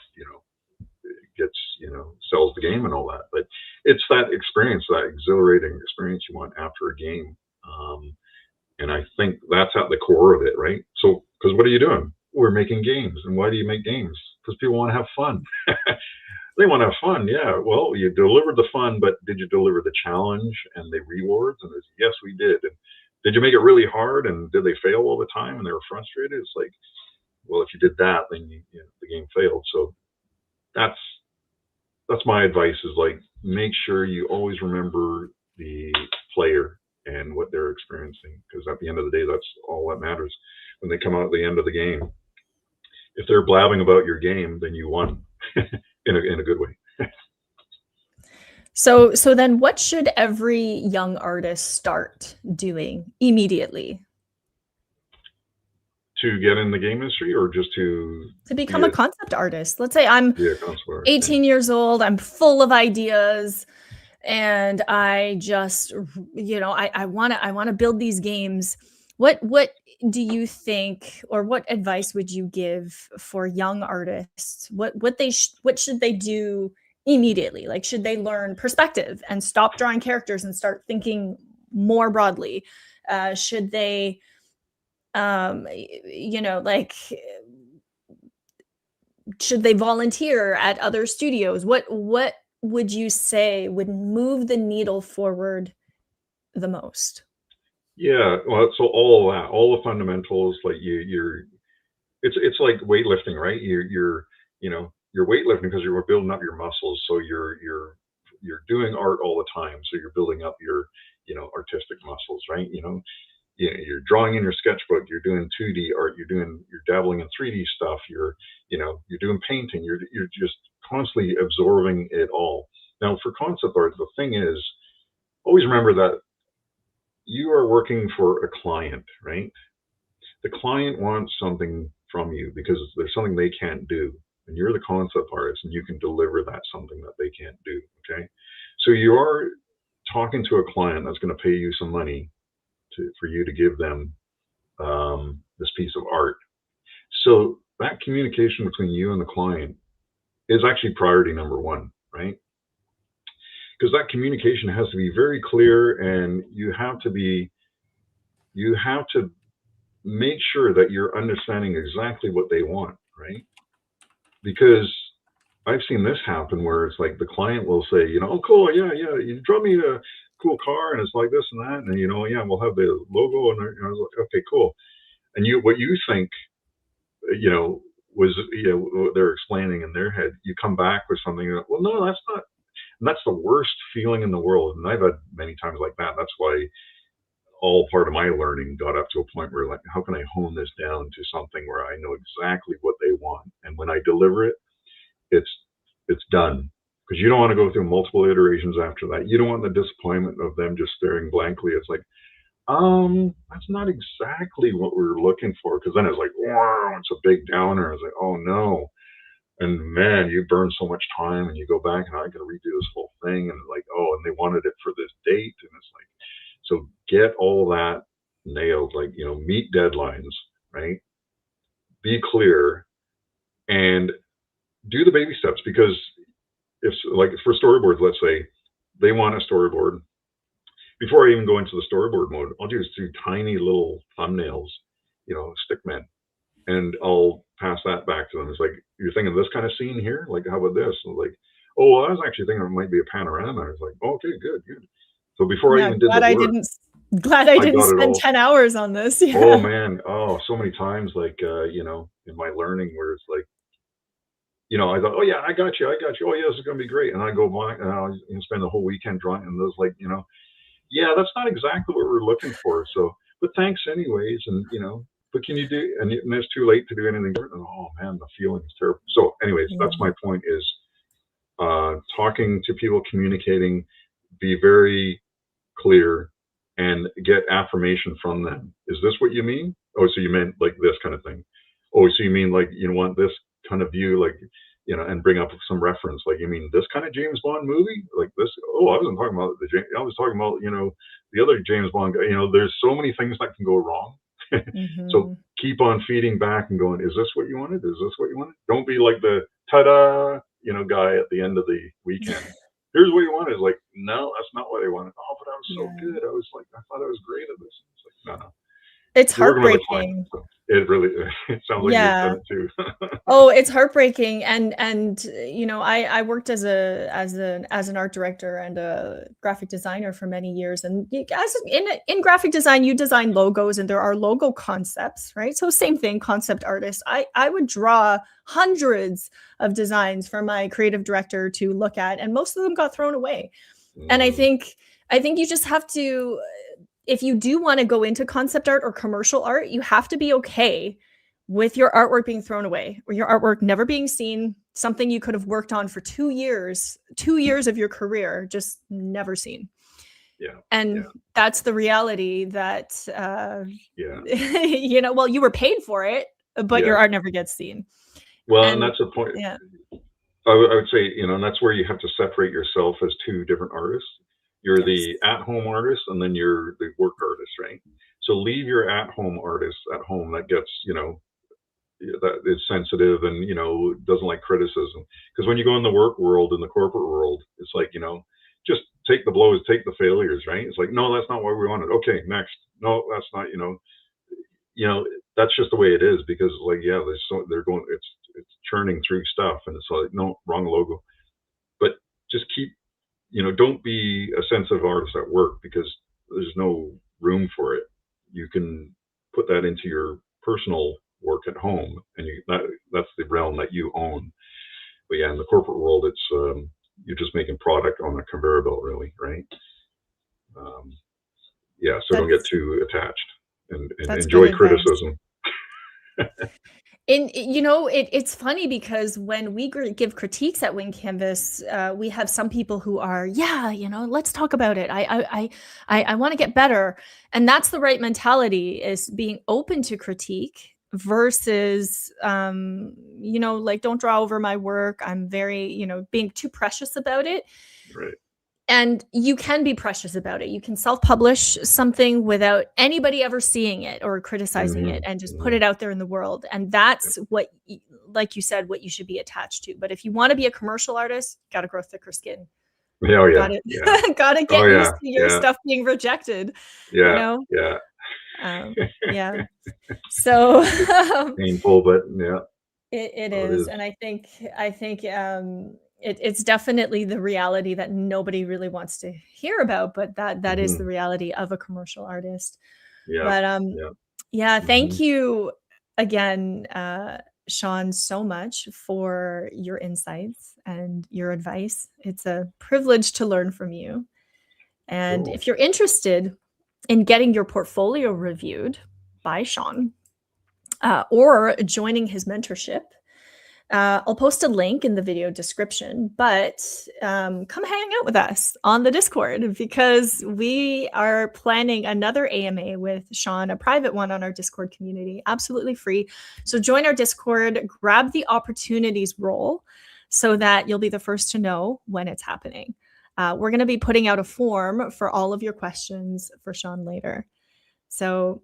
gets, sells the game and all that. But it's that experience, that exhilarating experience you want after a game. And I think that's at the core of it, right? So, because what are you doing? We're making games. And why do you make games? Because people want to have fun. They want to have fun. Yeah. Well, you delivered the fun, but did you deliver the challenge and the rewards? And it's, yes, we did. And did you make it really hard? And did they fail all the time and they were frustrated? It's like, well, if you did that, then the game failed. So that's that's my advice is like make sure you always remember the player and what they're experiencing, because at the end of the day, that's all that matters when they come out at the end of the game. If they're blabbing about your game, then you won in a good way. So then what should every young artist start doing immediately? To get in the game industry, or just to become a concept artist? Let's say I'm 18 years old, I'm full of ideas, and I just, I want to build these games. What do you think, or what advice would you give for young artists? What should they do immediately? Like, should they learn perspective and stop drawing characters and start thinking more broadly? Should they should they volunteer at other studios? What would you say would move the needle forward the most? Yeah, well, so all the fundamentals, like it's like weightlifting, right? You're weightlifting because you're building up your muscles. So you're doing art all the time. So you're building up your artistic muscles, right? You're drawing in your sketchbook, you're doing 2D art, you're dabbling in 3D stuff, you're doing painting, you're just constantly absorbing it all. Now for concept art, the thing is, always remember that you are working for a client, right? The client wants something from you because there's something they can't do, and you're the concept artist and you can deliver that something that they can't do. Okay, so you are talking to a client that's going to pay you some money for you to give them this piece of art. So that communication between you and the client is actually priority number one, right? Because that communication has to be very clear, and you have to make sure that you're understanding exactly what they want, right? Because I've seen this happen where it's like the client will say, oh, cool, yeah, you draw me a cool car, and it's like this and that, and yeah, we'll have the logo, and I was like, okay, cool. And what you think, was what they're explaining in their head, you come back with something. Well, no, that's not. And that's the worst feeling in the world. And I've had many times like that. That's why all part of my learning got up to a point where, like, how can I hone this down to something where I know exactly what they want, and when I deliver it, it's done. Because you don't want to go through multiple iterations after that. You don't want the disappointment of them just staring blankly. It's like, that's not exactly what we were looking for. Because then it's like, wow, it's a big downer. It's like, oh no. And man, you burn so much time, and you go back and I got to redo this whole thing. And like, oh, and they wanted it for this date. And it's like, so get all that nailed, like, meet deadlines, right? Be clear and do the baby steps. Because if, like, for storyboards, let's say they want a storyboard, before I even go into the storyboard mode, I'll just do tiny little thumbnails, stickmen, and I'll pass that back to them. It's like, you're thinking of this kind of scene here? Like, how about this? And like, oh, well, I was actually thinking it might be a panorama. I was like, oh, okay, good. So before I even did the work, glad I didn't spend 10 hours on this. Yeah. Oh man, so many times, like, in my learning, where it's like, I thought, oh yeah, I got you. Oh yeah, this is gonna be great. And I go back and I'll spend the whole weekend drawing, and those, like, yeah, that's not exactly what we're looking for. So, but thanks anyways. And but can you do? And it's too late to do anything different. And, oh man, the feeling is terrible. So, anyways, that's my point: is talking to people, communicating, be very clear, and get affirmation from them. Is this what you mean? Oh, so you meant like this kind of thing. Oh, so you mean like you want this kind of view, like, and bring up some reference, like, you mean this kind of James Bond movie, like this? Oh, I wasn't talking about I was talking about the other James Bond guy. There's so many things that can go wrong. So keep on feeding back and going, is this what you wanted? Is this what you wanted? Don't be like the ta-da, guy at the end of the weekend. Here's what you wanted. It's like, no, that's not what I wanted. Oh, but I was so good. I was like, I thought I was great at this. It's like, no. It's heartbreaking. It really it sounds like you've Yeah. done it too. Oh, it's heartbreaking. And you know, I worked as an art director and a graphic designer for many years. And as in graphic design, you design logos and there are logo concepts, right? So same thing, concept artist. I would draw hundreds of designs for my creative director to look at, and most of them got thrown away. And I think you just have to, if you do want to go into concept art or commercial art, you have to be okay with your artwork being thrown away or your artwork never being seen, something you could have worked on for 2 years of your career, just never seen. Yeah. And Yeah. that's the reality that, Yeah. you know, well, you were paid for it, but your Yeah. art never gets seen. Well, and And that's the point. yeah, I would say, you know, and that's where you have to separate yourself as two different artists. You're yes, the at-home artist, and then you're the work artist, right? So leave your at-home artist at home that gets, you know, that is sensitive and, you know, doesn't like criticism. Because when you go in the work world, in the corporate world, it's like, you know, just take the blows, take the failures, right? It's like, no, that's not what we wanted. Okay, next. No, that's not, you know, that's just the way it is because, like, yeah, they're going, it's churning through stuff, and it's like, no, wrong logo. But just keep, you know, don't be a sensitive artist at work because there's no room for it. You can put that into your personal work at home, and that's the realm that you own. But yeah, in the corporate world, it's you're just making product on a conveyor belt, really, right? Yeah, so don't get that's too attached and that's good enjoy advice. criticism. And you know, it's funny because when we give critiques at Wing Canvas, we have some people who are, yeah, you know, let's talk about it. I want to get better, and that's the right mentality: is being open to critique versus, you know, like, don't draw over my work. I'm very, you know, being too precious about it. Right. And you can be precious about it. You can self-publish something without anybody ever seeing it or criticizing it, and just put it out there in the world. And that's what, like you said, what you should be attached to. But if you want to be a commercial artist, got to grow thicker skin. Yeah, oh yeah, Got to yeah. got to Oh get used yeah, to your yeah, stuff being rejected. You yeah, know, yeah. yeah. So Painful, but yeah, it so it is, is. and I think it's definitely the reality that nobody really wants to hear about, but that is the Hmm. reality of a commercial artist. Yeah, But yeah. yeah, thank Hmm. you again, Shaun, so much for your insights and your advice. It's a privilege to learn from you. And Cool. if you're interested in getting your portfolio reviewed by Shaun, or joining his mentorship, I'll post a link in the video description, but come hang out with us on the Discord because we are planning another AMA with Shaun, a private one on our Discord community, absolutely free. So join our Discord, grab the opportunities role so that you'll be the first to know when it's happening. We're going to be putting out a form for all of your questions for Shaun later. So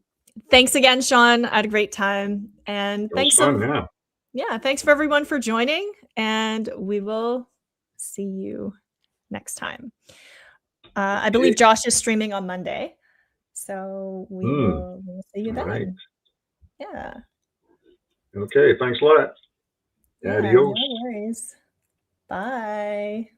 thanks again, Shaun. I had a great time. And It was fun, yeah. thanks for everyone for joining, and we will see you next time. I believe Okay. Josh is streaming on Monday, so we'll see you All right. then. Yeah. Okay, thanks a lot. Yeah, Adios. no worries. Bye.